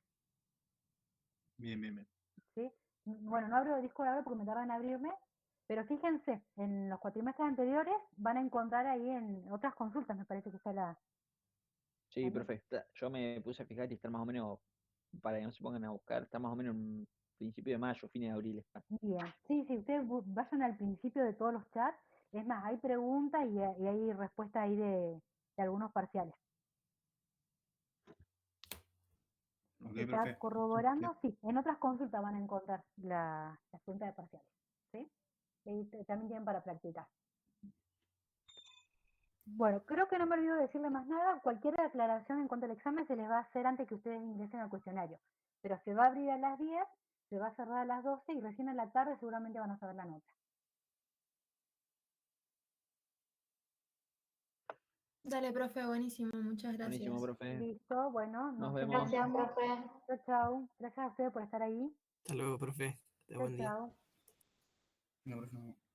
Bien. ¿Sí? Bueno, no abro Discord ahora porque me tardan en abrirme, pero fíjense, en los cuatrimestres anteriores van a encontrar ahí en otras consultas, me parece que está la Sí, lista. profe. Yo me puse a fijar y está más o menos, para que no se pongan a buscar, está más o menos en principio de mayo, fines de abril. Está. Bien, sí, ustedes vayan al principio de todos los chats, es más, hay preguntas y hay respuestas ahí de algunos parciales. Ok, Se está profe. corroborando, sí, en otras consultas van a encontrar las preguntas de parciales, ¿sí? Y ahí también tienen para practicar. Bueno, creo que no me olvido de decirle más nada, cualquier aclaración en cuanto al examen se les va a hacer antes que ustedes ingresen al cuestionario, pero se va a abrir a las 10, se va a cerrar a las 12 y recién a la tarde seguramente van a saber la nota. Dale, profe, buenísimo, muchas Buenísimo, gracias. profe. Listo, bueno, Nos nos vemos. Gracias, encontramos. profe. Chao, chao. Gracias a ustedes por estar ahí. Hasta luego, profe. Que tenga Chao, buen día. chao. No, profe, no.